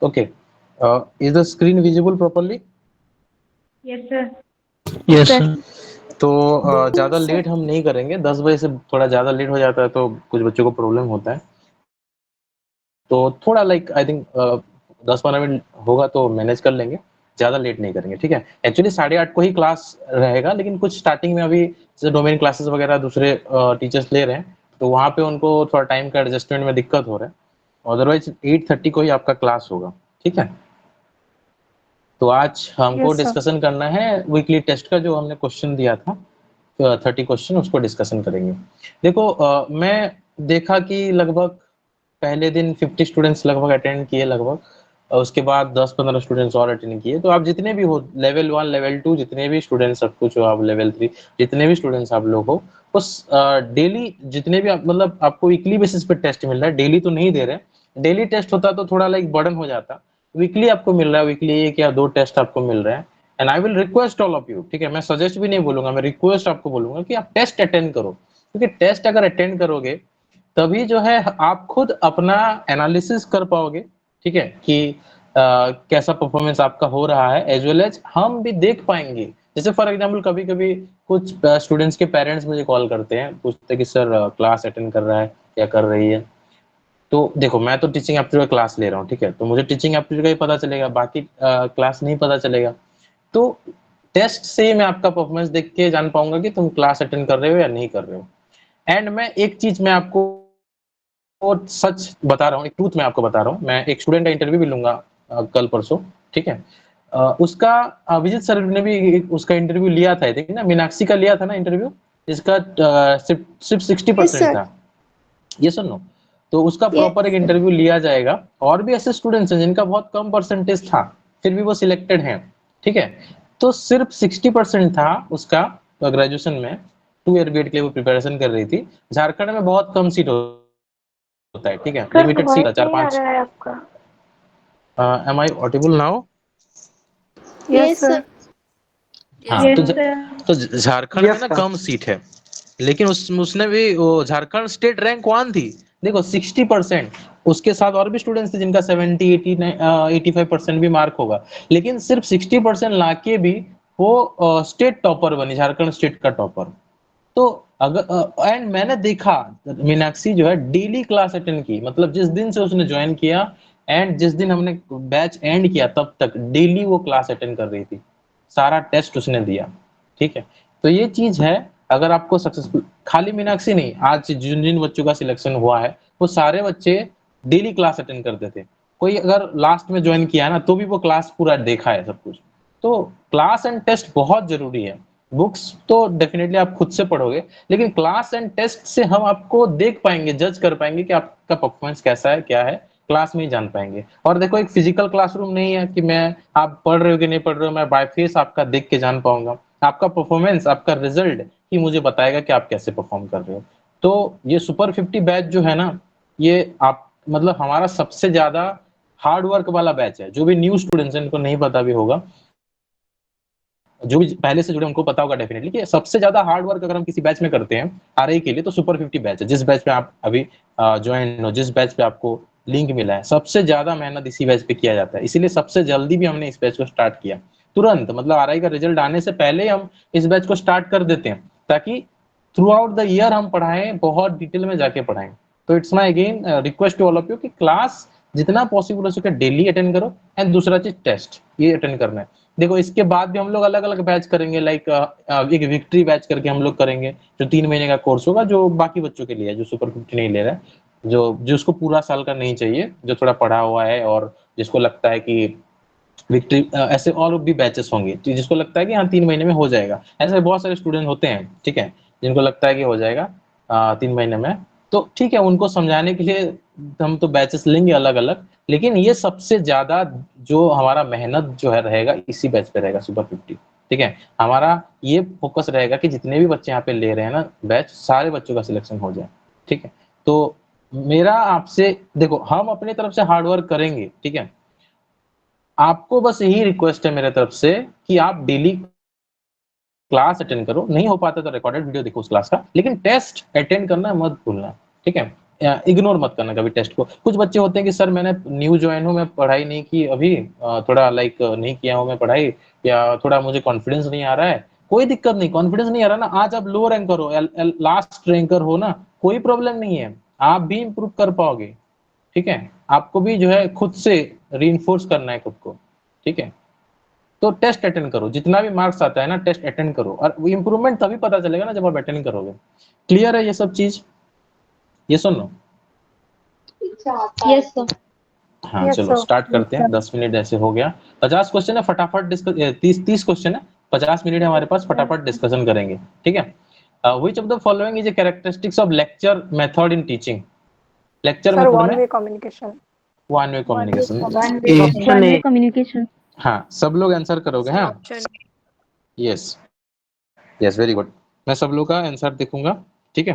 Okay. Is the screen visible properly? Yes, sir. Yes, sir. तो ज़्यादा late हम नहीं करेंगे, 10 बजे से थोड़ा ज़्यादा लेट हो जाता है तो कुछ बच्चों को प्रॉब्लम होता है। तो थोड़ा लाइक आई थिंक 10-15 मिनट होगा तो मैनेज कर लेंगे, ज़्यादा लेट नहीं करेंगे, ठीक है? एक्चुअली 8:30 को ही क्लास रहेगा, लेकिन कुछ स्टार्टिंग में अभी जैसे डोमेन क्लासेस वगैरह दूसरे टीचर्स ले रहे हैं, तो वहाँ पे उनको थोड़ा टाइम का एडजस्टमेंट में दिक्कत हो रहा है। अदरवाइज़ 8:30 को ही आपका क्लास होगा, ठीक है? तो आज हमको Yes, sir. डिस्कशन करना है वीकली टेस्ट का जो हमने क्वेश्चन दिया था 30 क्वेश्चन उसको डिस्कशन करेंगे। देखो मैं देखा कि लगभग पहले दिन 50 स्टूडेंट्स लगभग अटेंड किए लगभग उसके बाद 10-15 स्टूडेंट्स और अटेंड किए। तो आप जितने भी हो लेवल 1 लेवल 2 जितने भी स्टूडेंट्स सब कुछ हो आप लेवल 3 जितने भी स्टूडेंट्स आप लोग हो उस डेली जितने भी आप मतलब आपको वीकली बेसिस पे टेस्ट मिल रहा है, डेली तो नहीं दे रहे। डेली टेस्ट होता तो थोड़ा लाइक बर्डन हो जाता। वीकली आपको मिल रहा है, वीकली 1 या 2 टेस्ट आपको मिल रहे हैं and I will request all of you, ठीक है? मैं सजेस्ट भी नहीं बोलूंगा, मैं रिक्वेस्ट आपको बोलूंगा कि आप टेस्ट अटेंड करो, क्योंकि टेस्ट अगर अटेंड करोगे तभी जो है आप खुद अपना एनालिसिस कर पाओगे, ठीक है? कि कैसा परफॉर्मेंस आपका हो रहा है एज वेल एज हम भी देख पाएंगे। जैसे फॉर एग्जांपल कभी-कभी कुछ स्टूडेंट्स के पेरेंट्स मुझे कॉल करते हैं, पूछते हैं कि सर क्लास अटेंड कर रहा है या कर रही है? तो देखो मैं तो टीचिंग एप्टीट्यूड का क्लास ले रहा हूँ, ठीक है? तो मुझे टीचिंग एप्टीट्यूड का ही पता चलेगा, बाकी क्लास नहीं पता चलेगा। तो टेस्ट से मैं आपका परफॉर्मेंस देख के जान पाऊंगा कि तुम क्लास अटेंड कर रहे हो या नहीं कर रहे हो। एंड मैं एक चीज मैं आपको सच बता रहा हूँ, एक ट्रूथ मैं आपको बता रहा हूँ। मैं एक स्टूडेंट का इंटरव्यू भी लूंगा कल परसों, ठीक है? उसका विजित सर ने भी उसका इंटरव्यू लिया था, ना मीनाक्षी का लिया था ना इंटरव्यू, जिसका सिर्फ 60% था। ये सुनो, तो उसका प्रॉपर एक इंटरव्यू लिया जाएगा। और भी ऐसे स्टूडेंट्स हैं जिनका बहुत कम परसेंटेज था, फिर भी वो सिलेक्टेड हैं, ठीक है? तो सिर्फ 60% था उसका ग्रेजुएशन में, 2 ईयर बीएड के लिए वो प्रिपरेशन कर रही थी। झारखंड में बहुत कम सीट होता है, ठीक है? सर, लिमिटेड सीट वॉइस नहीं आ 4-5। रहा है आपका। Am I audible now? Yes, sir. हाँ, Yes, तो sir. तो झारखंड में Yes, ना sir. कम सीट है, लेकिन उसने भी वो झारखंड स्टेट रैंक 1 थी। देखो 60%, उसके साथ और भी स्टूडेंट्स थे जिनका 70 80 85% भी मार्क होगा, लेकिन सिर्फ 60% लाके भी वो स्टेट टॉपर बनी, झारखंड स्टेट का टॉपर। तो अगर एंड मैंने देखा मीनाक्षी जो है डेली क्लास अटेंड की, मतलब जिस दिन से उसने ज्वाइन किया एंड जिस दिन हमने बैच एंड किया तब तक डेली वो क्लास अटेंड कर रही थी, सारा टेस्ट उसने दिया, ठीक है? तो ये चीज है। अगर आपको सक्सेसफुल खाली मीनाक्षी नहीं, आज जिन जिन बच्चों का सिलेक्शन हुआ है वो सारे बच्चे डेली क्लास अटेंड करते थे। कोई अगर लास्ट में ज्वाइन किया ना तो भी वो क्लास पूरा देखा है सब कुछ। तो क्लास एंड टेस्ट बहुत जरूरी है। बुक्स तो डेफिनेटली आप खुद से पढ़ोगे, लेकिन क्लास एंड टेस्ट से हम आपको देख पाएंगे, जज कर पाएंगे कि आपका परफॉर्मेंस कैसा है क्या है, क्लास में ही जान पाएंगे। और देखो एक फिजिकल क्लासरूम नहीं है कि मैं आप पढ़ रहे हो कि नहीं पढ़ रहे हो, मैं बाय फेस आपका देख के जान पाऊंगा। आपका परफॉर्मेंस आपका रिजल्ट ही मुझे बताएगा कि आप कैसे परफॉर्म कर रहे हो। तो ये सुपर 50 बैच जो है ना, ये आप मतलब हमारा सबसे ज्यादा हार्ड वर्क वाला बैच है। जो भी न्यू स्टूडेंट्स हैं इनको नहीं पता भी होगा, जो भी पहले से जुड़े उनको पता होगा डेफिनेटली कि सबसे ज्यादा हार्ड वर्क अगर हम किसी बैच में करते हैं आरआई के लिए तो सुपर 50 बैच है। जिस बैच पे आप अभी ज्वाइन हो, जिस बैच पे आपको लिंक मिला है, सबसे ज्यादा मेहनत इसी बैच पे किया जाता है। इसीलिए सबसे जल्दी भी हमने इस बैच को स्टार्ट किया, तुरंत मतलब आरआई का रिजल्ट आने से पहले हम इस बैच को स्टार्ट कर देते हैं, ताकि थ्रू आउट द ईयर हम पढ़ाएं, बहुत डिटेल में जाके पढ़ाएं। तो it's my again request to all of you कि क्लास जितना पॉसिबल हो सके डेली अटेंड करो। एंड दूसरा चीज टेस्ट ये अटेंड करना है। देखो इसके बाद भी हम लोग अलग अलग बैच करेंगे, लाइक एक विक्ट्री बैच करके हम लोग करेंगे, जो 3 महीने का कोर्स होगा, जो बाकी बच्चों के लिए है जो सुपर 50 नहीं ले रहा है, जो जिसको पूरा साल का नहीं चाहिए, जो थोड़ा पढ़ा हुआ है और जिसको लगता है कि विक्ट्री ऐसे और भी बैचेस होंगे जिसको लगता है कि हाँ 3 महीने में हो जाएगा। ऐसे बहुत सारे स्टूडेंट होते हैं, ठीक है, जिनको लगता है कि हो जाएगा 3 महीने में। तो ठीक है, उनको समझाने के लिए हम तो बैचेस लेंगे अलग अलग, लेकिन ये सबसे ज्यादा जो हमारा मेहनत जो है रहेगा इसी बैच पे रहेगा, सुपर 50, ठीक है? हमारा ये फोकस रहेगा कि जितने भी बच्चे यहाँ पे ले रहे हैं ना बैच, सारे बच्चों का सिलेक्शन हो जाए, ठीक है? तो मेरा आपसे देखो, हम अपनी तरफ से हार्ड वर्क करेंगे, ठीक है? आपको बस यही रिक्वेस्ट है मेरे तरफ से कि आप डेली क्लास अटेंड करो, नहीं हो पाता तो रिकॉर्डेड वीडियो देखो उस क्लास का, लेकिन टेस्ट अटेंड करना मत भूलना, ठीक है? इग्नोर मत करना कभी टेस्ट को। कुछ बच्चे होते हैं कि सर मैंने न्यू ज्वाइन हूँ, मैं पढ़ाई नहीं की अभी, थोड़ा लाइक नहीं किया हूँ मैं पढ़ाई, या थोड़ा मुझे कॉन्फिडेंस नहीं आ रहा है। कोई दिक्कत नहीं, कॉन्फिडेंस नहीं आ रहा ना, आज आप लो रैंकर हो, लास्ट रैंकर हो ना, कोई प्रॉब्लम नहीं है, आप भी इंप्रूव कर पाओगे। ठीक है, आपको भी जो है खुद से रीइंफोर्स करना है खुद को। ठीक है, तो टेस्ट अटेंड करो, जितना भी मार्क्स आता है ना टेस्ट अटेंड करो, और इंप्रूवमेंट तभी पता चलेगा ना जब आप अटेंड करोगे। क्लियर है ये सब चीज? ये सुनो। Yes sir. हाँ यस चलो सर। स्टार्ट करते हैं, 10 मिनट ऐसे हो गया। 50 क्वेश्चन है, फटाफट डिस्कस, 30 क्वेश्चन है, 50 मिनट है हमारे पास, फटाफट डिस्कशन करेंगे। ठीक है, which of the following is a characteristics of lecture method in teaching? Lecture sir method one में way communication. One way communication. Option A. Communication. हाँ सब लोग आंसर करोगे? हाँ, option yes yes, very good. मैं सब लोग का आंसर देखूंगा। ठीक है,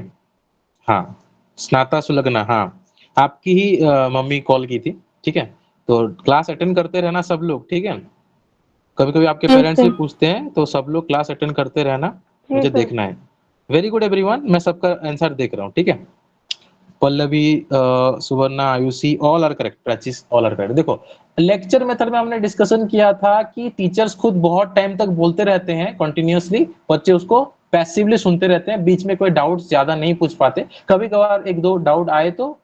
हाँ, स्नाता सुलगना, हाँ आपकी ही मम्मी कॉल की थी। ठीक है, तो क्लास अटेंड करते रहना सब लोग। ठीक है, कभी कभी आपके पेरेंट्स भी पूछते हैं, तो सब लोग क्लास अटेंड करते रहना, मुझे देखना है। वेरी गुड एवरीवन, मैं सबका आंसर देख रहा हूँ। ठीक है, Pallavi, Suvarna, Ayushi, all are correct, प्राचीस ऑल आर करेक्ट। देखो लेक्चर मेथड में हमने डिस्कशन किया था कि टीचर्स खुद बहुत टाइम तक बोलते रहते हैं कंटिन्यूअसली, बच्चे उसको पैसिवली सुनते रहते हैं, बीच में कोई डाउट्स ज्यादा नहीं पूछ पाते, कभी कभार एक दो डाउट आए तो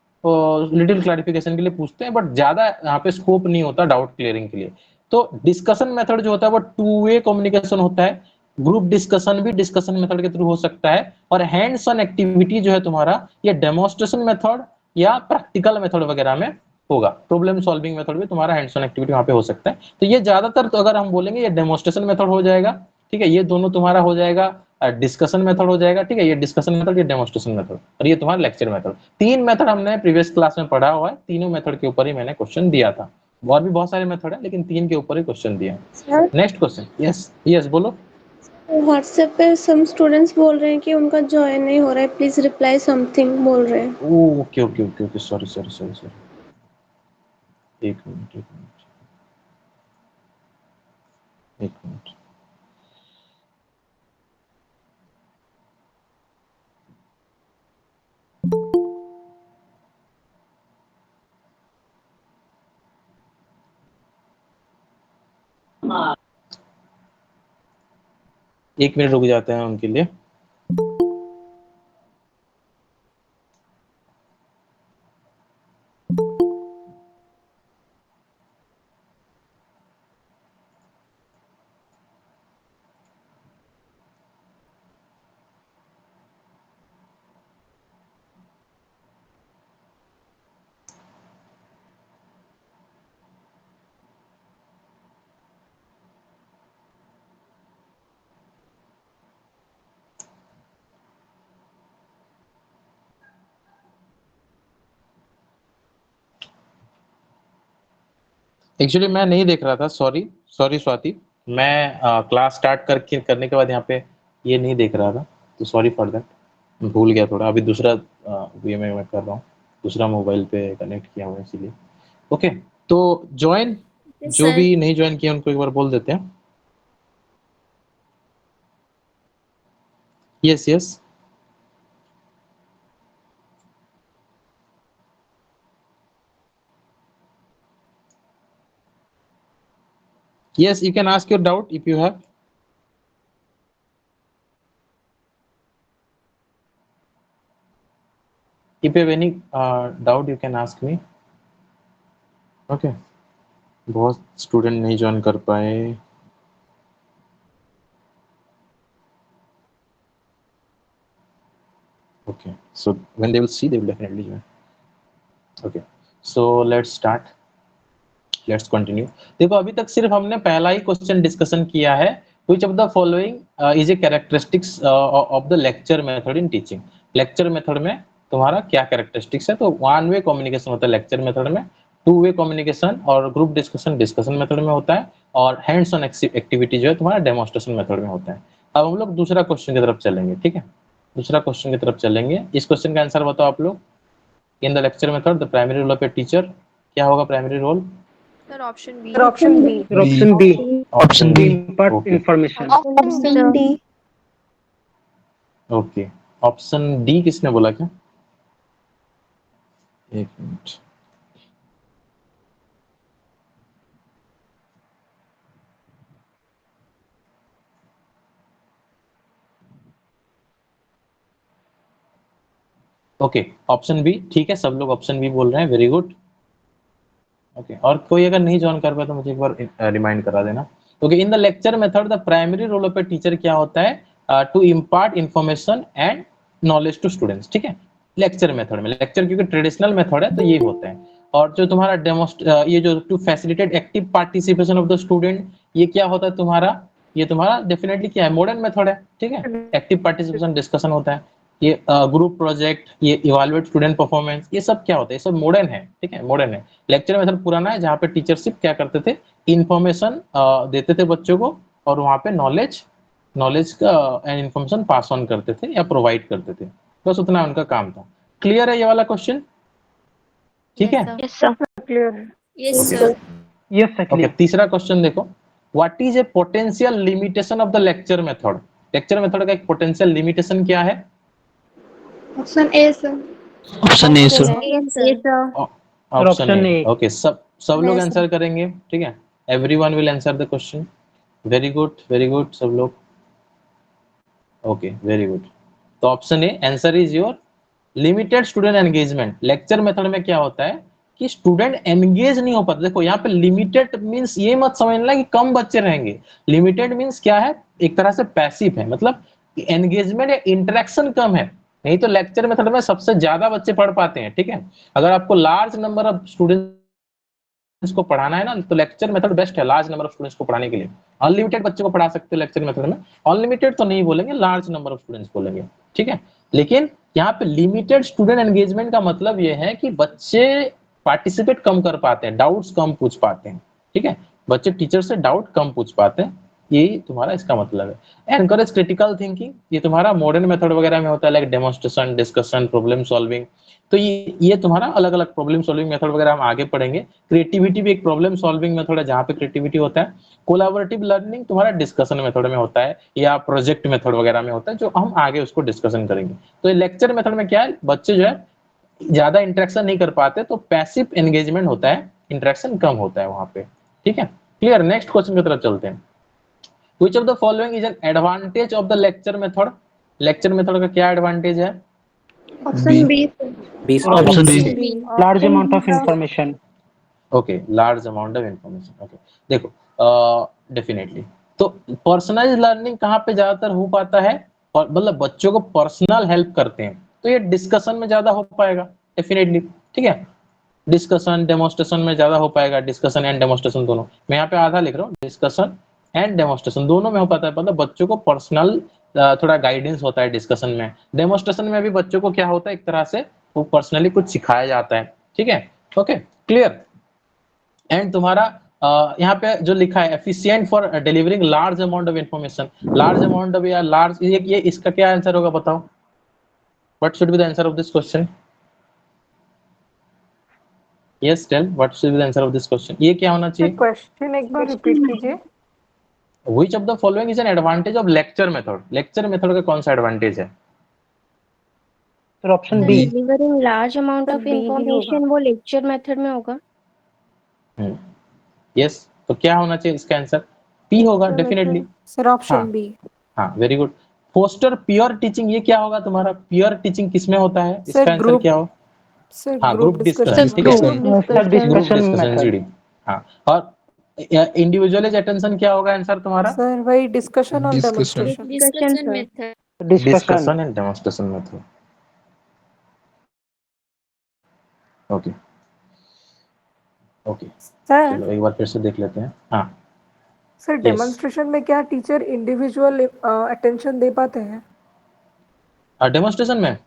लिटिल क्लैरिफिकेशन के लिए पूछते हैं, बट ज्यादा यहाँ पे स्कोप नहीं होता डाउट क्लियरिंग के लिए। तो डिस्कशन मेथड जो होता है वो टू वे कम्युनिकेशन होता है, ग्रुप डिस्कशन भी डिस्कशन मेथड के थ्रू हो सकता है, और हैंड्स ऑन एक्टिविटी जो है तुम्हारा ये डेमोन्स्ट्रेशन मेथड या प्रैक्टिकल मेथड वगैरह में होगा। प्रॉब्लम सॉल्विंग मेथड भी तुम्हारा हैंड्स ऑन एक्टिविटी वहां पे हो सकता है। तो ये ज्यादातर तो अगर हम बोलेंगे ये डेमोन्स्ट्रेशन मेथड हो जाएगा। ठीक है, ये दोनों तुम्हारा हो जाएगा डिस्कशन मेथड हो जाएगा। ठीक है, ये डिस्कशन मेथड, ये डेमोन्स्ट्रेशन मेथड, और ये तुम्हारा लेक्चर मेथड। तीन मेथड हमने प्रीवियस क्लास में पढ़ा हुआ है, तीनों मेथड के ऊपर ही मैंने क्वेश्चन दिया था। और भी बहुत सारे मेथड है, लेकिन तीन के ऊपर ही क्वेश्चन दिया। Sir next question, yes yes बोलो। व्हाट्सएप पे सम स्टूडेंट्स बोल रहे हैं कि उनका ज्वाइन नहीं हो रहा है, प्लीज रिप्लाई समथिंग बोल रहे हैं। Okay okay okay okay, sorry sorry sorry sorry, एक मिनट एक मिनट एक मिनट। एक मिनट रुक जाते हैं उनके लिए। एक्चुअली मैं नहीं देख रहा था, सॉरी सॉरी स्वाति, मैं क्लास स्टार्ट करने के बाद यहाँ पे ये नहीं देख रहा था, तो सॉरी फॉर दैट, भूल गया थोड़ा। अभी दूसरा वे में मैं कर रहा हूँ, दूसरा मोबाइल पे कनेक्ट किया हुआ है इसीलिए। ओके, तो ज्वाइन, जो भी नहीं ज्वाइन किया उनको एक बार बोल देते हैं। Yes yes, yes you can ask your doubt if you have. If you have any doubt you can ask me. Okay, बहुत स्टूडेंट नहीं ज्वाइन कर पाए। Okay, so when they will see they will definitely join. Okay, so let's start, let's continue. देखो अभी तक सिर्फ हमने पहला ही क्वेश्चन डिस्कशन किया है, which of the following is a characteristics of the lecture method in teaching? Lecture method में तुम्हारा क्या कैरेक्टरिस्टिक्स है? तो वन वे कम्युनिकेशन होता है लेक्चर मेथड में, टू वे कम्युनिकेशन और ग्रुप डिस्कशन डिस्कशन मेथड में होता है, और हैंड्स ऑन एक्टिविटी जो है तुम्हारा डेमोन्स्ट्रेशन मेथड में होता है। अब हम लोग दूसरा क्वेश्चन की तरफ चलेंगे। ठीक है, दूसरा क्वेश्चन की तरफ चलेंगे। इस क्वेश्चन का आंसर बताओ आप लोग। In the lecture method the primary role of a teacher, क्या होगा primary role? Sir option B. Sir option B. Option B. Option B, impart information. Option D. Okay, option D किसने बोला? क्या एक मिनट। ओके, ऑप्शन बी ठीक है, सब लोग ऑप्शन बी बोल रहे हैं, वेरी गुड। ओके, और कोई अगर नहीं ज्वाइन कर पाया तो मुझे एक बार रिमाइंड करा देना। Okay, in the lecture method the primary role of a teacher क्या होता है? To impart information and knowledge to students, ठीक है। लेक्चर मेथड में, लेक्चर क्योंकि ट्रेडिशनल मेथड है तो ये होता है। और जो तुम्हारा ये जो to facilitate active participation of the student, ये क्या होता है तुम्हारा? ये तुम्हारा डेफिनेटली क्या है? मॉडर्न मेथड है, ठीक है। एक्टिव पार्टिसिपेशन डिस्कशन होता है, ये ग्रुप प्रोजेक्ट, ये इवैल्यूएट स्टूडेंट परफॉर्मेंस, ये सब क्या होता है? ये सब मॉडर्न है, ठीक है, मॉडर्न है। लेक्चर मेथड पुराना है, जहाँ पे टीचरशिप क्या करते थे? इंफॉर्मेशन देते थे बच्चों को, और वहाँ पे नॉलेज का एंड इंफॉर्मेशन पास ऑन करते थे या प्रोवाइड करते थे, बस उतना उनका काम था। क्लियर है ये वाला क्वेश्चन? ठीक है। Yes, sir. Clear है. Yes, sir. Yes, sir. Okay, तीसरा क्वेश्चन देखो, what is a potential limitation of the lecture method? Lecture method का एक पोटेंशियल लिमिटेशन क्या है? Option A, sir. Option A, sir. Yes, sir. Option Option ए। A. Okay, सब लोग Yes, answer करेंगे, ठीक है। Everyone will answer the question. Very good सब लोग। Okay, very good. तो option A answer is your limited student engagement. Lecture method में क्या होता है कि स्टूडेंट एंगेज नहीं हो पाते। देखो यहाँ पे लिमिटेड मींस ये मत समझना कि कम बच्चे रहेंगे। लिमिटेड मींस क्या है? एक तरह से पैसिव है, मतलब एंगेजमेंट या इंटरेक्शन कम है। नहीं तो लेक्चर मेथड में सबसे ज्यादा बच्चे पढ़ पाते हैं, ठीक है। अगर आपको लार्ज नंबर ऑफ स्टूडेंट्स को पढ़ाना है ना, तो लेक्चर मेथड बेस्ट है लार्ज नंबर ऑफ स्टूडेंट्स को पढ़ाने के लिए। अनलिमिटेड बच्चों को पढ़ा सकते हो लेक्चर मेथड में, अनलिमिटेड तो नहीं बोलेंगे, लार्ज नंबर ऑफ स्टूडेंट्स बोलेंगे, ठीक है। लेकिन यहाँ पे लिमिटेड स्टूडेंट एंगेजमेंट का मतलब ये है कि बच्चे पार्टिसिपेट कम कर पाते हैं, डाउट्स कम पूछ पाते हैं, ठीक है। बच्चे टीचर से डाउट कम पूछ पाते हैं, यही तुम्हारा इसका मतलब है। एनकरेज क्रिटिकल थिंकिंग, ये तुम्हारा मॉडर्न मेथड वगैरह में होता है, like demonstration, discussion, problem solving. तो ये तुम्हारा अलग अलग प्रॉब्लम सॉल्विंग मेथड वगैरह हम आगे पढ़ेंगे। क्रिएटिविटी भी एक प्रॉब्लम सॉल्विंग मेथड है, जहाँ पे क्रिएटिविटी होता है। कोलैबोरेटिव लर्निंग तुम्हारा डिस्कशन मेथड में होता है, या प्रोजेक्ट मेथड वगैरह में होता है, जो हम आगे उसको डिस्कशन करेंगे। तो लेक्चर मेथड में क्या है, बच्चे जो है ज्यादा इंटरेक्शन नहीं कर पाते, तो पैसिव एंगेजमेंट होता है, इंटरेक्शन कम होता है वहां पे, ठीक है। क्लियर। नेक्स्ट क्वेश्चन की तरफ चलते हैं। Which of the following is an advantage of the lecture method? Lecture method का क्या एडवांटेज है? Option B, sir. Option B. B. Large amount of information. Okay, large amount of information. Okay, देखो definitely तो personalise learning कहाँ पे ज्यादातर हो पाता है, और मतलब बच्चों को पर्सनल हेल्प करते हैं, तो ये डिस्कशन में ज्यादा हो पाएगा डेफिनेटली, ठीक है। डिस्कशन डेमोन्स्ट्रेशन में ज्यादा हो पाएगा, डिस्कशन एंड डेमोन्स्ट्रेशन दोनों। मैं यहाँ पे आधा लिख रहा हूँ, डिस्कशन एंड डेमोन्स्ट्रेशन दोनों में हो पाता है, मतलब बच्चों को पर्सनल थोड़ा गाइडेंस होता है डिस्कशन में। डेमोन्स्ट्रेशन में भी बच्चों को क्या होता है, एक तरह से वो पर्सनली कुछ सिखाया जाता है, ठीक है। Okay, clear. एंड तुम्हारा यहाँ पे जो लिखा है efficient for delivering large amount of information, large amount of या लार्ज, ये इसका क्या आंसर होगा बताओ? What should be the answer of this question? Yes tell, what should be the answer of this question? ये क्या होना चाहिए? क्वेश्चन एक बार रिपीट कीजिए। Which of the following is an advantage of lecture method? Lecture method का कौन सा एडवांटेज है? Sir, option B. Delivering large amount Sir, of B ही information वो लेक्चर मेथड में होगा। यस, तो क्या होना चाहिए इसका आंसर? पी होगा डेफिनेटली। Sir option B. हाँ, very good. Foster peer teaching, ये क्या होगा तुम्हारा? पियर टीचिंग किसमें होता है, इसका आंसर group- क्या हो? सर हाँ, ग्रुप डिस्कशन, ठीक है, ग्रुप डिस्कशन जीडी। हाँ, और इंडिविजुअल अटेंशन क्या होगा आंसर तुम्हारा? सर वही डिस्कशन और demonstration. Discussion method. Discussion and demonstration method. Okay okay, sir चलो एक बार फिर से देख लेते हैं। हाँ, सर डेमोन्स्ट्रेशन में क्या टीचर इंडिविजुअल अटेंशन दे पाते हैं? डेमोन्स्ट्रेशन में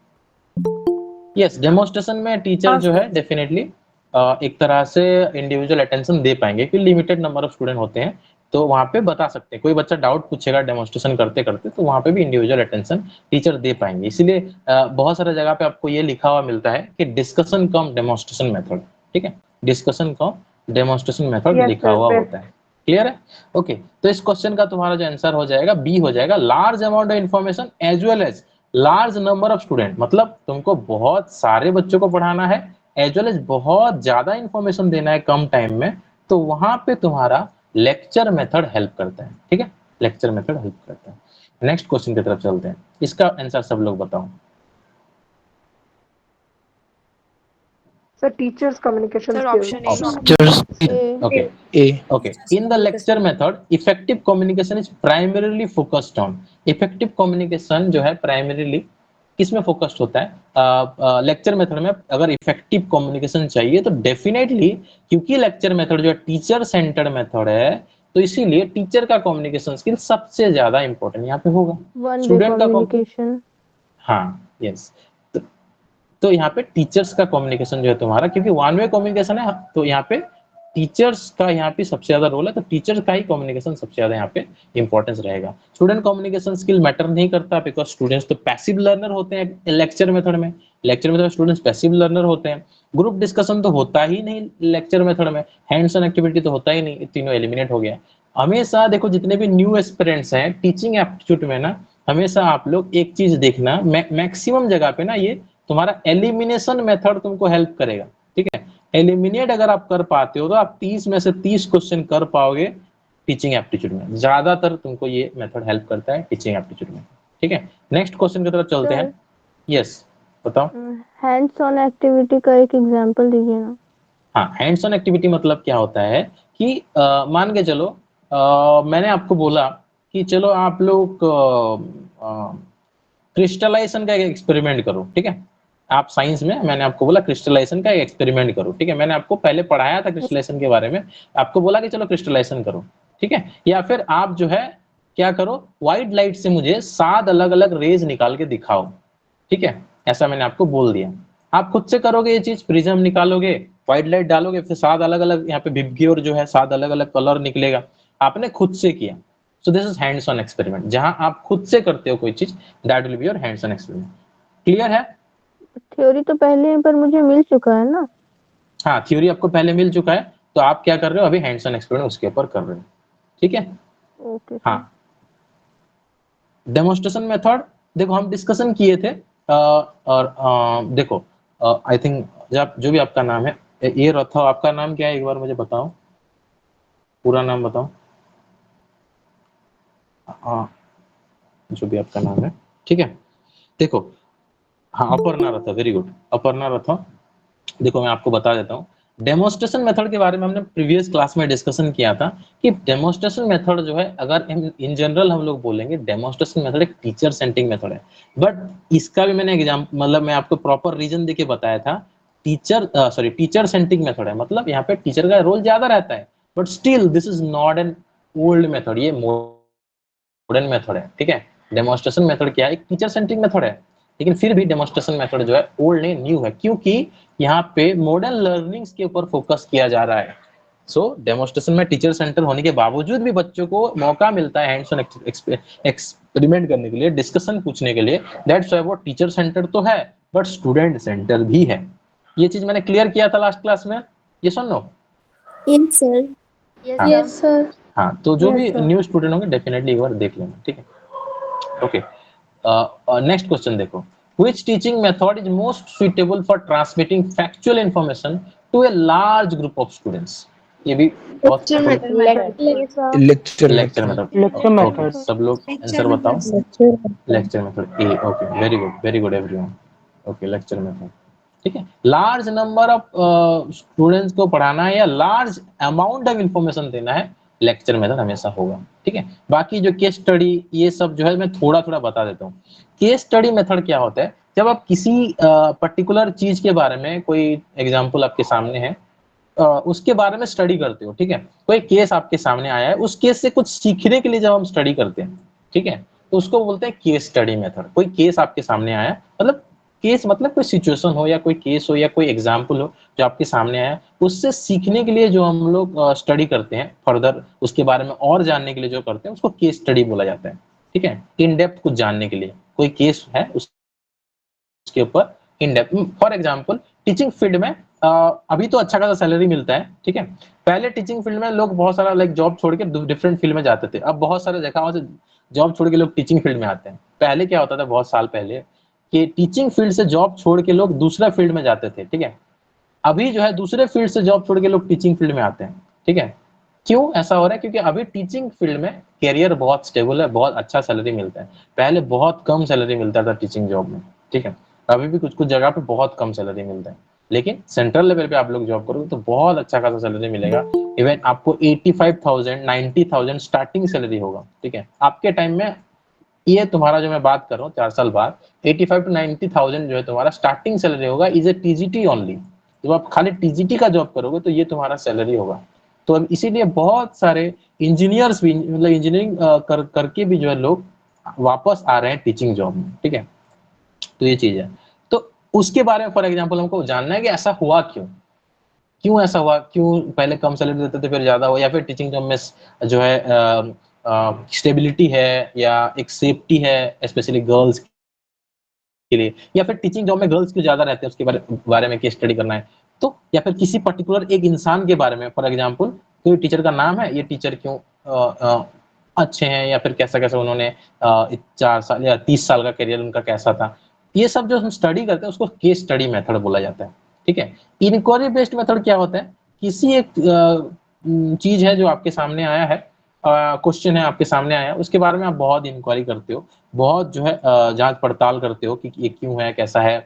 यस, डेमोन्स्ट्रेशन में टीचर जो है डेफिनेटली एक तरह से इंडिविजुअल अटेंशन दे पाएंगे, कि लिमिटेड नंबर ऑफ स्टूडेंट होते हैं, तो वहाँ पे बता सकते हैं। कोई बच्चा डाउट पूछेगा डेमोन्स्ट्रेशन करते करते, तो वहाँ पे भी इंडिविजुअल अटेंशन टीचर दे पाएंगे। इसीलिए बहुत सारे जगह पे आपको ये लिखा हुआ मिलता है कि डिस्कशन कम डेमोन्स्ट्रेशन मेथड, ठीक है, डिस्कशन कम डेमोन्स्ट्रेशन मेथड लिखा हुआ होता है। क्लियर है? ओके, तो इस क्वेश्चन का तुम्हारा जो आंसर हो जाएगा बी हो जाएगा, large amount of information as well as large number of student. मतलब तुमको बहुत सारे बच्चों को पढ़ाना है एज वेल एज बहुत ज्यादा इंफॉर्मेशन देना है कम टाइम में, तो वहां पे तुम्हारा लेक्चर मेथड हेल्प करता है। ठीक है, लेक्चर मेथड हेल्प करता है। नेक्स्ट क्वेश्चन की तरफ चलते हैं, इसका आंसर सब लोग बताओ। Sir, teachers communication Sir, skills. option A. Teachers Okay. A. Okay. In the lecture method, effective communication is primarily focused on. Effective communication जो है primarily किसमें फोकस्ड होता है? लेक्चर मेथड में अगर इफेक्टिव कम्युनिकेशन चाहिए तो डेफिनेटली, क्योंकि लेक्चर मेथड जो है टीचर सेंटर्ड मेथड है, तो इसीलिए टीचर का कम्युनिकेशन स्किल सबसे ज्यादा इंपॉर्टेंट यहाँ पे होगा। स्टूडेंट का कम्युनिकेशन, हाँ यस, तो यहाँ पे टीचर्स का कम्युनिकेशन जो है तुम्हारा, क्योंकि वन वे कम्युनिकेशन है, तो यहाँ पे टीचर्स का यहाँ पे सबसे ज्यादा रोल है, तो टीचर्स का ही कम्युनिकेशन सबसे ज्यादा यहाँ पे इंपॉर्टेंस रहेगा। स्टूडेंट कम्युनिकेशन स्किल मैटर नहीं करता, बिकॉज स्टूडेंट्स तो पैसिव लर्नर होते हैं लेक्चर मेथड में। लेक्चर मेथड में स्टूडेंट्स पैसिव लर्नर होते हैं। ग्रुप डिस्कशन तो होता ही नहीं लेक्चर मेथड में, हैंड्स ऑन एक्टिविटी तो होता ही नहीं, तीनों एलिमिनेट हो गया। हमेशा देखो, जितने भी न्यू एस्पिरेंट्स हैं टीचिंग एप्टीट्यूड में ना, हमेशा आप लोग एक चीज देखना, मैक्सिमम जगह पे ना ये तुम्हारा एलिमिनेशन मेथड तुमको हेल्प करेगा। ठीक है, एलिमिनेट अगर आप कर पाते हो तो आप 30 में से 30 क्वेश्चन कर पाओगे टीचिंग एप्टीट्यूड में। ज्यादातर तुमको ये मेथड हेल्प करता है टीचिंग एप्टीट्यूड में। ठीक है, नेक्स्ट क्वेश्चन की तरफ चलते हैं। यस बताओ। हैंड्स ऑन एक्टिविटी का एक एग्जांपल दीजिए ना। हाँ, हैंड्स ऑन एक्टिविटी मतलब क्या होता है कि मान के चलो मैंने आपको बोला कि चलो आप लोग क्रिस्टलाइजेशन का एक एक्सपेरिमेंट करो। ठीक है, आप साइंस में, मैंने आपको बोला क्रिस्टलाइजेशन का एक एक्सपेरिमेंट करो। ठीक है, मैंने आपको पहले पढ़ाया था क्रिस्टलाइजेशन के बारे में, आपको बोला कि चलो क्रिस्टलाइजेशन करो। ठीक है, या फिर आप जो है क्या करो, व्हाइट लाइट से मुझे 7 अलग अलग रेज निकाल के दिखाओ। ठीक है, ऐसा मैंने आपको बोल दिया। आप खुद से करोगे ये चीज, प्रिज्म निकालोगे, व्हाइट लाइट डालोगे, फिर 7 अलग अलग यहाँ पे विबग्योर जो है 7 अलग अलग कलर निकलेगा। आपने खुद से किया, so this is hands on experiment. जहां आप खुद से करते हो कोई चीज, that will be your hands on experiment. Clear है? थ्योरी तो पहले पर मुझे मिल चुका है ना। हाँ, थ्योरी आपको पहले मिल चुका है, तो आप क्या कर रहे हो अभी, हैंड्स ऑन एक्सपेरिमेंट उसके ऊपर कर रहे हो। ठीक है, ओके। हाँ। डेमोन्स्ट्रेशन मेथड देखो हम डिस्कशन किए थे, और देखो आई थिंक जो भी आपका नाम है, ये रथा, आपका नाम क्या है एक बार मुझे बताओ, पूरा नाम बताओ। जो भी आपका नाम है, ठीक है। देखो, हाँ अपर्णा रथा, वेरी गुड, अपर्णा रथा। देखो मैं आपको बता देता हूँ, डेमोन्स्ट्रेशन मेथड के बारे में हमने प्रीवियस क्लास में डिस्कशन किया था कि डेमोन्स्ट्रेशन मेथड जो है, अगर इन जनरल हम लोग बोलेंगे, डेमोन्स्ट्रेशन मेथड एक टीचर सेंटरिंग मेथड है। बट इसका भी मैंने एग्जाम्पल, मतलब मैं आपको प्रॉपर रीजन देके बताया था। टीचर सेंटरिंग मेथड है, मतलब यहाँ पे टीचर का रोल ज्यादा रहता है, but still this is not an old method, ये मॉडर्न मेथड है। ठीक है, डेमोन्स्ट्रेशन मेथड क्या है, एक टीचर सेंटरिंग मेथड है, लेकिन फिर भी डेमोन्स्ट्रेशन मेथड जो है ओल्ड नहीं न्यू है, क्योंकि यहाँ पे मॉडर्न लर्निंग्स के ऊपर फोकस किया जा रहा है। सो डेमोन्स्ट्रेशन में टीचर सेंटर होने के बावजूद भी बच्चों को मौका मिलता है हैंड्स ऑन एक्सपेरिमेंट करने के लिए, डिस्कशन पूछने के लिए। दैट्स व्हाई वो टीचर सेंटर तो है, बट स्टूडेंट सेंटर भी है। ये चीज मैंने क्लियर किया था लास्ट क्लास में, ये सुन लो। Yes sir. हाँ। Yes sir. हाँ, तो जो Yes, भी sir. न्यू स्टूडेंट होंगे डेफिनेटली एक बार देख लेना। ठीक है, ओके। नेक्स्ट क्वेश्चन देखो, which teaching method is most suitable for transmitting factual information to a large group of students? ये भी बहुत Lecture method. lecture lecture method. Method. Lecture okay, method. सब लोग आंसर बताओ। Lecture method A, okay, very good everyone. Okay, lecture method. ठीक है, large number of students को पढ़ाना है या लार्ज अमाउंट ऑफ इंफॉर्मेशन देना है, लेक्चर मेथड हमेशा होगा। ठीक है, बाकी जो केस स्टडी ये सब जो है मैं थोड़ा थोड़ा बता देता हूँ। केस स्टडी मेथड क्या होता है, जब आप किसी पर्टिकुलर चीज के बारे में, कोई एग्जांपल आपके सामने है, उसके बारे में स्टडी करते हो। ठीक है, कोई केस आपके सामने आया है, उस केस से कुछ सीखने के लिए जब हम स्टडी करते हैं, ठीक है, तो उसको बोलते हैं केस स्टडी मेथड। कोई केस आपके सामने आया, मतलब केस मतलब कोई सिचुएशन हो या कोई केस हो या कोई एग्जाम्पल हो जो आपके सामने आया, उससे सीखने के लिए जो हम लोग स्टडी करते हैं, फर्दर उसके बारे में और जानने के लिए जो करते हैं, उसको केस स्टडी बोला जाता है। ठीक है, इन डेप्थ कुछ जानने के लिए कोई केस है, उसके ऊपर in depth. For example teaching field में अभी तो अच्छा खासा सैलरी मिलता है। ठीक है, पहले टीचिंग फील्ड में लोग बहुत सारा लाइक जॉब छोड़ के डिफरेंट फील्ड में जाते थे। अब बहुत सारे जगहों से जॉब छोड़ के लोग टीचिंग फील्ड में आते हैं। पहले क्या होता था, बहुत साल पहले, कि टीचिंग फील्ड से जॉब छोड़ के लोग दूसरा फील्ड में जाते थे। ठीक है, अभी जो है दूसरे फील्ड से जॉब छोड़ के लोग टीचिंग फील्ड में आते हैं, ठीक है। क्यों ऐसा हो रहा है? क्योंकि अभी टीचिंग फील्ड में कैरियर बहुत स्टेबल है, बहुत अच्छा सैलरी मिलता है। पहले बहुत कम सैलरी मिलता था टीचिंग जॉब में, ठीक है। अभी भी कुछ कुछ जगह पे बहुत कम सैलरी मिलता है, लेकिन सेंट्रल लेवल पे आप लोग जॉब करोगे तो बहुत अच्छा खासा सैलरी मिलेगा। इवन आपको 85,000 90,000 स्टार्टिंग सैलरी होगा, ठीक है। आपके टाइम में ये तुम्हारा जो मैं बात कर रहा हूँ 4 साल बाद 85 to 90,000 जो है तुम्हारा स्टार्टिंग सैलरी होगा, इज ए टीजीटी ओनली। जब आप खाली टीजीटी का जॉब करोगे तो ये तुम्हारा सैलरी होगा। तो अब इसीलिए बहुत सारे इंजीनियर्स भी, मतलब इंजीनियरिंग करके भी जो है लोग वापस आ रहे हैं टीचिंग जॉब में, ठीक है। तो ये चीज है। तो उसके बारे में फॉर एग्जाम्पल हमको जानना है कि ऐसा हुआ क्यों, क्यों ऐसा हुआ, क्यों पहले कम सैलरी देते थे फिर ज्यादा हुआ, या फिर टीचिंग जॉब में जो है स्टेबिलिटी है या एक सेफ्टी है स्पेशली गर्ल्स के लिए, या फिर टीचिंग जॉब में गर्ल्स क्यों ज्यादा रहते हैं उसके बारे में केस स्टडी करना है। तो या फिर किसी पर्टिकुलर एक इंसान के बारे में, फॉर एग्जाम्पल कोई टीचर का नाम है, ये टीचर क्यों अच्छे हैं, या फिर कैसा कैसा उन्होंने 4 साल या 30 साल का करियर उनका कैसा था। ये सब जो हम स्टडी करते हैं उसको केस स्टडी मेथड बोला जाता है, ठीक है। इंक्वायरी बेस्ड मेथड क्या होता है? किसी एक चीज है जो आपके सामने आया है, क्वेश्चन है आपके सामने आया, उसके बारे में आप बहुत इंक्वायरी करते हो, बहुत जो है जांच पड़ताल करते हो कि ये क्यों है, कैसा है,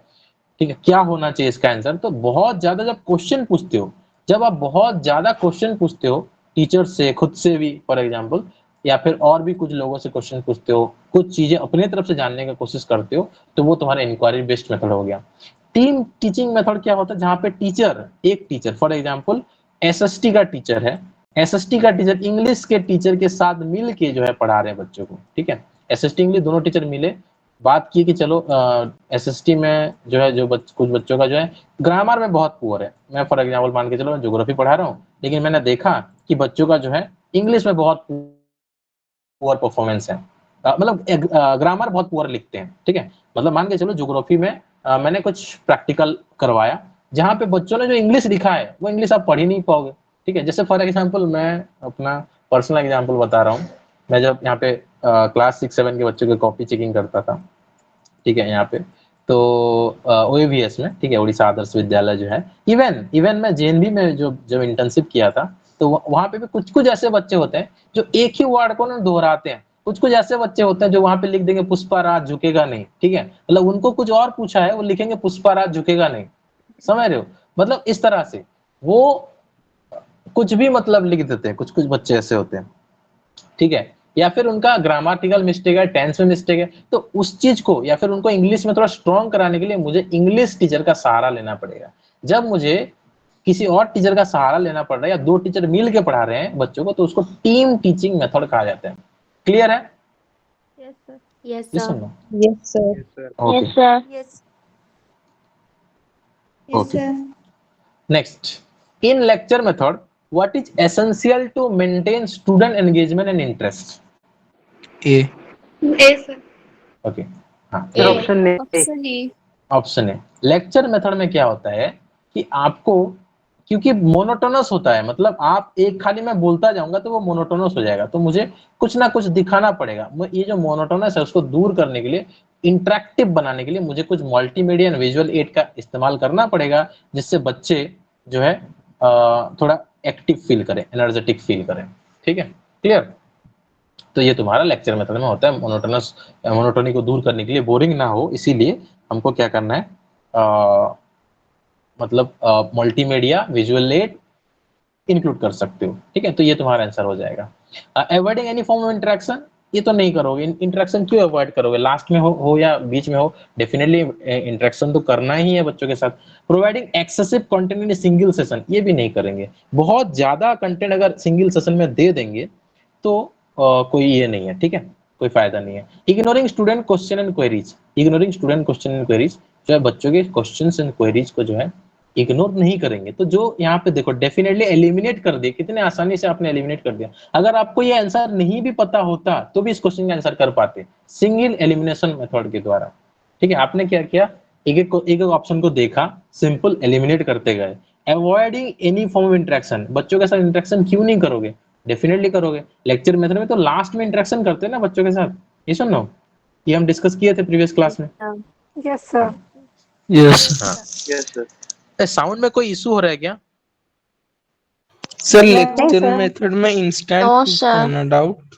ठीक है, क्या होना चाहिए इसका आंसर। तो बहुत ज्यादा जब क्वेश्चन पूछते हो, जब आप बहुत ज्यादा क्वेश्चन पूछते हो टीचर से, खुद से भी फॉर एग्जाम्पल, या फिर और भी कुछ लोगों से क्वेश्चन पूछते हो, कुछ चीजें अपने तरफ से जानने की कोशिश करते हो, तो वो तुम्हारा इंक्वायरी बेस्ड मेथड हो गया। टीम टीचिंग मेथड क्या होता है? जहाँ पे टीचर, एक टीचर फॉर एग्जाम्पल एसएसटी का टीचर है, एसएसटी का टीचर इंग्लिश के टीचर के साथ मिल के जो है पढ़ा रहे हैं बच्चों को, ठीक है। एसएसटी इंग्लिश दोनों टीचर मिले, बात की कि चलो एसएसटी में जो है कुछ बच्चों का जो है ग्रामर में बहुत पुअर है। मैं फॉर एग्जाम्पल मान के चलो मैं ज्योग्राफी पढ़ा रहा हूँ, लेकिन मैंने देखा कि बच्चों का जो है इंग्लिश में बहुत पुअर परफॉर्मेंस है, मतलब ग्रामर बहुत पुअर लिखते हैं, ठीक है। मतलब मान के चलो ज्योग्राफी में मैंने कुछ प्रैक्टिकल करवाया जहाँ पे बच्चों ने जो इंग्लिश लिखा है वो इंग्लिश आप पढ़ ही नहीं पाओगे, ठीक है। जैसे फॉर एग्जाम्पल मैं अपना पर्सनल एग्जाम्पल बता रहा हूँ। मैं जब यहाँ पे क्लास 6-7 के बच्चों की कॉपी चेकिंग करता था, ठीक है, यहाँ पे तो ओएवीएस में, ठीक है, उड़ीसा आदर्श विद्यालय जो है, इवन मैं जेएनवी में जो जब इंटर्नशिप किया था, तो वहाँ पे भी कुछ कुछ ऐसे बच्चे होते हैं जो एक ही वर्ड को ना दोहराते हैं। कुछ कुछ ऐसे बच्चे होते हैं जो वहां पे लिख देंगे पुष्पाराज झुकेगा नहीं, ठीक है, मतलब उनको कुछ और पूछा है वो लिखेंगे पुष्पाराज झुकेगा नहीं, समझ रहे हो? मतलब इस तरह से वो कुछ भी मतलब लिख देते हैं, कुछ कुछ बच्चे ऐसे होते हैं, ठीक है। या फिर उनका ग्रामेटिकल मिस्टेक है, टेंस में मिस्टेक है, तो उस चीज को या फिर उनको इंग्लिश में थोड़ा स्ट्रॉन्ग कराने के लिए मुझे इंग्लिश टीचर का सहारा लेना पड़ेगा। जब मुझे किसी और टीचर का सहारा लेना पड़ रहा है या दो टीचर मिल के पढ़ा रहे हैं बच्चों को, तो उसको टीम टीचिंग मेथड कहा जाता है। क्लियर है? Yes sir. Yes, Yes or sir. no? Yes, sir. Okay. Yes sir. Yes. Okay. Next, in lecture method, what is essential to maintain student engagement and interest? A A sir. Okay. हाँ, sir A. Option A. Option A. Option है। Lecture method में क्या होता है कि आपको, क्योंकि monotonous होता है, मतलब आप एक खाली मैं बोलता जाऊंगा तो वो मोनोटोनस हो जाएगा, तो मुझे कुछ ना कुछ दिखाना पड़ेगा। ये जो मोनोटोनस है उसको दूर करने के लिए, इंटरेक्टिव बनाने के लिए मुझे कुछ मल्टीमीडिया एंड विजुअल एड का इस्तेमाल करना पड़ेगा, जिससे बच्चे जो है थोड़ा एक्टिव फील करें, एनर्जेटिक फील करें, ठीक है। क्लियर? तो ये तुम्हारा लेक्चर मेथड में होता है। मोनोटोनी को दूर करने के लिए, बोरिंग ना हो, इसीलिए हमको क्या करना है, मतलब मल्टीमीडिया विजुअल एड इंक्लूड कर सकते हो, ठीक है। तो ये तुम्हारा आंसर हो जाएगा। Avoiding any form of interaction, ये तो नहीं करोगे। इंटरेक्शन क्यों अवॉइड करोगे? लास्ट में हो या बीच में हो, डेफिनेटली इंटरेक्शन तो करना ही है बच्चों के साथ। Providing excessive content in single session, ये भी नहीं करेंगे। बहुत ज्यादा कंटेंट अगर सिंगल सेशन में दे देंगे तो कोई ये नहीं है, ठीक है, कोई फायदा नहीं है। Ignoring student question and queries, ignoring student question and queries, जो है बच्चों के क्वेश्चंस एंड क्वेरीज को जो है इग्नोर नहीं करेंगे। तो जो यहाँ पे देखो डेफिनेटली एलिमिनेट कर दिया, कितने आसानी से आपने एलिमिनेट कर दिया। अगर आपको ये आंसर नहीं भी पता होता तो भी इस क्वेश्चन का आंसर कर पाते, सिंगल एलिमिनेशन मेथड के द्वारा, ठीक है। आपने क्या किया, एक ऑप्शन को देखा, सिंपल एलिमिनेट करते गए। Avoiding any form of interaction, बच्चों के साथ इंटरेक्शन क्यों नहीं करोगे? डेफिनेटली करोगे। लेक्चर मेथड में तो लास्ट में इंटरेक्शन करते हैं ना बच्चों के साथ, ये सुनो, ये हम डिस्कस किए थे प्रीवियस क्लास में। Yes sir. यस हाँ, साउंड में कोई इशू हो रहा है क्या? सर नहीं लेक्चर सर। मेथड में इंस्टेंट No, पूछना है sir. ना डाउट।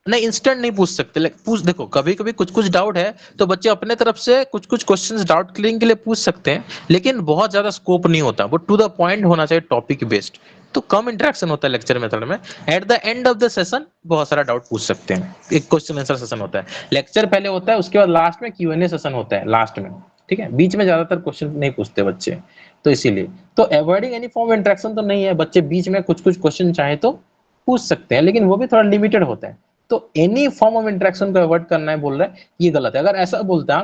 नहीं, इंस्टेंट नहीं पूछ सकते। पूछ देखो, कभी कभी कुछ कुछ डाउट है तो बच्चे अपने तरफ से कुछ कुछ क्वेश्चंस डाउट क्लियरिंग के लिए पूछ सकते हैं, लेकिन बहुत ज्यादा स्कोप नहीं होता, वो टू द पॉइंट होना चाहिए, टॉपिक बेस्ड। तो कम इंटरेक्शन होता है लेक्चर मेथड में। At the end of the session बहुत सारा डाउट पूछ सकते हैं, एक क्वेश्चन आंसर सेशन होता है। लेक्चर पहले होता है, उसके बाद लास्ट में Q&A सेशन होता है लास्ट में, ठीक है। बीच में ज्यादातर क्वेश्चन नहीं पूछते बच्चे, तो इसीलिए तो अवॉइडिंग एनी फॉर्म इंटरेक्शन तो नहीं है। बच्चे बीच में कुछ कुछ क्वेश्चन चाहे तो पूछ सकते हैं, लेकिन वो भी थोड़ा लिमिटेड होता है। तो एनी फॉर्म ऑफ इंटरेक्शन को अवॉइड करना है बोल रहा है, ये गलत है। अगर ऐसा बोलता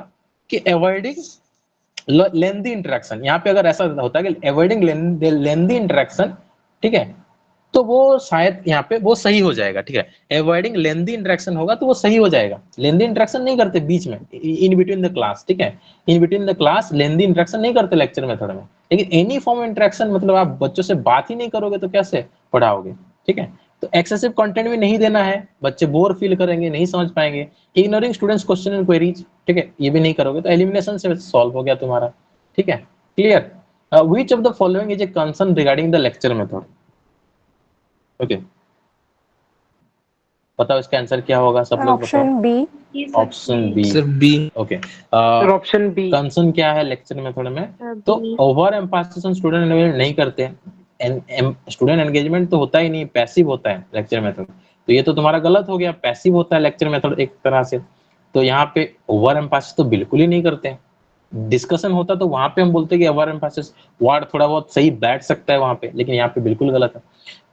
कि अवॉइडिंग लेंदी इंटरेक्शन, यहाँ पे अगर ऐसा होता है कि अवॉइडिंग लेंदी इंटरेक्शन, ठीक है, तो वो शायद यहाँ पे वो सही हो जाएगा, ठीक है। अवॉइडिंग लेंदी इंटरेक्शन होगा तो वो सही हो जाएगा। लेंदी इंटरेक्शन नहीं करते बीच में, इन बिटवीन द क्लास, ठीक है। In between the class lengthy interaction नहीं करते लेक्चर मेथड में, लेकिन एनी फॉर्म इंटरेक्शन मतलब आप बच्चों से बात ही नहीं करोगे तो कैसे पढ़ाओगे, ठीक है। तो एक्सेसिव कंटेंट भी नहीं देना है, बच्चे बोर फील करेंगे, नहीं समझ पाएंगे। Ignoring students question and queries, ठीक है, ये भी नहीं करोगे तो एलिमिनेशन से सॉल्व हो गया तुम्हारा, ठीक है। Clear? Which of the following is a concern regarding the lecture method? Okay, बताओ इसका आंसर क्या होगा, सब लोग बताओ। Option B. Option B, sir B. Okay. Sir option B. Concern क्या है लेक्चर मेथड में? तो B. Over emphasis student engagement नहीं करते, स्टूडेंट एंगेजमेंट तो होता ही नहीं, पैसिव होता है लेक्चर मेथड। तो ये तो तुम्हारा गलत हो गया, पैसिव होता है लेक्चर मेथड एक तरह से। तो यहाँ पे ओवर एम्फासिस तो बिल्कुल ही नहीं करते हैं। डिस्कशन होता तो वहां पे हम बोलते कि ओवर एम्फासिस वर्ड थोड़ा बहुत सही बैठ सकता है वहां पे, लेकिन यहाँ पे बिल्कुल गलत है।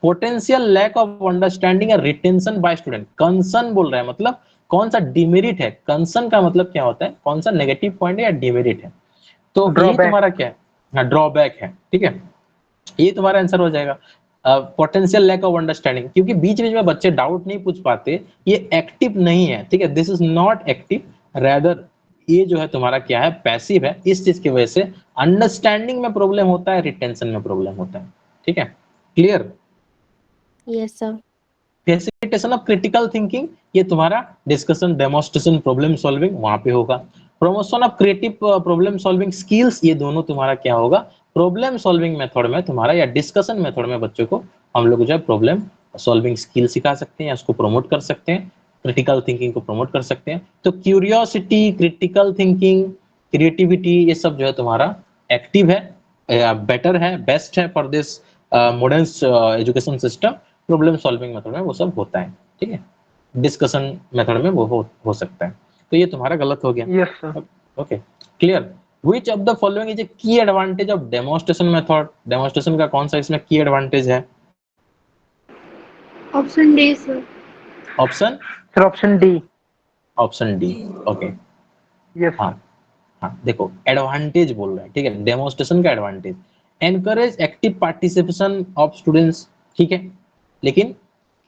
पोटेंशियल लैक ऑफ अंडरस्टैंडिंग या रिटेंशन बाय स्टूडेंट, कंसर्न बोल रहा है, मतलब कौन सा डिमेरिट है। कंसर्न का मतलब क्या होता है, कौन सा नेगेटिव पॉइंट है या डिमेरिट है। तो ये Drawback. तुम्हारा क्या है? हाँ, ड्रॉबैक है, ठीक है। ये तुम्हारा आंसर हो जाएगा। पोटेंशियल लैक ऑफ अंडरस्टैंडिंग, क्योंकि बीच बीच में बच्चे डाउट नहीं पूछ पाते, ये एक्टिव नहीं है, ठीक है। This is not active, rather ये जो है तुम्हारा क्या है, पैसिव है। इस चीज की वजह से अंडरस्टैंडिंग में प्रॉब्लम होता है, रिटेंशन में प्रॉब्लम होता है, ठीक है। Clear? Yes, sir. Facilitation of critical thinking, ये तुम्हारा डिस्कशन, डेमोन्स्ट्रेशन, प्रॉब्लम सॉल्विंग वहां पे होगा। Promotion of creative problem solving skills, ये दोनों तुम्हारा क्या होगा, प्रॉब्लम सॉल्विंग मेथड में तुम्हारा, या डिस्कशन मेथड में बच्चों को हम लोग जो है प्रॉब्लम सॉल्विंग स्किल सिखा सकते हैं या उसको प्रमोट कर सकते हैं, क्रिटिकल थिंकिंग को प्रमोट कर सकते हैं। तो क्यूरियोसिटी, क्रिटिकल थिंकिंग, क्रिएटिविटी, ये सब जो है तुम्हारा एक्टिव है, बेटर है, बेस्ट है for this modern education system. Problem solving method में वो सब होता है, ठीक है। डिस्कशन मेथड में वो हो सकता है। तो ये तुम्हारा गलत हो गया। Yes sir. Okay, clear? Which of the following is a key advantage of demonstration method? Demonstration का कौन सा इसमें की एडवांटेज है? Option D sir. Option sir option D. Option D, okay. Yes. हाँ हाँ, देखो एडवांटेज बोल रहा है, ठीक है, डेमोन्स्ट्रेशन का advantage, encourage active participation of students, ठीक है। लेकिन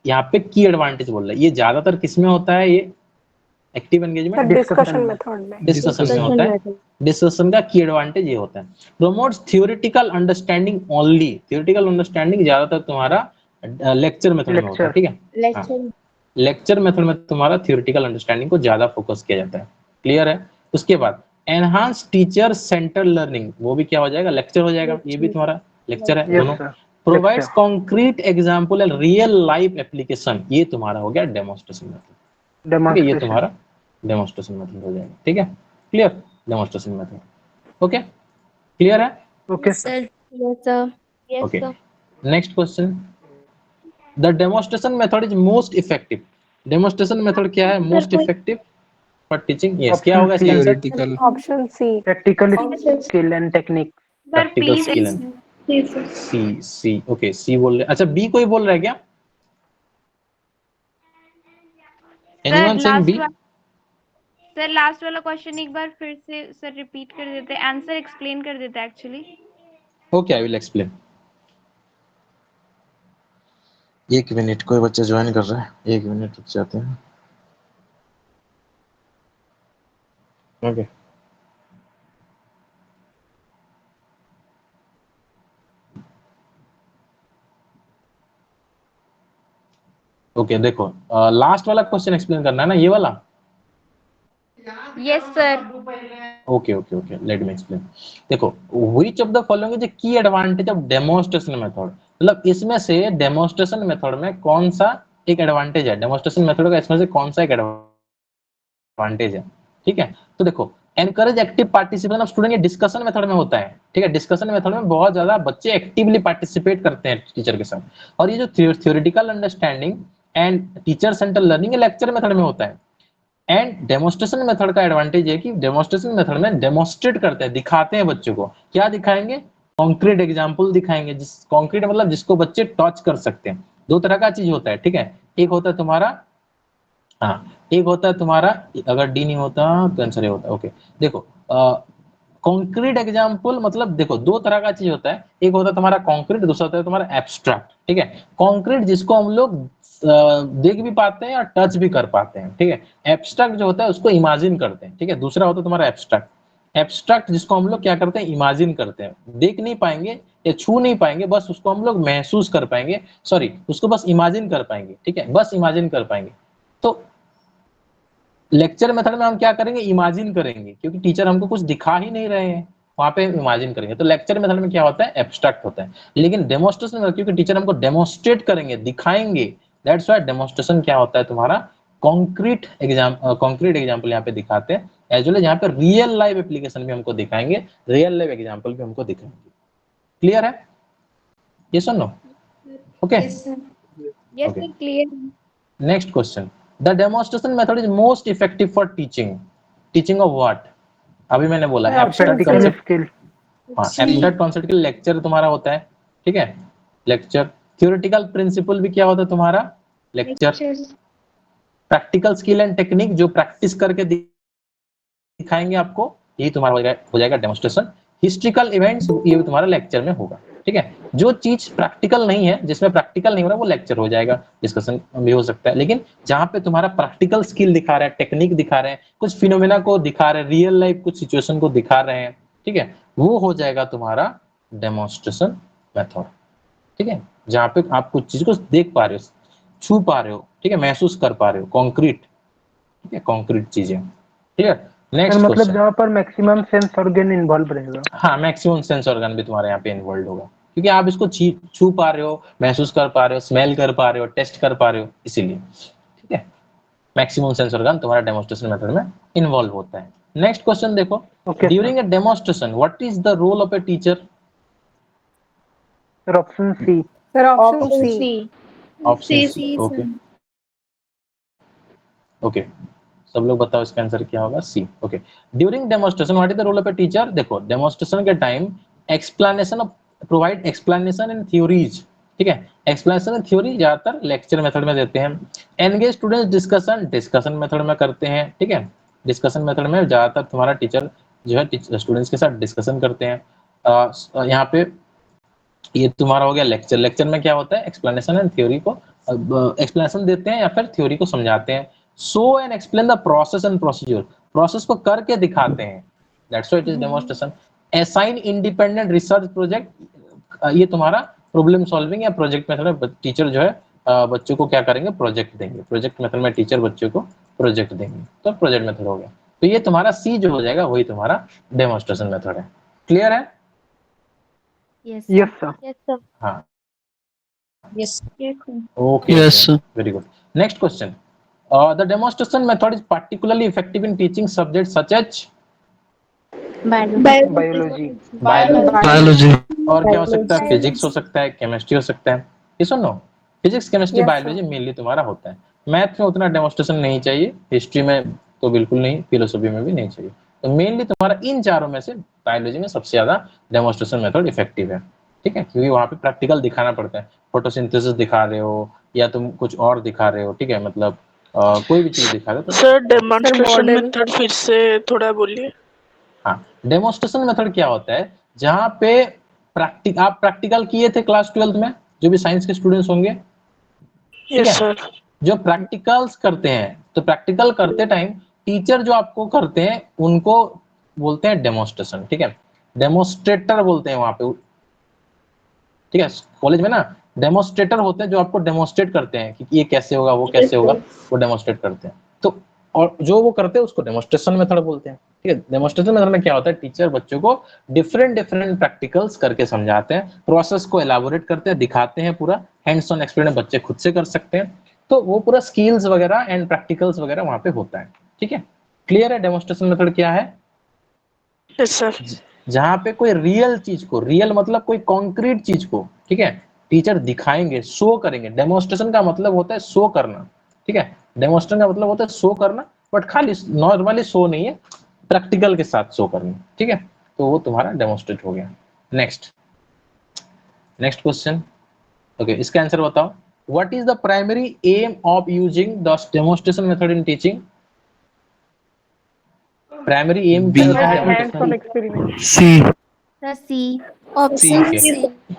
यहाँ पे की एडवांटेज बोल रहा है, ये ज्यादातर किसमें होता है, ये एक्टिव एंगेजमेंट डिस्कशन मेथड में। डिस्कशन में होता है। method. डिस्कशन का की एडवांटेज ये होता है। Promotes theoretical understanding only, theoretical understanding ज्यादातर तुम्हारा लेक्चर मेथड में होता है, ठीक है। Lecture. लेक्चर मेथड में तुम्हारा थियोरेटिकल अंडरस्टैंडिंग को ज्यादा फोकस किया जाता है। क्लियर है? उसके बाद एनहांस टीचर सेंटर लर्निंग, वो भी क्या हो जाएगा, लेक्चर हो जाएगा। ये भी तुम्हारा लेक्चर है दोनों। Yes sir. Provides concrete example and real life application, ये तुम्हारा हो गया डेमोन्स्ट्रेशन मेथड, ठीक है। ये तुम्हारा डेमोन्स्ट्रेशन मेथड हो जाएगा, ठीक है। Clear? Demonstration method, okay, clear है? Okay sir. Yes, sir. Yes, Okay. sir. Next question, the demonstration method is most effective. Demonstration method क्या है, most effective for teaching? Yes, क्या होगा इसका answer? Theoretical, option C. Practical skill and technique. Practical skill and C, C, okay, C बोल रहे। अच्छा, B कोई बोल रहा है क्या? Anyone saying B? Sir last वाला क्वेश्चन एक बार फिर से सर रिपीट कर देते, आंसर एक्सप्लेन कर देते actually. Okay, I will explain. एक मिनट, कोई बच्चा ज्वाइन कर रहा है, एक मिनट रुक जाते हैं। ओके, ओके, देखो लास्ट वाला क्वेश्चन एक्सप्लेन करना है ना, ये वाला। Yes sir. Okay okay okay, let me explain. देखो, which of the following is the key advantage of demonstration method, मतलब इसमें से डेमोन्स्ट्रेशन मेथड में कौन सा एक एडवांटेज है, डेमोन्स्ट्रेशन मेथड का इसमें से कौन सा एक एडवांटेज है। ठीक है, तो देखो, encourage active participation of student, ये डिस्कशन मेथड में होता है। ठीक है, डिस्कशन मेथड में बहुत ज्यादा बच्चे एक्टिवली पार्टिसिपेट करते हैं टीचर के साथ, और ये जो theoretical understanding and teacher centre learning, ये लेक्चर मेथड में होता है। एंड डेमोन्स्ट्रेशन मेथड का एडवांटेज है कि डेमोन्स्ट्रेशन मेथड में डेमोन्स्ट्रेट करते हैं, दिखाते हैं बच्चों को। क्या दिखाएंगे? कॉन्क्रीट एग्जांपल दिखाएंगे, जिस कॉन्क्रीट मतलब जिसको बच्चे टच कर सकते हैं। दो तरह का चीज होता है, ठीक है, एक होता है तुम्हारा, हाँ, एक होता है तुम्हारा, अगर डी नहीं होता तो आंसर होता है। ओके, देखो, कॉन्क्रीट एग्जांपल मतलब देखो दो तरह का चीज होता है, एक होता है तुम्हारा कॉन्क्रीट, दूसरा होता है तुम्हारा एब्स्ट्रैक्ट। ठीक है, कॉन्क्रीट जिसको हम लोग देख भी पाते हैं और टच भी कर पाते हैं। ठीक है, एब्स्ट्रैक्ट जो होता है उसको इमेजिन करते हैं। ठीक है, दूसरा होता है तुम्हारा एब्स्ट्रैक्ट। एब्स्ट्रैक्ट जिसको हम लोग क्या करते हैं, इमेजिन करते हैं, देख नहीं पाएंगे या छू नहीं पाएंगे, बस उसको हम लोग महसूस कर पाएंगे, सॉरी उसको बस इमेजिन कर पाएंगे। ठीक है, बस इमेजिन कर पाएंगे। तो लेक्चर मेथड में हम क्या करेंगे, इमेजिन करेंगे, क्योंकि टीचर हमको कुछ दिखा ही नहीं रहे हैं, वहां पे इमेजिन करेंगे। तो लेक्चर मेथड में क्या होता है, एब्स्ट्रैक्ट होता है। लेकिन डेमोन्स्ट्रेशन में क्योंकि टीचर हमको डेमोन्स्ट्रेट करेंगे, दिखाएंगे, दैट्स व्हाई डेमोन्स्ट्रेशन क्या होता है तुम्हारा कॉन्क्रीट एग्जाम्पल यहाँ पे दिखाते हैं, एज वेल एज यहाँ पे रियल लाइव एप्लीकेशन भी हमको दिखाएंगे, रियल लाइव एग्जाम्पल भी हमको दिखाएंगे। क्लियर है? ये सुनो, okay, yes sir, clear. Next question, the demonstration method is most effective for teaching of what? अभी मैंने बोला एब्स्ट्रैक्ट प्रैक्टिकल कांसेप्ट, स्किल। हाँ, एब्स्ट्रैक्ट कांसेप्ट के लेक्चर तुम्हारा होता है। ठीक है, लेक्चर। थ्योरेटिकल प्रिंसिपल भी क्या होता है तुम्हारा, lecture. Practical skill and technique, जो प्रैक्टिस करके दिखाएंगे आपको, यही तुम्हारा हो जाएगा डेमोन्स्ट्रेशन। हिस्ट्रिकल इवेंट्स, ये भी तुम्हारा लेक्चर में होगा। ठीक है, जो चीज प्रैक्टिकल नहीं है, जिसमें प्रैक्टिकल नहीं हो रहा, वो लेक्चर हो जाएगा, डिस्कशन भी हो सकता है। लेकिन जहां पे तुम्हारा प्रैक्टिकल स्किल दिखा रहा है, टेक्निक दिखा रहे हैं, कुछ फिनोमेना को दिखा रहे हैं, रियल लाइफ कुछ सिचुएशन को दिखा रहे हैं, ठीक है, वो हो जाएगा तुम्हारा डेमोन्स्ट्रेशन मेथड। ठीक है, जहां पे आप कुछ चीज को देख पा रहे हो, छू पा रहे हो, ठीक है, महसूस कर पा रहे हो, कॉन्क्रीट, ठीक है, कॉन्क्रीट चीजें। ठीक है, नेक्स्ट मतलब क्वेश्चन। जहाँ पर मैक्सिमम सेंस ऑर्गन इन्वॉल्व रहेगा। हाँ, मैक्सिमम सेंस ऑर्गन भी तुम्हारे यहाँ पे इन्वॉल्व होगा, क्योंकि आप इसको छू पा रहे हो, महसूस कर पा रहे हो, स्मेल कर पा रहे हो, टेस्ट कर पा रहे हो, इसीलिए। ठीक है, मैक्सिमम सेंस ऑर्गन तुम्हारा डेमोन्स्ट्रेशन मेथड में इन्वॉल्व होता है। नेक्स्ट क्वेश्चन देखो, during a demonstration what is the role of a teacher? Sir option C. Sir option C. Option C, okay okay, सब लोग बताओ इसका आंसर क्या होगा, C. Okay, during demonstration what is the role of a teacher? देखो, demonstration के time explanation of, provide explanation and theories. ठीक है, एक्सप्लेनेशन एंड थ्योरी ज्यादातर लेक्चर मेथड में देते हैं। एंगेज स्टूडेंट्स डिस्कशन मेथड में करते हैं। ठीक है, डिस्कशन मेथड में ज्यादातर तुम्हारा टीचर जो है स्टूडेंट्स के साथ डिस्कशन करते हैं। यहाँ पे ये तुम्हारा हो गया लेक्चर। लेक्चर में क्या होता है, एक्सप्लेनेशन एंड थ्योरी को एक्सप्लेनेशन देते हैं या फिर थ्योरी को समझाते हैं। Show and explain the process and procedure, process को करके दिखाते हैं, that's why it is demonstration. Assign independent research project, ये तुम्हारा प्रॉब्लम सॉल्विंग या प्रोजेक्ट मेथड में टीचर जो है बच्चों को क्या करेंगे, प्रोजेक्ट देंगे। प्रोजेक्ट मेथड में टीचर बच्चों को प्रोजेक्ट देंगे, तो प्रोजेक्ट मेथड हो गया। तो ये तुम्हारा सी जो हो जाएगा वही तुम्हारा डेमोन्स्ट्रेशन मेथड है। क्लियर है? Yes, yes sir. Sir. Yes, sir. हाँ, Yes. okay, Yes, okay. Very good. Next question. The demonstration method is particularly effective in teaching subjects such as biology. biology. और क्या हो सकता है, फिजिक्स हो सकता है, केमिस्ट्री हो सकता है। ये सुनो, physics, chemistry, Yes, biology mainly तुम्हारा होता है। मैथ में उतना डेमोन्स्ट्रेशन नहीं चाहिए, हिस्ट्री में तो बिल्कुल नहीं, फिलोसफी में भी नहीं चाहिए। तो मेनली तुम्हारा इन चारों में से बायोलॉजी में सबसे ज्यादा डेमोन्स्ट्रेशन मेथड इफेक्टिव है। ठीक है, क्योंकि वहां पे प्रैक्टिकल दिखाना पड़ता है, फोटोसिंथेसिस दिखा रहे हो या तुम कुछ और दिखा रहे हो। ठीक है, मतलब कोई भी चीज दिखा रहे हो तो सर डेमोन्स्ट्रेशन model- मेथड फिर से थोड़ा बोलिए। हाँ, डेमोन्स्ट्रेशन मेथड क्या होता है, जहां पे आप प्रैक्टिकल किए थे क्लास 12 में, जो भी साइंस के स्टूडेंट्स होंगे, यस है? सर। जो प्रैक्टिकल्स करते हैं, तो प्रैक्टिकल करते टाइम टीचर जो आपको करते हैं उनको बोलते हैं डेमोन्स्ट्रेशन। ठीक है, डेमोन्स्ट्रेटर बोलते हैं वहां पे। ठीक है, कॉलेज में ना डेमोन्स्ट्रेटर होते हैं जो आपको डेमोन्स्ट्रेट करते हैं कि ये कैसे होगा, वो कैसे होगा, वो डेमोन्स्ट्रेट करते हैं। तो और जो वो करते हैं उसको डेमोन्स्ट्रेशन मेथड बोलते हैं। ठीक है। डेमोन्स्ट्रेशन मेथड में क्या होता है, टीचर बच्चों को डिफरेंट डिफरेंट प्रैक्टिकल्स करके समझाते हैं, प्रोसेस को एलाबोरेट करते हैं, दिखाते हैं, पूरा हैंड्स ऑन एक्सपीरियंस बच्चे खुद से कर सकते हैं, तो वो पूरा स्किल्स वगैरह एंड प्रैक्टिकल्स वगैरह वहां पे होता है। ठीक है, क्लियर है डेमोन्स्ट्रेशन मेथड क्या है? Yes sir. जहां पे कोई रियल चीज को, रियल मतलब कोई कॉन्क्रीट चीज को, ठीक है, टीचर दिखाएंगे, शो करेंगे। डेमोन्स्ट्रेशन का मतलब होता है शो करना, ठीक है, डेमोन्स्ट्रेशन का मतलब होता है शो करना, बट खाली नॉर्मली शो नहीं है, प्रैक्टिकल के साथ शो करना। ठीक है, तो वो तुम्हारा डेमोन्स्ट्रेट हो गया। नेक्स्ट क्वेश्चन, ओके, इसका आंसर बताओ। What is the primary aim of using the demonstration method in teaching? Primary aim क्या है? Hands on experiment. C. Sir C. Option ठीक है। सी।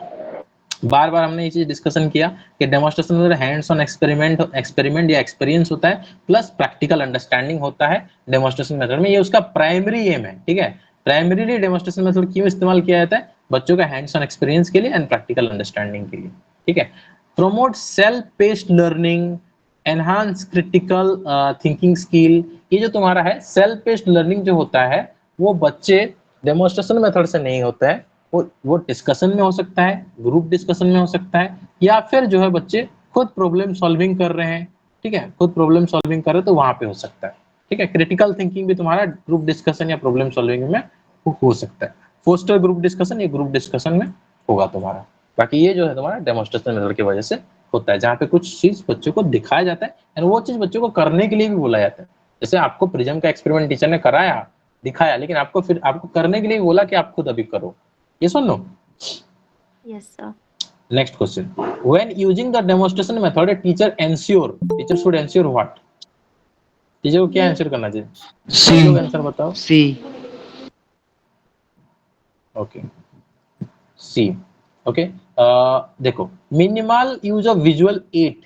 बार बार हमने ये चीज डिस्कशन किया कि डेमोन्स्ट्रेशन में हैंड्स ऑन एक्सपेरिमेंट या एक्सपीरियंस होता है, प्लस प्रैक्टिकल अंडरस्टैंडिंग होता है डेमोन्स्ट्रेशन मेथड में। ये उसका प्राइमरी एम है। ठीक है, प्राइमरीली डेमोन्स्ट्रेशन मेथड क्यों इस्तेमाल किया जाता है? बच्चों का हैंड्स ऑन एक्सपीरियंस के लिए एंड प्रैक्टिकल अंडरस्टैंडिंग के लिए। ठीक है, promote self paced learning, enhance critical thinking skill. ये जो तुम्हारा है सेल्फ पेस्ड लर्निंग जो होता है, वो बच्चे डेमोन्स्ट्रेशन मेथड से नहीं होता है, वो डिस्कशन में हो सकता है, ग्रुप डिस्कशन में हो सकता है, या फिर जो है बच्चे खुद प्रॉब्लम सॉल्विंग कर रहे हैं। ठीक है, खुद प्रॉब्लम सॉल्विंग कर रहे हैं तो वहां पे हो सकता है। ठीक है, क्रिटिकल थिंकिंग भी तुम्हारा ग्रुप डिस्कशन या प्रॉब्लम सॉल्विंग में हो सकता है। फोस्टर ग्रुप डिस्कशन, ये ग्रुप डिस्कशन में होगा तुम्हारा। बाकी ये जो है तुम्हारा डेमोन्स्ट्रेशन मेथड की वजह से होता है, जहाँ पे कुछ चीज बच्चों को दिखाया जाता है और वो चीज बच्चों को करने के लिए भी बोला जाता है। जैसे आपको प्रिज्म का एक्सपेरिमेंट टीचर ने कराया, दिखाया, लेकिन आपको करने के लिए बोला कि आप खुद अभी करो। Yes or no? Yes, sir. Next question. When using the demonstration method, a teacher should ensure what? Teacher को क्या आंसर करना चाहिए? सी। आंसर बताओ। सी। ओके, सी। ओके, देखो, minimal use of visual add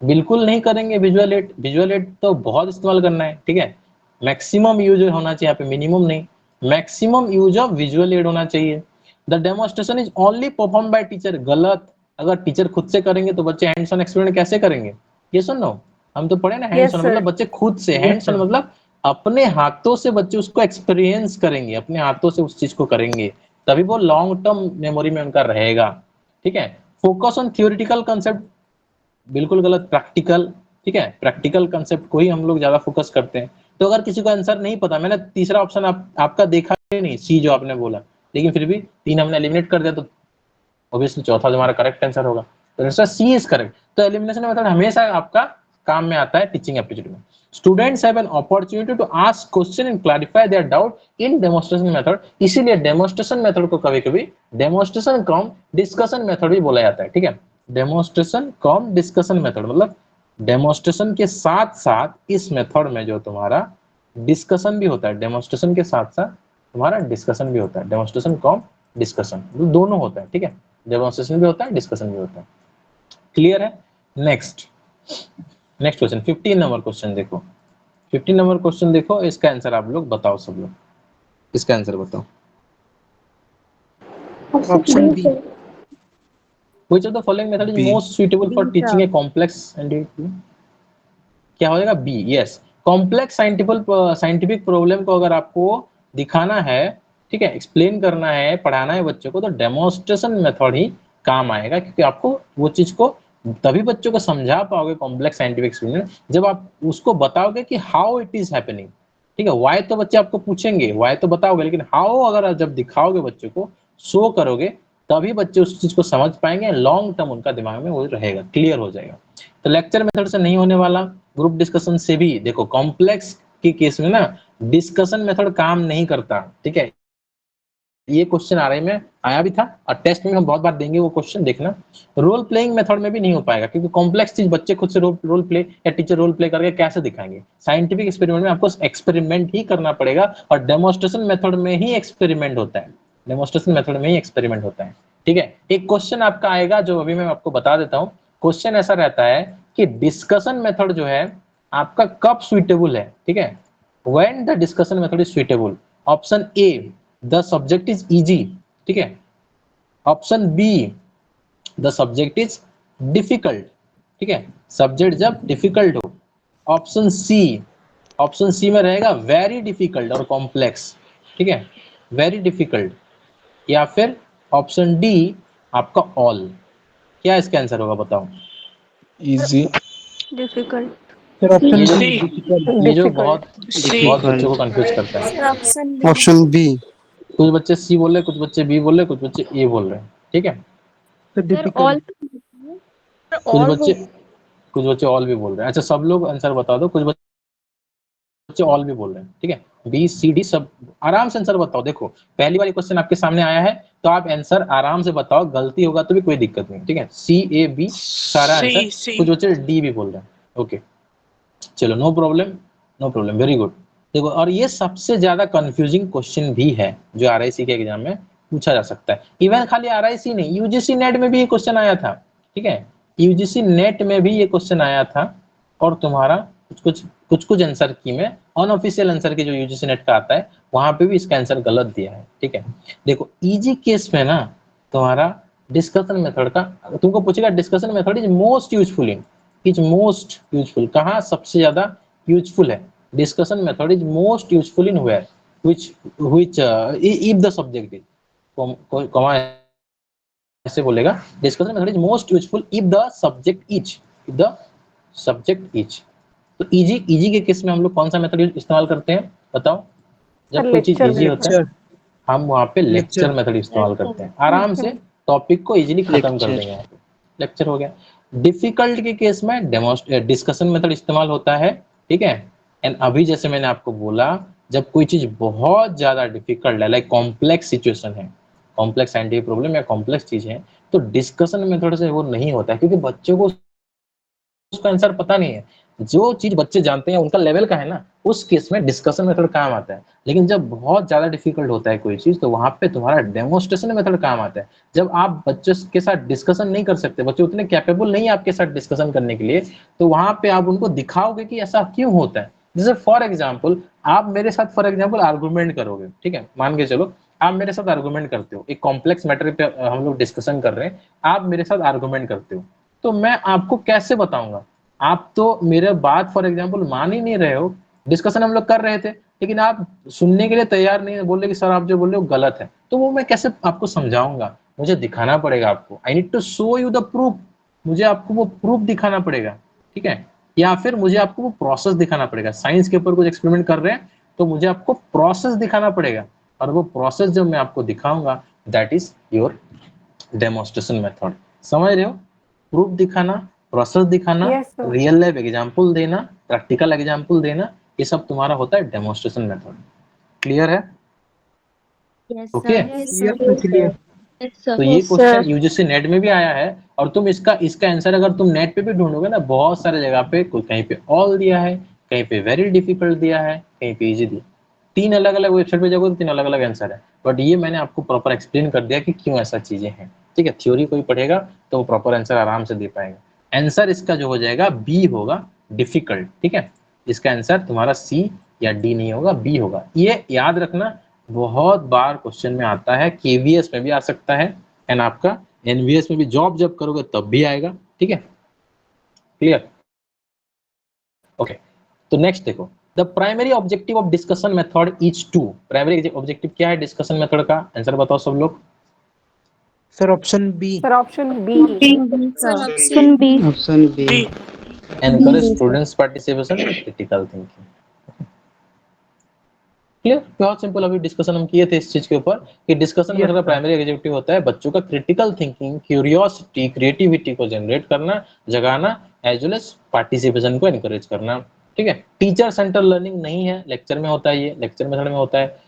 बिल्कुल नहीं करेंगे। विजुअल एड तो बहुत इस्तेमाल करना है। ठीक है, मैक्सिमम यूज होना चाहिए, यहाँ पे मिनिमम नहीं, maximum use of visual add होना चाहिए। The demonstration is only perform by teacher, गलत। अगर टीचर खुद से करेंगे तो बच्चे हैंड्स ऑन एक्सपेरिमेंट कैसे करेंगे? ये सुनो, हम तो पढ़े ना, हैंड्स ऑन मतलब बच्चे खुद से, हैंड्स ऑन मतलब अपने हाथों से बच्चे उसको एक्सपीरियंस करेंगे, अपने हाथों से उस चीज को करेंगे, तभी वो लॉन्ग टर्म मेमोरी में उनका रहेगा। ठीक है, फोकस ऑन थियोरिटिकल कंसेप्ट बिल्कुल गलत, प्रैक्टिकल। ठीक है, प्रैक्टिकल कंसेप्ट को ही हम लोग ज्यादा फोकस करते हैं। तो अगर किसी को आंसर नहीं पता, मैंने तीसरा ऑप्शन आपका देखा ही नहीं, सी जो आपने बोला, लेकिन फिर भी 3 हमने एलिमिनेट कर दिया, तो ऑब्वियसली चौथा हमारा करेक्ट आंसर होगा। तो आंसर सी इज करेक्ट। तो एलिमिनेशन मेथड हमेशा आपका काम में आता है टीचिंग एप्टीट्यूड में। Students have an opportunity to ask question and clarify their doubt in demonstration method. इसीलिए डेमोन्स्ट्रेशन मेथड को कभी-कभी डेमोन्स्ट्रेशन कम डिस्कशन मेथड भी बोला जाता है। ठीक है, डेमोन्स्ट्रेशन कम डिस्कशन मेथड मतलब डेमोन्स्ट्रेशन के साथ साथ इस मेथड में जो तुम्हारा डिस्कशन भी होता है, डेमोन्स्ट्रेशन के साथ साथ तुम्हारा डिस्कशन भी होता है। डेमोन्स्ट्रेशन कम डिस्कशन दोनों होता है। ठीक है, डेमोन्स्ट्रेशन भी होता है, डिस्कशन भी होता है। क्लियर है? नेक्स्ट क्वेश्चन, 15 नंबर क्वेश्चन देखो। 15 नंबर क्वेश्चन देखो, इसका आंसर आप लोग बताओ, सब लोग इसका आंसर बताओ। Option B. Which of the following method is B. most suitable for teaching a complex scientific? क्या हो जाएगा? B. Yes, complex scientific problem को अगर आपको दिखाना है, ठीक है, एक्सप्लेन करना है, पढ़ाना है बच्चों को, तो डेमोन्स्ट्रेशन मेथड ही काम आएगा, क्योंकि आपको वो चीज को तभी बच्चों को समझा पाओगे कॉम्प्लेक्स साइंटिफिक एक्सपेरिमेंट जब आप उसको बताओगे कि हाउ इट इज हैपनिंग। ठीक है, व्हाई तो बच्चे आपको पूछेंगे, व्हाई तो बताओगे, लेकिन हाउ अगर आप जब दिखाओगे बच्चों को, शो करोगे, तभी बच्चे उस चीज को समझ पाएंगे, लॉन्ग टर्म उनका दिमाग में वो रहेगा, क्लियर हो जाएगा। तो लेक्चर मेथड से नहीं होने वाला, ग्रुप डिस्कशन से भी। देखो, कॉम्प्लेक्स के केस में ना डिस्कशन मेथड काम नहीं करता। ठीक है, ये क्वेश्चन आ रहे में आया भी था और टेस्ट में हम बहुत बार देंगे वो क्वेश्चन, देखना। रोल प्लेइंग मेथड में भी नहीं हो पाएगा, क्योंकि कॉम्प्लेक्स चीज बच्चे खुद से रोल प्ले या टीचर रोल प्ले करके कैसे दिखाएंगे? साइंटिफिक एक्सपेरिमेंट में आपको एक्सपेरिमेंट ही करना पड़ेगा, और डेमोन्स्ट्रेशन मेथड में ही एक्सपेरिमेंट होता है। डेमोन्स्ट्रेशन मेथड में ही एक्सपेरिमेंट होता है। ठीक है, एक क्वेश्चन आपका आएगा जो अभी मैं आपको बता देता हूँ। क्वेश्चन ऐसा रहता है कि डिस्कशन मेथड जो है आपका कब सुइटेबल है? ठीक है, when the discussion method is suitable. Option A, the subject is easy. ठीक है, option B, the subject is difficult. ठीक है, सब्जेक्ट जब डिफिकल्ट हो। ऑप्शन सी, ऑप्शन सी में रहेगा वेरी डिफिकल्ट और कॉम्प्लेक्स, ठीक है, वेरी डिफिकल्ट, या फिर ऑप्शन डी आपका ऑल। क्या इसका आंसर होगा बताओ? इजी। डिफिकल्ट। सर ऑप्शन ये जो सी ये जो बहुत सी बहुत बच्चों को कंफ्यूज करता है। Sir option B. Option B. कुछ बच्चे सी बोल रहे, कुछ बच्चे बी बोल रहे, कुछ बच्चे ए बोल रहे हैं, ठीक है। Sir difficult. कुछ बच्चे ऑल भी बोल रहे हैं। अच्छा सब लोग आंसर बता दो, कुछ बच्चे ऑल भी बोल रहे हैं, ठीक है। बी सी डी सब आराम से आंसर बताओ। देखो पहली वाली क्वेश्चन आपके सामने आया है तो आप आंसर आराम से बताओ, गलती होगा तो भी कोई दिक्कत नहीं, ठीक है। सी ए बी सारा आंसर। सी कुछ बच्चे डी भी बोल रहे हैं, ओके चलो no problem, no problem, very good. देखो और ये सबसे ज्यादा कंफ्यूजिंग क्वेश्चन भी है जो आरआईसी के एग्जाम में पूछा जा सकता है। इवन खाली आरआईसी नहीं, यूजीसी नेट में भी ये क्वेश्चन आया था, ठीक है। यूजीसी नेट में भी ये क्वेश्चन आया था और तुम्हारा कुछ आंसर की में अनऑफिशियल आंसर की जो यूजीसी नेट का आता है वहां पे भी इसका आंसर गलत दिया है, ठीक है। देखो इजी केस में ना तुम्हारा डिस्कशन मेथड का तुमको पूछेगा discussion method is most useful in, is most useful कहाँ सबसे ज्यादा यूजफुल है। Discussion method is most useful in where which if the subject is comma ऐसे बोलेगा discussion method is most useful if the subject is. तो easy के case में हम लोग कौन सा मेथड इस्तेमाल करते हैं बताओ? जब कोई चीज इजी होता है हम वहाँ पे लेक्चर मेथड इस्तेमाल करते हैं, आराम से टॉपिक को इजीली खत्म कर देंगे। लेक्चर हो गया। डिफिकल्ट के केस में डिस्कशन मेथड इस्तेमाल होता है, ठीक है। एंड अभी जैसे मैंने आपको बोला जब कोई चीज बहुत ज्यादा डिफिकल्ट है, लाइक कॉम्प्लेक्स सिचुएशन है, कॉम्प्लेक्स साइंटिफिक प्रॉब्लम या कॉम्प्लेक्स चीज है, तो डिस्कशन मेथड से वो नहीं होता है क्योंकि बच्चों को उसका आंसर पता नहीं है। जो चीज बच्चे जानते हैं उनका लेवल का है ना, उस केस में डिस्कशन मेथड काम आता है। लेकिन जब बहुत ज्यादा डिफिकल्ट होता है कोई चीज तो वहां पे तुम्हारा डेमोन्स्ट्रेशन मेथड काम आता है। जब आप बच्चों के साथ डिस्कशन नहीं कर सकते, बच्चे उतने कैपेबल नहीं है आपके साथ डिस्कशन करने के लिए, तो वहां पे आप उनको दिखाओगे कि ऐसा क्यों होता है। जैसे फॉर एग्जाम्पल आप मेरे साथ फॉर एग्जाम्पल आर्गूमेंट करोगे, ठीक है, मान के चलो आप मेरे साथ आर्गूमेंट करते हो, एक कॉम्प्लेक्स मैटर पे हम लोग डिस्कशन कर रहे हैं, आप मेरे साथ आर्गूमेंट करते हो, तो मैं आपको कैसे बताऊंगा? आप तो मेरे बात फॉर एग्जांपल मान ही नहीं रहे हो। डिस्कशन हम लोग कर रहे थे लेकिन आप सुनने के लिए तैयार नहीं है, बोल रहे कि सर आप जो बोल रहे हो गलत है, तो वो मैं कैसे आपको समझाऊंगा? मुझे दिखाना पड़ेगा आपको, I need to show you the proof, मुझे आपको वो प्रूफ दिखाना पड़ेगा, ठीक है। या फिर मुझे आपको वो प्रोसेस दिखाना पड़ेगा। साइंस के ऊपर कुछ एक्सपेरिमेंट कर रहे हैं तो मुझे आपको प्रोसेस दिखाना पड़ेगा, और वो प्रोसेस जब मैं आपको दिखाऊंगा that is your demonstration method. समझ रहे हो? प्रूफ दिखाना, प्रोसेस दिखाना, Yes, sir. Real life example देना, प्रैक्टिकल एग्जांपल देना, ये सब तुम्हारा होता है डेमोन्स्ट्रेशन मेथड। क्लियर है? Yes, okay clear. तो ये क्वेश्चन यूजीसी नेट में भी आया है और तुम इसका आंसर अगर तुम नेट पे भी ढूंढोगे ना, बहुत सारे जगह पे कहीं पे ऑल दिया है, कहीं पे वेरी डिफिकल्ट दिया है, कहीं पे इजी दिया। 3 अलग अलग वेबसाइट पे जाओगे तो 3 अलग अलग आंसर है, बट ये मैंने आपको प्रॉपर एक्सप्लेन कर दिया कि क्यों ऐसा चीजें हैं, ठीक है। थ्योरी कोई पढ़ेगा तो वो प्रॉपर आंसर आराम से दे पाएगा। आंसर इसका जो हो जाएगा बी होगा, डिफिकल्ट, ठीक है। इसका आंसर तुम्हारा सी या डी नहीं होगा, बी होगा। ये याद रखना, बहुत बार क्वेश्चन में आता है, केवीएस में भी आ सकता है एंड आपका एनवीएस में भी जॉब जब करोगे तब भी आएगा, ठीक है। क्लियर? ओके तो नेक्स्ट देखो, the primary objective of discussion method is to. Primary objective क्या है डिस्कशन मेथड का? आंसर बताओ सब लोग। Sir option B. Sir option B. Option B. Option B. Encourage students participation in critical thinking. Clear? बहुत simple. अभी discussion हम किए थे इस चीज के ऊपर कि डिस्कशन मेथड का प्राइमरी ऑब्जेक्टिव होता है बच्चों का क्रिटिकल थिंकिंग, क्यूरियोसिटी, क्रिएटिविटी को जनरेट करना, जगाना, एज वेल एज पार्टिसिपेशन को एनकरेज करना, ठीक है। टीचर सेंटर लर्निंग नहीं है, लेक्चर में होता है, ये लेक्चर मेथड में होता है।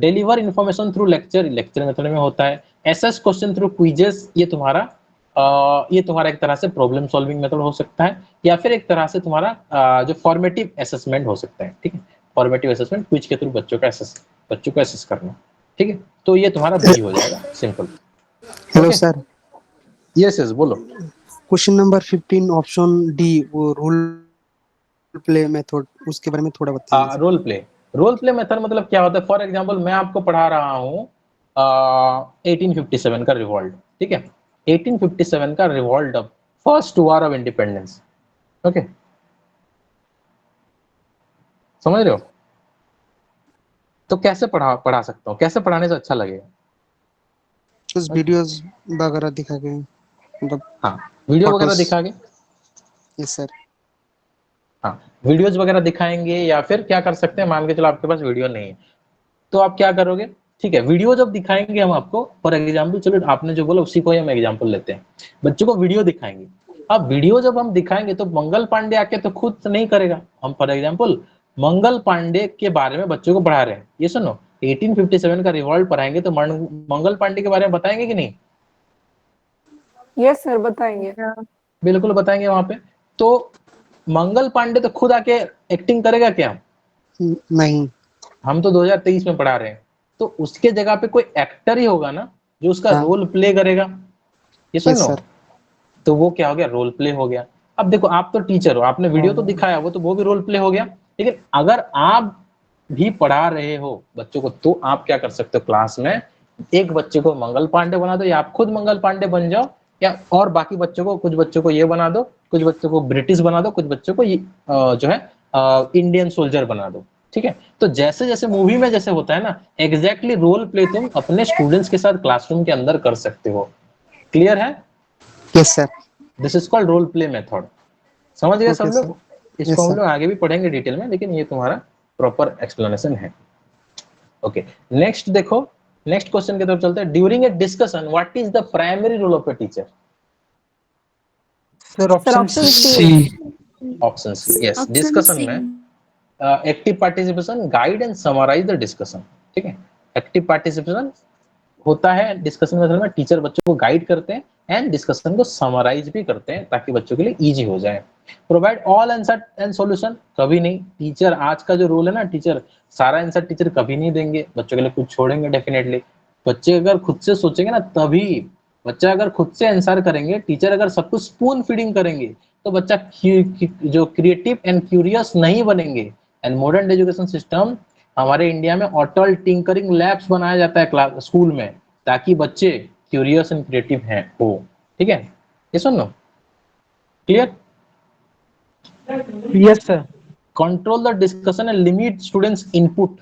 Deliver information through lecture, lecture method में होता है। एसएस क्वेश्चन थ्रू क्विजेस, ये तुम्हारा एक तरह से प्रॉब्लम सॉल्विंग मेथड हो सकता है, या फिर एक तरह से तुम्हारा जो फॉर्मेटिव असेसमेंट हो सकता है, ठीक है। फॉर्मेटिव असेसमेंट क्विज के थ्रू बच्चों को असेस करना, ठीक है। तो ये तुम्हारा बी हो जाएगा, simple. Hello sir. Yes yes बोलो। क्वेश्चन नंबर 15 ऑप्शन डी, वो रोल प्ले मेथड, उसके बारे में थोड़ा बताइए। रोल प्ले मेथड मतलब क्या होता है? फॉर एग्जांपल मैं आपको पढ़ा रहा हूँ 1857 का रिवॉल्ट, ठीक है। 1857 का revolt of first war of independence, okay. समझ रहे हो? तो कैसे पढ़ा सकता हूँ, कैसे पढ़ाने से अच्छा लगेगा? कुछ वीडियोस वगैरह दिखा के, मतलब हाँ, वीडियो वगैरह फोटोस। दिखा के, यस सर। हाँ वीडियोज वगैरह दिखाएंगे, या फिर क्या कर सकते हैं, मान के चलो आपके पास वीडियो नहीं है तो आप क्या करोगे, ठीक है, वीडियो जब दिखाएंगे हम आपको, फॉर एग्जाम्पल, चलो आपने जो बोला उसी को ही हम एग्जाम्पल लेते हैं, बच्चों को वीडियो दिखाएंगे। अब वीडियो जब हम दिखाएंगे तो मंगल पांडे आके तो खुद नहीं करेगा, हम फॉर एग्जाम्पल मंगल पांडे के बारे में बच्चों को पढ़ा रहे हैं, ये सुनो 1857 का रिवॉल्ट पढ़ाएंगे तो मंगल पांडे के बारे में बताएंगे कि नहीं? यस सर, बताएंगे। बिल्कुल बताएंगे वहां पे। तो मंगल पांडे तो खुद आके एक्टिंग करेगा क्या? नहीं। हम तो 2023 में पढ़ा रहे हैं, तो उसके जगह पे कोई एक्टर ही होगा ना जो उसका हाँ। रोल प्ले करेगा, ये सुन यस लो। सर। तो वो क्या हो गया, रोल प्ले हो गया। अब देखो आप तो टीचर हो, आपने वीडियो तो दिखाया, वो भी रोल प्ले हो गया। लेकिन अगर आप भी पढ़ा रहे हो बच्चों को, तो आप क्या कर सकते हो, क्लास में एक बच्चे को मंगल पांडे बना दो, या आप खुद मंगल पांडे बन जाओ, या और बाकी बच्चों को, कुछ बच्चों को ये बना दो, कुछ बच्चों को ब्रिटिश बना दो, कुछ बच्चों को जो है इंडियन सोल्जर बना दो, ठीक है। तो जैसे जैसे मूवी में जैसे होता है ना, एग्जैक्टली रोल प्ले तुम अपने स्टूडेंट्स के साथ क्लासरूम के अंदर कर सकते हो। क्लियर है? Yes sir. This is called role play method. समझ गए सब ओके सर। लोग? इसको यस हम सर। लोग आगे भी पढ़ेंगे डिटेल में, लेकिन ये तुम्हारा प्रॉपर एक्सप्लेनेशन है। ओके, नेक्स्ट देखो, नेक्स्ट क्वेश्चन की तरफ चलते हैं। During a discussion what is the primary role of a teacher? Sir sir option option C. C. Option C, yes. Discussion में active participation, guide and summarise the discussion, ठीक है। Active participation होता है discussion में, teacher बच्चों को guide करते हैं एंड डिस्कशन को समराइज भी करते हैं ताकि बच्चों के लिए इजी हो जाए। Provide all answer and solution, कभी नहीं। टीचर आज का जो रोल है ना, टीचर सारा आंसर टीचर कभी नहीं देंगे, बच्चों के लिए कुछ छोड़ेंगे डेफिनेटली। बच्चे अगर खुद से सोचेंगे ना तभी, बच्चा अगर खुद से आंसर करेंगे, टीचर अगर सब कुछ स्पून फीडिंग करेंगे तो बच्चा जो क्रिएटिव एंड क्यूरियस नहीं बनेंगे। एंड मॉडर्न एजुकेशन सिस्टम, हमारे इंडिया में ऑटल टिंकरिंग लैब्स बनाया जाता है क्लास स्कूल में, ताकि बच्चे क्यूरियस एंड क्रिएटिव हैं हो, ठीक है। ये सुन लो, clear? Yes sir. Control the discussion and limit students input.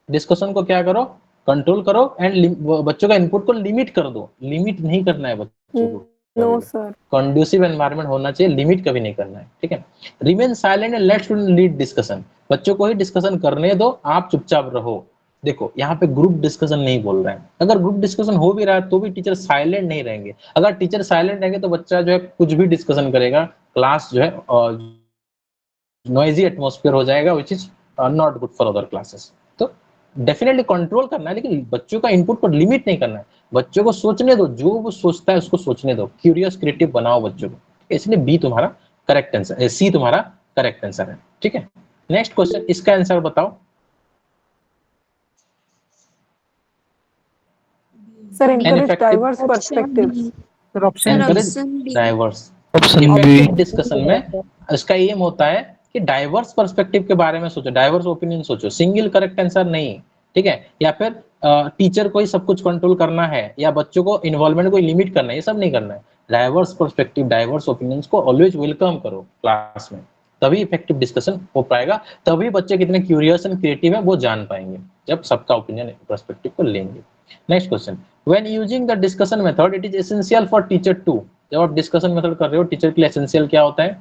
Discussion को क्या करो, कंट्रोल करो एंड बच्चों का इनपुट को लिमिट कर दो। लिमिट नहीं करना है बच्चों को, नो सर। कंड्यूसिव एनवायरनमेंट होना चाहिए, लिमिट कभी नहीं करना है, ठीक है। Remain silent and let student lead discussion, बच्चों को ही डिस्कशन करने दो, आप चुपचाप रहो। देखो यहाँ पे ग्रुप डिस्कशन नहीं बोल रहे हैं, अगर ग्रुप डिस्कशन हो भी रहा है तो भी टीचर साइलेंट नहीं रहेंगे। अगर टीचर साइलेंट रहेंगे तो बच्चा जो है कुछ भी डिस्कशन करेगा, क्लास जो है नॉइजी एटमॉस्फेयर हो जाएगा, which is not good for other classes. तो डेफिनेटली कंट्रोल करना है, लेकिन बच्चों का इनपुट को लिमिट नहीं करना है। बच्चों को सोचने दो, जो वो सोचता है उसको सोचने दो, क्यूरियस क्रिएटिव बनाओ बच्चों को। इसलिए बी तुम्हारा करेक्ट आंसर, सी तुम्हारा करेक्ट आंसर है, ठीक है। नेक्स्ट क्वेश्चन, इसका आंसर बताओ। Sir encourage effective- diverse perspectives। Sir option encourage B. Diverse. Option B. Effective discussion में इसका एम होता है कि डाइवर्स पर्सपेक्टिव के बारे में सोचो, डाइवर्स ओपिनियन सोचो, सिंगल करेक्ट आंसर नहीं, ठीक है। या फिर टीचर को ही सब कुछ कंट्रोल करना है, या बच्चों को इन्वॉल्वमेंट को लिमिट करना है, ये सब नहीं करना है। डाइवर्स पर्सपेक्टिव, डाइवर्स ओपिनियंस को ऑलवेज वेलकम करो क्लास में, तभी इफेक्टिव डिस्कशन हो पाएगा, तभी बच्चे कितने क्यूरियस एंड क्रिएटिव है वो जान पाएंगे, जब सबका ओपिनियन पर्सपेक्टिव को लेंगे। Next question, when using the discussion method it is essential for teacher to, जब आप डिस्कशन मेथड कर रहे हो टीचर के लिए एसेंशियल क्या होता है?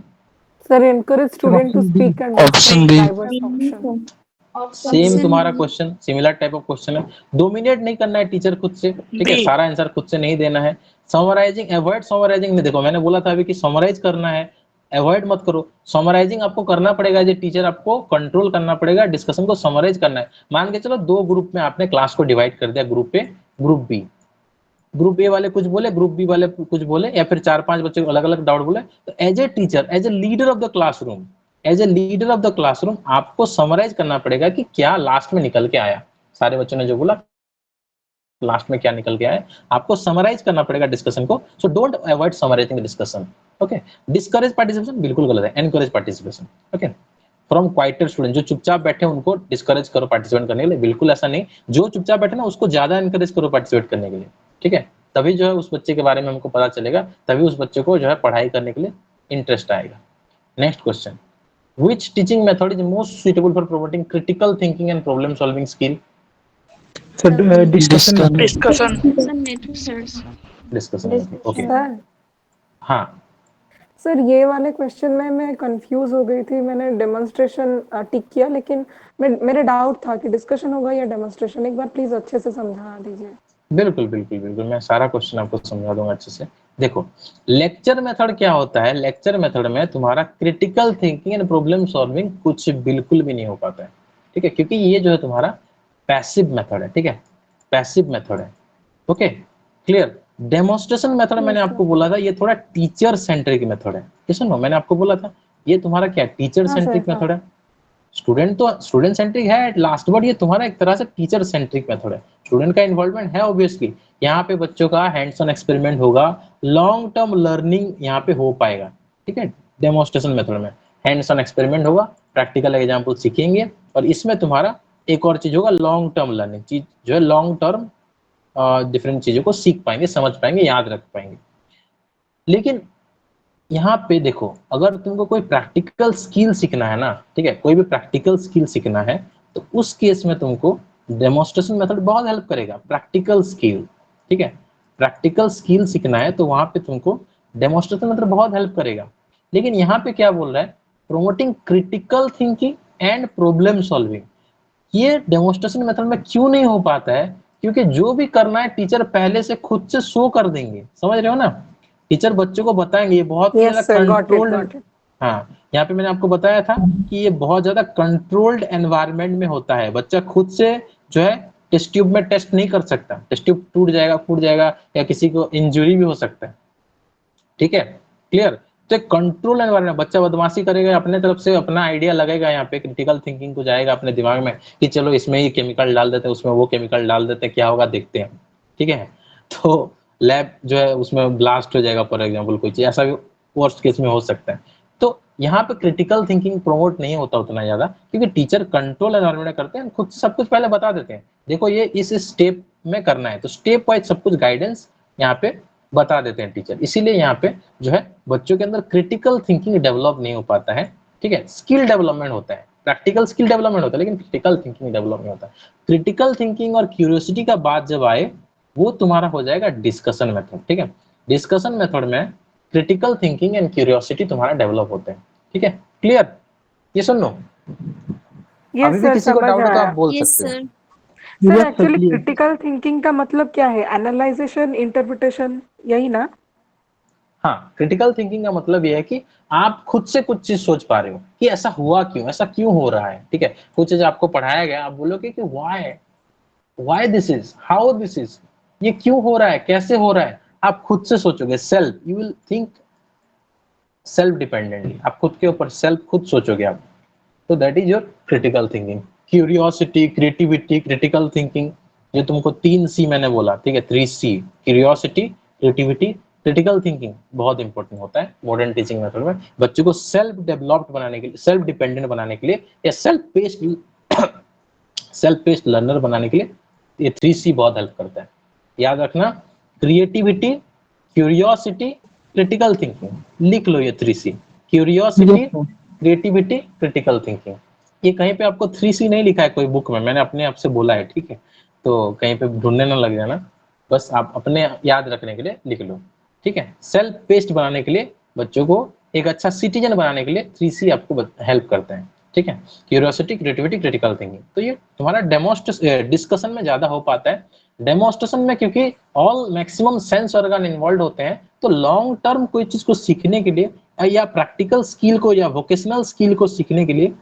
Sir encourage student to speak and Option discuss B. diverse option। Same तुम्हारा question, similar type of question है। डोमिनेट नहीं करना है टीचर खुद से, ठीक है, सारा आंसर खुद से नहीं देना है। समराइजिंग, अवॉइड समराइजिंग में, देखो मैंने बोला था अभी कि समराइज करना है, अवॉइड मत करो। समराइजिंग आपको करना पड़ेगा, जो टीचर आपको कंट्रोल करना पड़ेगा, डिस्कशन को समराइज करना है। मान के चलो दो ग्रुप में आपने क्लास को डिवाइड कर दिया, group A group B, group A वाले कुछ बोले, ग्रुप बी वाले कुछ बोले, या फिर 4-5 बच्चे अलग अलग डाउट बोले, तो as a teacher, as a leader of the classroom, as a leader of the classroom आपको समराइज करना पड़ेगा कि क्या लास्ट में निकल के आया। सारे बच्चों ने जो बोला लास्ट में क्या निकल के आया, आपको समराइज करना पड़ेगा डिस्कशन को। So don't avoid summarizing the discussion, okay. Discourage participation बिल्कुल गलत है, encourage participation, okay. From quieter student, जो चुपचाप बैठे उनको डिस्करेज करो पार्टिसिपेट करने के लिए, बिल्कुल ऐसा नहीं। जो चुपचाप बैठे ना उसको ज्यादा एनकरेज करो पार्टिसिपेट करने के लिए, ठीक है। तभी जो है उस बच्चे के बारे में हमको पता चलेगा, तभी उस बच्चे को जो है पढ़ाई करने के लिए इंटरेस्ट आएगा। Next question, Which teaching method is most suitable for promoting critical thinking and problem solving skill? Sir discussion Discussion. Discussion method, sir. Discussion method. Okay. Sir हाँ सर ये वाले क्वेश्चन में मैं कंफ्यूज हो गई थी, मैंने डेमोन्स्ट्रेशन टिक किया, लेकिन मेरे डाउट था कि डिस्कशन होगा या डेमोन्स्ट्रेशन। एक बार प्लीज अच्छे से समझा दीजिए। बिल्कुल बिल्कुल बिल्कुल, मैं सारा क्वेश्चन आपको समझा दूंगा अच्छे से। देखो, लेक्चर मेथड क्या होता है, लेक्चर मेथड में तुम्हारा critical thinking and problem solving कुछ बिल्कुल भी नहीं हो पाता है, ठीक है, क्योंकि ये जो है तुम्हारा पैसिव मेथड है, ठीक है, पैसिव मेथड है। Okay clear. डेमोन्स्ट्रेशन मेथड मैंने आपको बोला था ये थोड़ा टीचर सेंट्रिक मेथड है। किशन नो, मैंने आपको बोला था ये तुम्हारा क्या टीचर हाँ सेंट्रिक सर, हाँ। मेथड है। स्टूडेंट तो स्टूडेंट सेंट्रिक है एट लास्ट, बट ये तुम्हारा एक तरह से टीचर सेंट्रिक मेथड है। स्टूडेंट का इन्वॉल्वमेंट है ऑब्वियसली, यहाँ पे बच्चों का हैंड्स ऑन एक्सपेरिमेंट होगा, लॉन्ग टर्म लर्निंग यहाँ पे हो पाएगा, ठीक है। डेमोन्स्ट्रेशन मेथड में हैंड्स ऑन एक्सपेरिमेंट होगा, प्रैक्टिकल एग्जाम्पल सीखेंगे, और इसमें तुम्हारा एक और चीज होगा लॉन्ग टर्म लर्निंग, चीज जो है लॉन्ग टर्म डिफरेंट चीजों को सीख पाएंगे, समझ पाएंगे, याद रख पाएंगे। लेकिन यहाँ पे देखो, अगर तुमको कोई प्रैक्टिकल स्किल सीखना है ना, ठीक है, कोई भी प्रैक्टिकल स्किल सीखना है, तो उस केस में तुमको डेमोन्स्ट्रेशन मेथड बहुत हेल्प करेगा। प्रैक्टिकल स्किल, ठीक है, प्रैक्टिकल स्किल सीखना है तो वहां पे तुमको डेमोन्स्ट्रेशन मेथड बहुत हेल्प करेगा। लेकिन यहाँ पे क्या बोल रहा है, promoting critical thinking and problem solving, ये डेमोन्स्ट्रेशन मेथड में क्यों नहीं हो पाता है? क्योंकि जो भी करना है टीचर पहले से खुद से शो कर देंगे, समझ रहे हो ना, टीचर बच्चों को बताएंगे, ये बहुत yes sir, got it, controlled. Got it. हाँ, यहाँ पे मैंने आपको बताया था कि ये बहुत ज्यादा कंट्रोल्ड एनवायरनमेंट में होता है, बच्चा खुद से जो है टेस्ट ट्यूब में टेस्ट नहीं कर सकता, टेस्ट ट्यूब टूट जाएगा, फूट जाएगा, या किसी को इंजुरी भी हो सकता है, ठीक है, क्लियर। तो एक कंट्रोल एनवायरनमेंट, बच्चा बदमाशी करेगा, अपने तरफ से अपना आइडिया लगेगा, यहाँ पे क्रिटिकल थिंकिंग को जाएगा अपने दिमाग में कि चलो इसमें ये केमिकल डाल देते हैं, उसमें वो केमिकल डाल देते हैं, क्या होगा देखते हैं, ठीक है। तो लैब जो है उसमें ब्लास्ट हो जाएगा फॉर एग्जाम्पल, कोई चीज ऐसा भी वर्स्ट केस में हो सकता है। तो यहाँ पे क्रिटिकल थिंकिंग प्रमोट नहीं होता उतना ज्यादा, क्योंकि टीचर कंट्रोल एनवायरनमेंट करते हैं, खुद सब कुछ पहले बता देते हैं, देखो ये इस स्टेप में करना है, तो स्टेप वाइज सब कुछ गाइडेंस यहाँ पे बता देते हैं टीचर। इसीलिए यहाँ पे जो है बच्चों के अंदर क्रिटिकल थिंकिंग डेवलप नहीं हो पाता है, ठीक है। स्किल डेवलपमेंट होता है, प्रैक्टिकल स्किल डेवलपमेंट होता है, लेकिन क्रिटिकल थिंकिंग डेवलप नहीं होता। क्रिटिकल थिंकिंग और क्यूरियोसिटी का बात जब आए, वो तुम्हारा हो जाएगा डिस्कशन मेथड, ठीक है। डिस्कशन मेथड में क्रिटिकल थिंकिंग एंड क्यूरियोसिटी तुम्हारा डेवलप होते हैं, ठीक है, क्लियर। ये सुन लो, यस अभी भी सर, किसी को समझ डाउट तो आया। आप बोल Yes, सकते हो। sir. Sir actually critical thinking का मतलब क्या है? एनालाइजेशन, इंटरप्रिटेशन, यही ना? हाँ, क्रिटिकल थिंकिंग का मतलब ये है कि आप खुद से कुछ चीज सोच पा रहे हो कि ऐसा हुआ क्यों, ऐसा क्यों हो रहा है, ठीक है। कुछ चीज आपको पढ़ाया गया, आप बोलोगे कि why this is, how this is, ये क्यों हो रहा है, कैसे हो रहा है, आप खुद से सोचोगे, self, you will think self dependently, आप खुद के ऊपर सेल्फ खुद सोचोगे आप। तो that is your critical thinking. Curiosity, creativity, critical thinking, ये तुमको 3C मैंने बोला, ठीक है, 3C, curiosity, creativity, critical thinking बहुत इंपॉर्टेंट होता है मॉडर्न टीचिंग मेथड में, बच्चों को सेल्फ डेवलप्ड बनाने के लिए, सेल्फ डिपेंडेंट बनाने के लिए, या सेल्फ पेस्ड लर्नर बनाने के लिए ये 3C बहुत हेल्प करता है। याद रखना, क्रिएटिविटी, क्यूरियोसिटी, क्रिटिकल थिंकिंग, लिख लो ये 3C, curiosity, creativity, critical thinking. ये कहीं पे आपको 3C नहीं लिखा है कोई बुक में, मैंने अपने आप से बोला है, ठीक है, तो कहीं पे ढूंढने ना लग जाना, बस आप अपने याद रखने के लिए लिख लो, ठीक है। सेल्फ पेस्ड बनाने के लिए, बच्चों को एक अच्छा सिटीजन बनाने के लिए 3C आपको हेल्प करते हैं, ठीक है। Curiosity, creativity, critical thinking. तो ये तुम्हारा डिस्कशन में ज्यादा हो पाता है। डेमोन्स्ट्रेशन में क्योंकि all maximum sense organ involve होते हैं, तो लॉन्ग टर्म कोई चीज को सीखने के लिए, या प्रैक्टिकल स्किल को या वोकेशनल स्किल को सीखने के लिए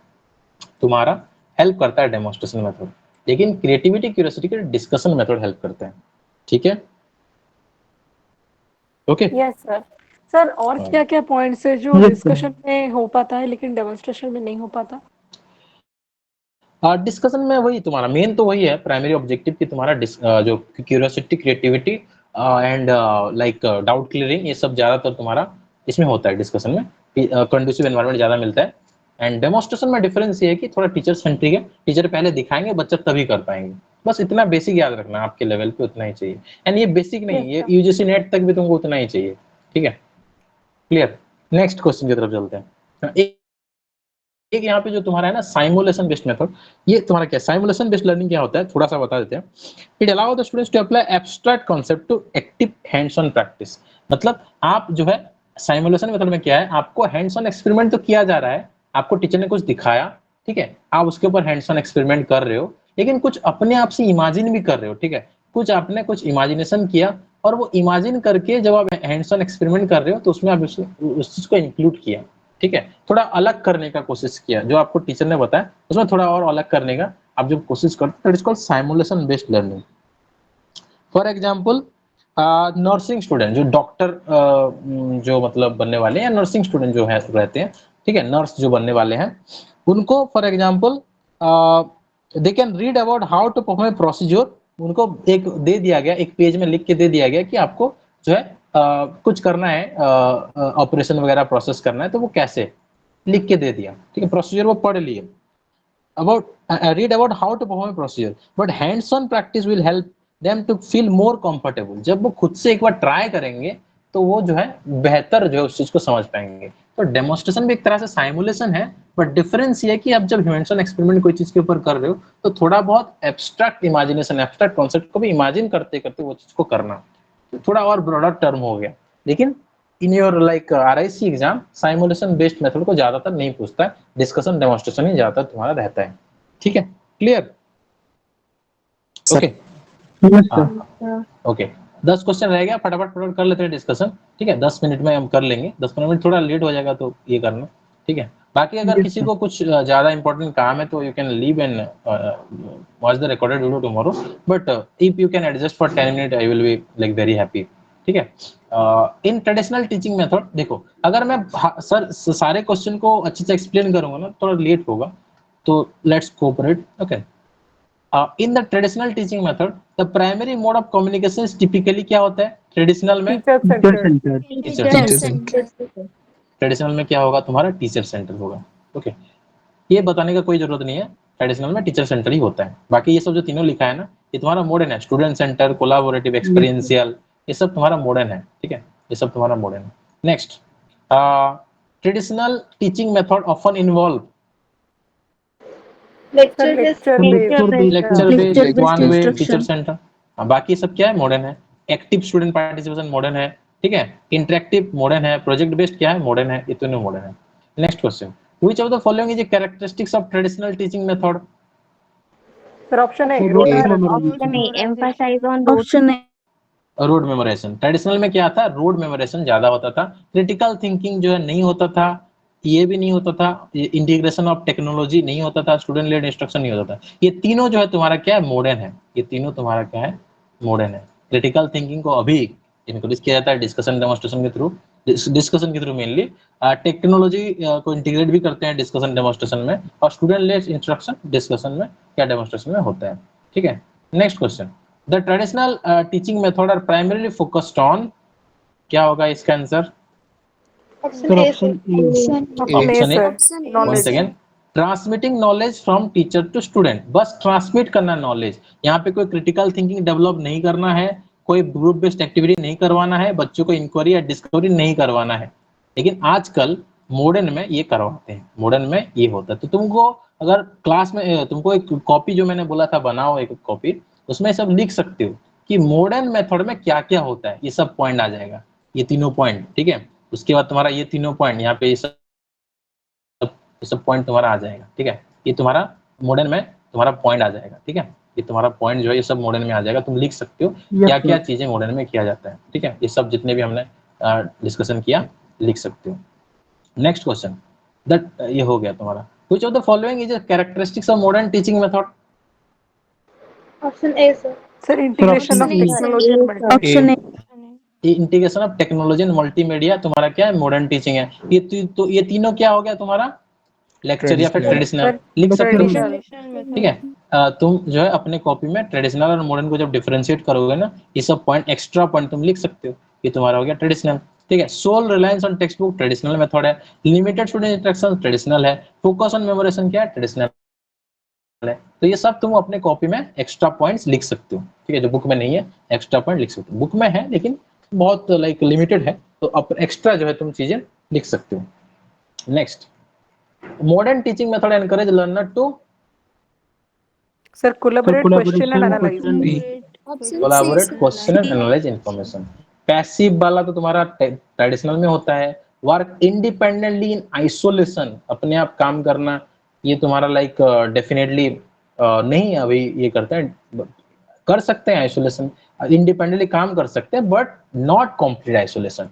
तुम्हारा हेल्प करता है डेमोन्स्ट्रेशन मेथड। लेकिन क्रिएटिविटी, क्यूरियोसिटी के डिस्कशन मेथड हेल्प करते हैं, ठीक है, ओके। Yes sir. सर और हाँ। क्या क्या पॉइंट्स है जो डिस्कशन में हो पाता है लेकिन डेमोन्स्ट्रेशन में नहीं हो पाता? डिस्कशन में वही तुम्हारा मेन तो वही है, प्राइमरी ऑब्जेक्टिव की तुम्हारा जो curiosity, creativity and like doubt clearing, ये सब ज्यादातर तुम्हारा इसमें होता है डिस्कशन में, कंडूसिव एनवायरनमेंट ज्यादा मिलता है। एंड डेमोन्स्ट्रेशन में डिफरेंस ये है कि थोड़ा टीचर सेंट्रिक है, टीचर पहले दिखाएंगे, बच्चा तभी कर पाएंगे, बस इतना बेसिक याद रखना, आपके लेवल पे उतना ही चाहिए। एंड ये बेसिक नहीं, ये यूजीसी नेट तक भी तुमको उतना ही चाहिए, ठीक है, क्लियर। नेक्स्ट क्वेश्चन की तरफ चलते हैं। एक यहाँ पे जो तुम्हारा है ना साइमुलेशन बेस्ड मेथड, ये तुम्हारा क्या साइमुलेशन बेस्ड लर्निंग क्या होता है थोड़ा सा बता देते हैं। It allow the students to apply abstract concept to active hands on practice. मतलब आप जो है साइमुलेशन मेथड में क्या है, आपको हैंड्स ऑन एक्सपेरिमेंट तो किया जा रहा है, आपको टीचर ने कुछ दिखाया, ठीक है, आप उसके ऊपर हैंड्स ऑन एक्सपेरिमेंट कर रहे हो, लेकिन कुछ अपने आप से इमेजिन भी कर रहे हो, ठीक है, कुछ आपने कुछ इमेजिनेशन किया और वो इमेजिन करके जब आप हैंड्स ऑन एक्सपेरिमेंट कर रहे हो तो उसमें आप उस चीज को इंक्लूड किया, ठीक है, थोड़ा अलग करने का कोशिश किया, जो आपको टीचर ने बताया उसमें थोड़ा और अलग करने का आप जब कोशिश करते हो, that is called simulation based learning. For example nursing student जो डॉक्टर जो मतलब बनने वाले हैं, नर्सिंग स्टूडेंट जो है रहते हैं, ठीक है, नर्स जो बनने वाले हैं, उनको for example they can read about how to perform a procedure. उनको एक दे दिया गया, एक पेज में लिख के दे दिया गया कि आपको जो है कुछ करना है, ऑपरेशन वगैरह प्रोसेस करना है, तो वो कैसे लिख के दे दिया, ठीक है, प्रोसीजर वो पढ़ लिए, about read about how to perform a procedure, but hands on practice will help them to feel more comfortable। जब वो खुद से एक बार ट्राई करेंगे तो वो जो है बेहतर जो है उस चीज को समझ पाएंगे। तो डेमोन्स्ट्रेशन भी एक तरह से साइमुलेशन है, बट डिफरेंस ये है कि आप जब हैंड्स ऑन एक्सपेरिमेंट कोई चीज के ऊपर कर रहे हो तो थोड़ा बहुत एब्स्ट्रैक्ट इमेजिनेशन, एब्स्ट्रैक्ट कॉन्सेप्ट को भी इमेजिन करते करते वो चीज को करना, तो थोड़ा और ब्रॉडर टर्म हो गया। लेकिन in your like RIC exam simulation based method को ज्यादातर नहीं पूछता है, डिस्कशन डेमोन्स्ट्रेशन ही ज्यादातर तुम्हारा रहता है, ठीक है, क्लियर, ओके ओके। 10 क्वेश्चन रह गया, फटाफट कर लेते हैं डिस्कशन, ठीक है, 10 मिनट में हम कर लेंगे, 10-15 मिनट थोड़ा लेट हो जाएगा तो ये करना, ठीक है। बाकी अगर किसी को कुछ ज्यादा इंपॉर्टेंट काम है तो you can leave and watch the recorded video tomorrow, but if you can adjust for 10 minute I will be like very happy, ठीक है। इन ट्रेडिशनल टीचिंग मेथड देखो, अगर मैं सर सारे क्वेश्चन को अच्छे से एक्सप्लेन करूंगा ना थोड़ा लेट होगा, तो let's cooperate, okay. In the traditional teaching method the primary mode of communication typically क्या होता है ट्रेडिशनल में? ट्रेडिशनल में क्या होगा तुम्हारा? टीचर सेंटर होगा, ओके। ये बताने का कोई जरूरत नहीं है, ट्रेडिशनल में टीचर सेंटर ही होता है। बाकी ये सब जो तीनों लिखा है ना, ये तुम्हारा मॉडर्न है, स्टूडेंट सेंटर, कोलैबोरेटिव, एक्सपीरियंशियल, ये सब तुम्हारा मॉडर्न है, ठीक है, ये सब तुम्हारा मॉडर्न है। Next, traditional teaching method often involve lecture Lecture-based one way teacher instruction. Centre. बाकी सब क्या है? मॉडर्न है। एक्टिव स्टूडेंट पार्टिसिपेशन मॉडर्न है, ठीक है, इंटरेक्टिव मॉडर्न है, प्रोजेक्ट बेस्ड क्या है? मॉडर्न है, इतने मॉडर्न है। Next question, which of the following is the characteristics of traditional teaching method? Sir option है Option A, emphasize on option A road memorisation. Traditional में क्या था? रोड मेमोराइजेशन ज्यादा होता था, क्रिटिकल थिंकिंग जो है नहीं होता था, ये भी नहीं होता था, इंटीग्रेशन ऑफ टेक्नोलॉजी नहीं होता था, स्टूडेंट लेड इंस्ट्रक्शन नहीं होता था। ये तीनों जो है तुम्हारा क्या है? मॉडर्न है। ये तीनों तुम्हारा क्या है? मॉडर्न है। क्रिटिकल थिंकिंग को अभी इनक्रीज किया जाता है डिस्कशन डेमोन्स्ट्रेशन के थ्रू, डिस्कशन के थ्रू मेनली। टेक्नोलॉजी को इंटीग्रेट भी करते हैं डिस्कशन डेमोन्स्ट्रेशन में, और स्टूडेंट लेड इंस्ट्रक्शन डिस्कशन में क्या डेमोन्स्ट्रेशन में होता है, ठीक है। Next question, the traditional teaching method are primarily focused on, क्या होगा इसका answer? Option A Once again, transmitting knowledge from teacher to student. बस ट्रांसमिट करना नॉलेज, यहाँ पे कोई क्रिटिकल थिंकिंग डेवलप नहीं करना है, कोई ग्रुप बेस्ड एक्टिविटी नहीं करवाना है, बच्चों को इंक्वायरी या डिस्कवरी नहीं करवाना है। लेकिन आजकल मॉडर्न में ये करवाते हैं, मॉडर्न में ये होता है। तो तुमको अगर क्लास में तुमको एक कॉपी जो मैंने बोला था बनाओ एक कॉपी, उसमें सब लिख सकते हो कि मॉडर्न मेथड में क्या क्या होता है, ये सब पॉइंट आ जाएगा, ये तीनों पॉइंट, ठीक है। उसके बाद तुम्हारा ये तीनों पॉइंट यहाँ पे ये सब पॉइंट तुम्हारा आ जाएगा, ठीक है। ये तुम्हारा मॉडर्न में तुम्हारा पॉइंट आ जाएगा, ठीक है। ये तुम्हारा पॉइंट जो है ये सब मॉडर्न में आ जाएगा, तुम लिख सकते हो क्या क्या चीजें मॉडर्न में किया जाता है, ठीक है। ये सब जितने भी हमने डिस्कशन किया लिख सकते हो। नेक्स्ट क्वेश्चन, दैट ये हो गया तुम्हारा। Which of the following is the characteristics of modern teaching method? Option A sir integration of technology and option a integration of technology and multimedia तुम्हारा क्या है? मॉडर्न टीचिंग है। ये तो ये तीनों क्या हो गया तुम्हारा? लेक्चर या फिर ट्रेडिशनल लिख सकते हो, ठीक है। तुम जो है अपने कॉपी में ट्रेडिशनल और मॉडर्न को जब डिफरेंशिएट करोगे ना, ये सब पॉइंट एक्स्ट्रा पॉइंट तुम लिख सकते हो। ये तुम्हारा हो गया ट्रेडिशनल, ठीक है। Sole reliance on text book traditional method है। लिमिटेड स्टूडेंट इंस्ट्रक्शन ट्रेडिशनल है। फोकस ऑन मेमोराइजेशन क्या है? ट्रेडिशनल है। तो ये सब तुम अपने कॉपी में एक्स्ट्रा पॉइंट्स लिख सकते हो, ठीक है। जो बुक में नहीं है एक्स्ट्रा पॉइंट लिख सकते हो, बुक में है लेकिन बहुत लाइक लिमिटेड है, तो अब एक्स्ट्रा जो है तुम चीजें लिख सकते हो। Next, modern teaching method encourage learner to sir collaborate question and analyse collaborate question and analyse information. Passive वाला तो तुम्हारा ट्रेडिशनल में होता है। वर्क इंडिपेंडेंटली इन आइसोलेशन, अपने आप काम करना, ये तुम्हारा लाइक डेफिनेटली नहीं अभी ये करते हैं, कर सकते हैं आइसोलेशन, इंडिपेंडेंटली काम कर सकते हैं, बट नॉट कंप्लीट आइसोलेशन।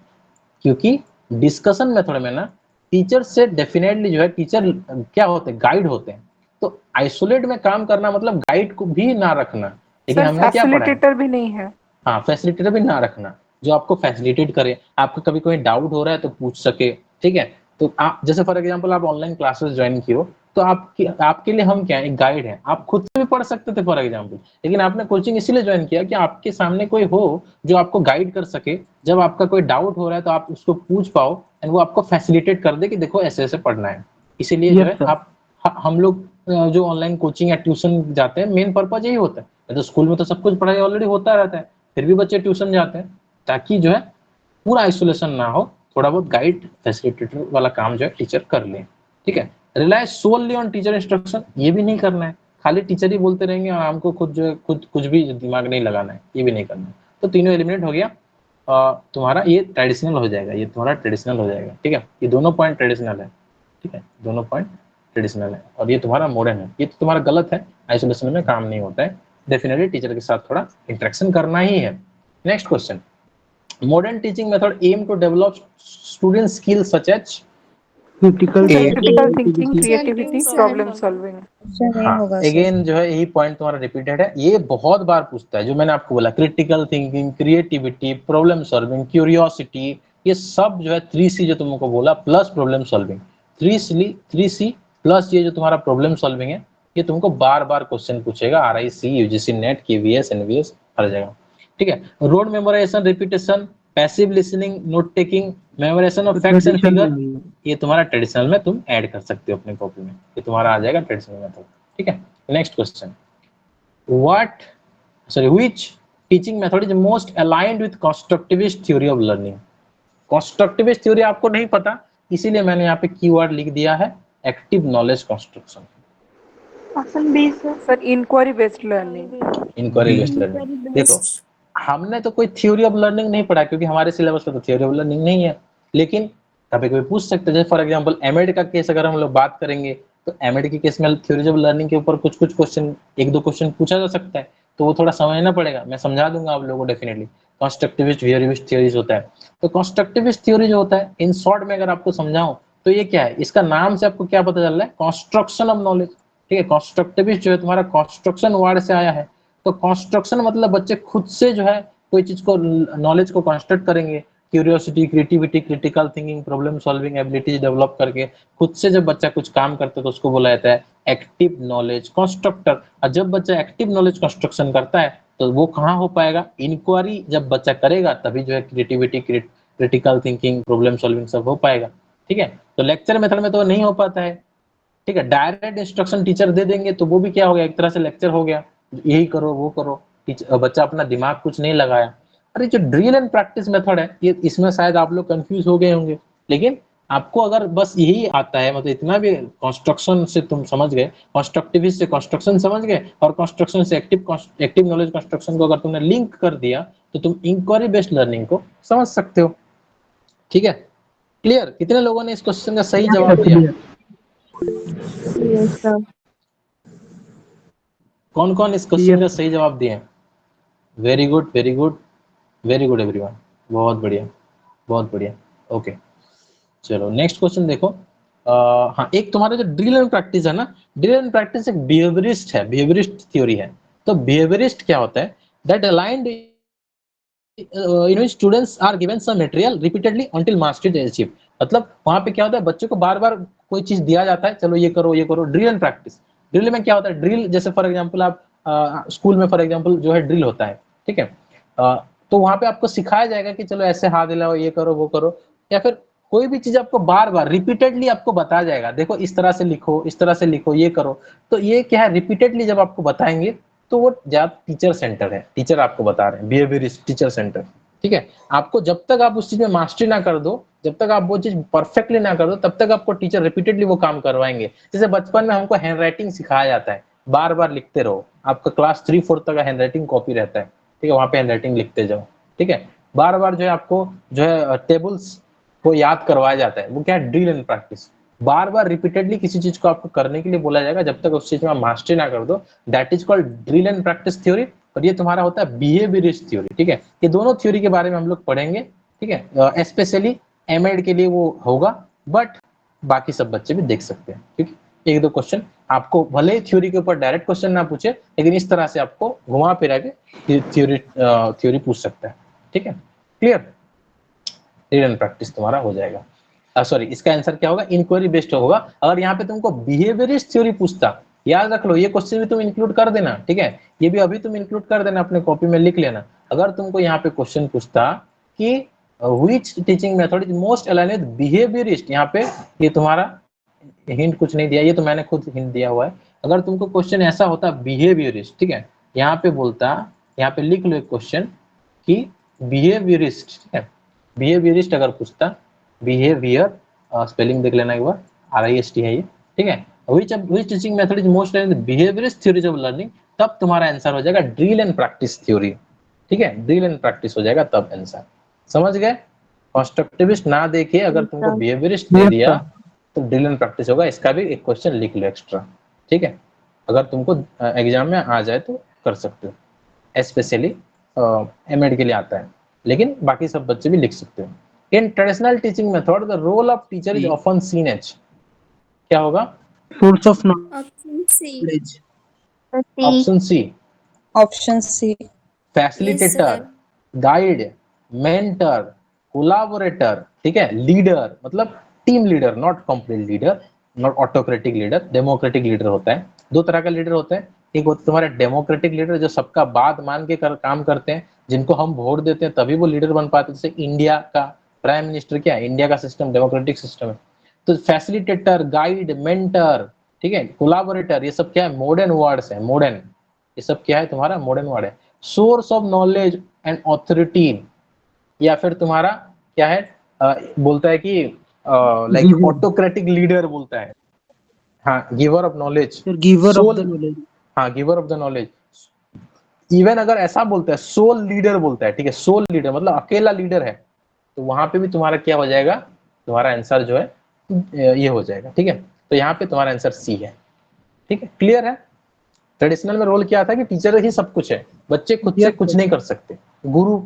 क्योंकि डिस्कशन मेथड में ना टीचर से डेफिनेटली जो है टीचर क्या होते हैं, गाइड होते हैं। तो आइसोलेट में काम करना मतलब गाइड को भी ना रखना। लेकिन सर हमने क्या पढ़ा है? फैसिलिटेटर भी नहीं है। हाँ, फैसिलिटेटर भी ना रखना, जो आपको फैसिलिटेट करे, आपको कभी कोई डाउट हो रहा है तो पूछ सके, ठीक है। तो आप जैसे फॉर एग्जांपल आप ऑनलाइन क्लासेस ज्वाइन किए हो, तो आपके लिए हम क्या है, एक गाइड है। आप खुद से भी पढ़ सकते थे फॉर एग्जांपल, लेकिन आपने कोचिंग इसीलिए ज्वाइन किया कि आपके सामने कोई हो जो आपको गाइड कर सके। जब आपका कोई डाउट हो रहा है तो आप उसको पूछ पाओ एंड वो आपको फैसिलिटेट कर दे कि देखो ऐसे ऐसे पढ़ना है। इसीलिए जो है आप हम लोग जो ऑनलाइन कोचिंग या ट्यूशन जाते हैं, मेन पर्पज यही होता है। तो स्कूल में तो सब कुछ पढ़ाई ऑलरेडी होता रहता है, फिर भी बच्चे ट्यूशन जाते हैं ताकि जो है पूरा आइसोलेशन ना हो, थोड़ा बहुत गाइड फैसिलिटेटर वाला काम जो है टीचर कर ले, ठीक है। Rely solely on teacher instruction, ये भी नहीं करना है, खाली टीचर ही बोलते रहेंगे और हमको खुद जो है खुद कुछ भी दिमाग नहीं लगाना है, ये भी नहीं करना है। तो तीनों एलिमिनेट हो गया, तुम्हारा ये ट्रेडिशनल हो जाएगा, ये तुम्हारा ट्रेडिशनल हो जाएगा, ठीक है। ये दोनों पॉइंट ट्रेडिशनल है, ठीक है, दोनों पॉइंट ट्रेडिशनल है। और ये तुम्हारा मॉडर्न है, ये तो तुम्हारा गलत है, आइसोलेशन में काम नहीं होता है, डेफिनेटली टीचर के साथ थोड़ा इंटरेक्शन करना ही है। Next question, modern teaching method aim to develop student skills such as critical thinking, creativity, problem solving. हाँ, अगेन जो है यही पॉइंट तुम्हारा रिपीटेड है, ये बहुत बार पूछता है, जो मैंने आपको बोला, critical thinking, creativity, problem solving, curiosity, ये सब जो है 3C जो तुमको बोला plus problem solving, 3C plus ये जो तुम्हारा प्रॉब्लम सॉल्विंग है, ये तुमको बार बार क्वेश्चन पूछेगा, RIC, UGC net, KVS, NVS हर जगह, ठीक है। Road memorisation, repetition, passive listening, note taking, memorisation of facts and figure, ये तुम्हारा ट्रेडिशनल में तुम ऐड कर सकते हो अपने कॉपी में, ये तुम्हारा आ जाएगा ट्रेडिशनल मेथड, ठीक है। Next question, which teaching method is most aligned with constructivist theory of learning. Constructivist theory आपको नहीं पता, इसीलिए मैंने यहाँ पे कीवर्ड लिख दिया है active knowledge construction. Option B sir, inquiry based learning. Inquiry based learning, देखो हमने तो कोई थ्योरी ऑफ लर्निंग नहीं पढ़ा क्योंकि हमारे सिलेबस में तो थ्योरी ऑफ लर्निंग नहीं है, लेकिन कभी कोई पूछ सकते हैं। जैसे फॉर एग्जांपल एमएड का केस अगर हम लोग बात करेंगे तो एमएड के केस में थ्योरी ऑफ लर्निंग के ऊपर कुछ क्वेश्चन, एक दो क्वेश्चन पूछा जा सकता है, तो वो थोड़ा समझना पड़ेगा, मैं समझा दूंगा आप लोगों को डेफिनेटली। कंस्ट्रक्टिविस्ट, वेरिविस्ट थ्योरीज होता है, तो कंस्ट्रक्टिविस्ट थ्योरी जो होता है, इन शॉर्ट में अगर आपको समझाऊं तो ये क्या है, इसका नाम से आपको क्या पता चल रहा है, कंस्ट्रक्शन ऑफ नॉलेज, ठीक है। कंस्ट्रक्टिविस्ट जो है तुम्हारा कंस्ट्रक्शन वर्ड से आया है, तो कंस्ट्रक्शन मतलब बच्चे खुद से जो है कोई चीज को, नॉलेज को कंस्ट्रक्ट करेंगे, curiosity, creativity, critical thinking, problem solving abilities develop करके खुद से जब बच्चा कुछ काम करता है तो उसको बोला जाता है एक्टिव नॉलेज कंस्ट्रक्टर। और जब बच्चा एक्टिव नॉलेज कंस्ट्रक्शन करता है तो वो कहाँ हो पाएगा, इंक्वायरी जब बच्चा करेगा तभी जो है creativity, critical thinking, problem solving सब हो पाएगा, ठीक है। तो लेक्चर मेथड में तो नहीं हो पाता है, ठीक है। डायरेक्ट इंस्ट्रक्शन टीचर दे देंगे तो वो भी क्या हो गया, एक तरह से लेक्चर हो गया, यही करो वो करो, बच्चा अपना दिमाग कुछ नहीं लगाया। अरे जो ड्रिल एंड प्रैक्टिस मेथड है, ये इसमें शायद आप लोग कंफ्यूज हो गए होंगे, लेकिन आपको अगर बस यही आता है, मतलब इतना भी कंस्ट्रक्शन से तुम समझ गए, कंस्ट्रक्टिविस्ट से कंस्ट्रक्शन समझ गए और कंस्ट्रक्शन से एक्टिव नॉलेज कंस्ट्रक्शन को अगर तुमने लिंक कर दिया तो तुम इंक्वायरी बेस्ड लर्निंग को समझ सकते हो, ठीक है। क्लियर? कितने लोगों ने इस क्वेश्चन का सही जवाब दिया? Yes sir. कौन कौन इस क्वेश्चन का सही जवाब दिए? Very good, very good, very good everyone, बहुत बढ़िया, बहुत बढ़िया। ओके, चलो नेक्स्ट क्वेश्चन देखो। हाँ, एक तुम्हारा जो ड्रिल एंड प्रैक्टिस है ना, ड्रिल एंड प्रैक्टिस एक बिहेवियरिस्ट है, बिहेवियरिस्ट थ्योरी है। तो बिहेवियरिस्ट क्या होता है, that aligned students are given some material repeatedly until mastery is achieved. मतलब वहां पे क्या होता है, बच्चों को बार बार कोई चीज दिया जाता है, चलो ये करो ये करो। ड्रिल एंड प्रैक्टिस, ड्रिल में क्या होता है, ड्रिल जैसे फॉर एग्जांपल आप स्कूल में फॉर एग्जांपल जो है ड्रिल होता है, ठीक है। तो वहां पे आपको सिखाया जाएगा कि चलो ऐसे हाथ हिलाओ, ये करो वो करो, या फिर कोई भी चीज आपको बार बार रिपीटेडली आपको बताया जाएगा, देखो इस तरह से लिखो, इस तरह से लिखो, ये करो। तो ये क्या है, रिपीटेडली जब आपको बताएंगे तो वो ज्यादा टीचर सेंटर है, टीचर आपको बता रहे हैं, बिहेवियरिस्ट टीचर सेंटर, ठीक है। आपको जब तक आप उस चीज में मास्टरी ना कर दो जब तक आप वो चीज परफेक्टली ना कर दो तब तक आपको टीचर रिपीटेडली वो काम करवाएंगे। जैसे बचपन में हमको हैंड राइटिंग सिखाया जाता है, बार बार लिखते रहो, आपका क्लास 3-4 तक का हैंड राइटिंग कॉपी रहता है, ठीक है, वहां पे हैंड राइटिंग लिखते जाओ, ठीक है। बार बार जो है आपको जो है टेबल्स को याद करवाया जाता है, वो क्या है, drill and practice. Bar bar repeatedly किसी चीज को आपको करने के लिए बोला जाएगा, जब तक उस चीज में मास्टरी ना कर दो, that is called drill and practice theory. और ये तुम्हारा होता है बिहेवियरिस्ट थ्योरी, ठीक है। ये दोनों थ्योरी के बारे में हम लोग पढ़ेंगे, ठीक है। स्पेशली एमएड के लिए वो होगा, बट बाकी सब बच्चे भी देख सकते हैं, ठीक है। एक दो क्वेश्चन आपको भले ही थ्योरी के ऊपर डायरेक्ट क्वेश्चन ना पूछे, लेकिन इस तरह से आपको घुमा फिरा के थ्योरी पूछ सकता है, ठीक है। क्लियर, ड्रिल एंड प्रैक्टिस तुम्हारा हो जाएगा। सॉरी, इसका आंसर क्या होगा, इंक्वायरी बेस्ड होगा। अगर यहाँ पे तुमको बिहेवियरिस्ट थ्योरी पूछता, याद रख लो, ये क्वेश्चन भी तुम इंक्लूड कर देना, ठीक है। ये भी अभी तुम इंक्लूड कर देना, अपने कॉपी में लिख लेना। अगर तुमको यहाँ पे क्वेश्चन पूछता कि which teaching method is most align with behaviourist, यहाँ पे ये तुम्हारा हिंट कुछ नहीं दिया, ये तो मैंने खुद हिंट दिया हुआ है। अगर तुमको क्वेश्चन ऐसा होता बिहेवियरिस्ट, ठीक है, यहाँ पे बोलता, यहाँ पे लिख लो एक क्वेश्चन कि बिहेवियरिस्ट, ठीक है, बिहेवियरिस्ट अगर पूछता, बिहेवियर स्पेलिंग देख लेना एक बार, RIST है ये, ठीक है, which teaching method is most aligned with behaviorist theories of learning, तब तुम्हारा आंसर हो जाएगा ड्रिल एंड प्रैक्टिस थ्योरी, ठीक है, ड्रिल एंड प्रैक्टिस हो जाएगा तब आंसर। समझ गए, कंस्ट्रक्टिविस्ट ना देखे, अगर तुमको बिहेवियरिस्ट दे दिया तो ड्रिल एंड प्रैक्टिस होगा। इसका भी एक क्वेश्चन लिख लो एक्स्ट्रा, ठीक है, अगर तुमको एग्जाम में आ जाए तो कर सकते हो। स्पेशली एमएड के लिए आता है, लेकिन बाकी सब बच्चे भी लिख सकते हो। In traditional teaching method, the role of teacher is often seen as, क्या होगा, source of option C. Knowledge. Option C, option C. Facilitator, guide, mentor, collaborator, ठीक है, लीडर, मतलब team leader, not complete leader, not autocratic leader, democratic leader होता है। दो तरह का लीडर होता है, एक होता है तुम्हारा डेमोक्रेटिक लीडर जो सबका बात मान के काम करते हैं, जिनको हम वोट देते हैं तभी वो लीडर बन पाते हैं। जैसे इंडिया का प्राइम मिनिस्टर, क्या है, इंडिया का सिस्टम डेमोक्रेटिक सिस्टम है। तो फैसिलिटेटर, गाइड, मेंटर, ठीक है, कोलैबोरेटर, ये सब क्या है, मॉडर्न वर्ड्स है, मॉडर्न, ये सब क्या है तुम्हारा मॉडर्न वर्ड है। Source of knowledge and authority, या फिर तुम्हारा क्या है, बोलता है कि लाइक ऑटोक्रेटिक लीडर बोलता है, हाँ, giver of knowledge, giver of the knowledge, हाँ, giver of the knowledge. Even अगर ऐसा बोलता है, सोल लीडर बोलता है, ठीक है, सोल लीडर मतलब अकेला लीडर है, तो वहां पे भी तुम्हारा क्या हो जाएगा, तुम्हारा आंसर जो है ये हो जाएगा, ठीक है। तो यहाँ पे तुम्हारा आंसर सी है, ठीक है, क्लियर है। ट्रेडिशनल में रोल क्या था कि टीचर ही सब कुछ है, बच्चे खुद से कुछ नहीं कर सकते। गुरु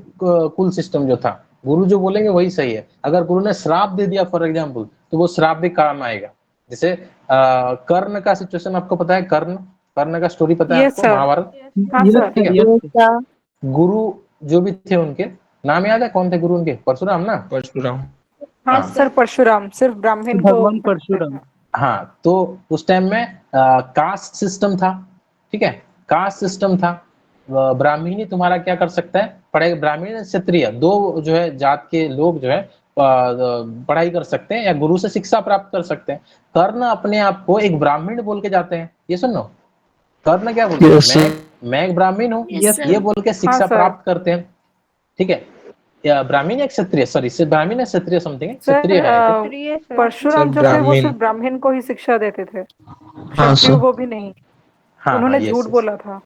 कुल सिस्टम जो था, गुरु जो बोलेंगे वही सही है। अगर गुरु ने श्राप दे दिया फॉर एग्जाम्पल, तो वो श्राप भी काम आएगा। जैसे कर्ण का सिचुएशन आपको पता है, कर्ण का स्टोरी पता है आपको, महाभारत, ठीक है। गुरु जो भी थे उनके नाम याद है, कौन थे गुरु उनके, परशुराम ना, परशुराम, हाँ सर, परशुराम, सिर्फ ब्राह्मण को, भगवान परशुराम। हाँ, तो उस टाइम में कास्ट सिस्टम था, ठीक है, कास्ट सिस्टम था। ब्राह्मणी तुम्हारा क्या कर सकता है, पढ़ाई, ब्राह्मण क्षत्रिय दो जो है जात के लोग जो है पढ़ाई कर सकते हैं या गुरु से शिक्षा प्राप्त कर सकते हैं। कर्ण अपने आप को एक ब्राह्मण बोल के जाते हैं, ये सुनो, कर्ण क्या बोलते हैं, मैं एक ब्राह्मण हूँ, ये बोल के शिक्षा प्राप्त करते हैं, ठीक है। ब्राह्मण या क्षत्रिय, सॉरी, ब्राह्मण या क्षत्रिय समथिंग है, क्षत्रिय है। परशुराम जो थे वो सिर्फ ब्राह्मण को ही शिक्षा देते थे, क्षत्रिय को भी नहीं, उन्होंने झूठ बोला था।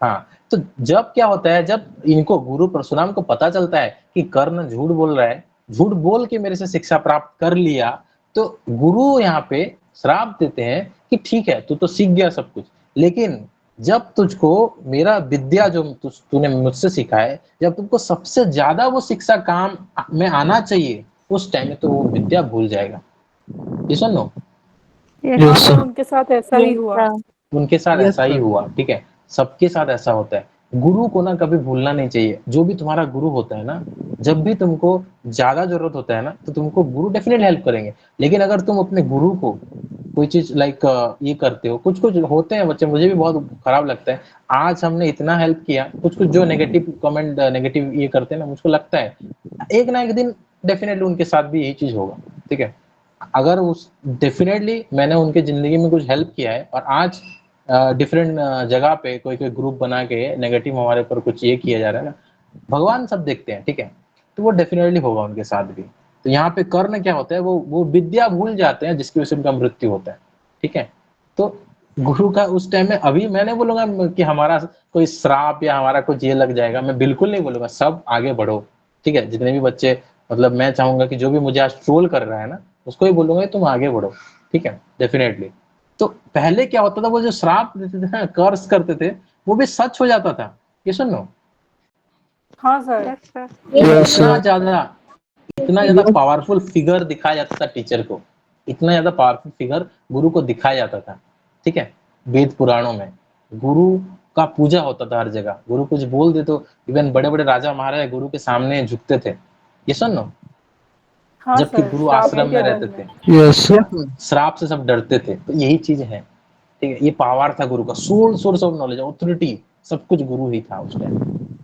हाँ, तो जब क्या होता है, जब इनको गुरु परशुराम को पता चलता है कि कर्ण झूठ बोल रहा है, झूठ बोल के मेरे से शिक्षा प्राप्त कर लिया, तो गुरु यहाँ पे श्राप देते हैं कि ठीक है, तू तो सीख गया सब कुछ, लेकिन जब तुझको मेरा विद्या जो तूने मुझसे सीखा है, जब तुमको सबसे ज्यादा वो शिक्षा काम में आना चाहिए, उस टाइम में तो वो विद्या भूल जाएगा। ये सुनो, उनके साथ ऐसा ही हुआ, उनके साथ ऐसा ही हुआ, ठीक है, सबके साथ ऐसा होता है। गुरु को ना कभी भूलना नहीं चाहिए। जो भी तुम्हारा गुरु होता है ना, जब भी तुमको ज्यादा जरूरत होता है ना, तो तुमको गुरु डेफिनेटली हेल्प करेंगे। लेकिन अगर तुम अपने गुरु को कोई चीज लाइक ये करते हो, कुछ कुछ होते हैं बच्चे, मुझे भी बहुत खराब लगता है, आज हमने इतना हेल्प किया, कुछ कुछ जो नेगेटिव कमेंट, नेगेटिव ये करते हैं ना, मुझको लगता है एक ना एक दिन डेफिनेटली उनके साथ भी यही चीज होगा, ठीक है। अगर उस डेफिनेटली मैंने उनके जिंदगी में कुछ हेल्प किया है और आज डिफरेंट जगह पे कोई कोई ग्रुप बना के नेगेटिव हमारे ऊपर कुछ ये किया जा रहा है ना, भगवान सब देखते हैं, ठीक है, तो वो डेफिनेटली होगा उनके साथ भी। तो यहाँ पे कर्ण क्या होता है, वो विद्या भूल जाते हैं जिसकी वजह से उनका मृत्यु होता है, ठीक है। तो गुरु का उस टाइम में, अभी मैं नहीं बोलूंगा कि हमारा कोई श्राप या हमारा कुछ ये लग जाएगा, मैं बिल्कुल नहीं बोलूंगा, सब आगे बढ़ो, ठीक है। जितने भी बच्चे, मतलब मैं चाहूंगा कि जो भी मुझे आज ट्रोल कर रहा है ना, उसको ही बोलूंगा तुम आगे बढ़ो, ठीक है, डेफिनेटली। तो पहले क्या होता था, वो जो श्राप देते थे ना, कर्स करते थे, वो भी सच हो जाता था। ये सुनो, हाँ सर। Yes sir. इतना ज्यादा पावरफुल फिगर दिखाया जाता था टीचर को, इतना ज्यादा पावरफुल फिगर गुरु को दिखाया जाता था, ठीक है। वेद पुराणों में गुरु का पूजा होता था हर जगह, गुरु कुछ बोल दे तो इवन बड़े बड़े राजा महाराजा गुरु के सामने झुकते थे। ये सुनो, हाँ जबकि सर, गुरु श्राप आश्रम के में डर रहते में। थे, यस श्राप से सब डरते थे। तो यही चीज है, ठीक है। ये पावर था गुरु का, सोर्स ऑफ नॉलेज, ऑथोरिटी, सब कुछ गुरु ही था उस टाइम,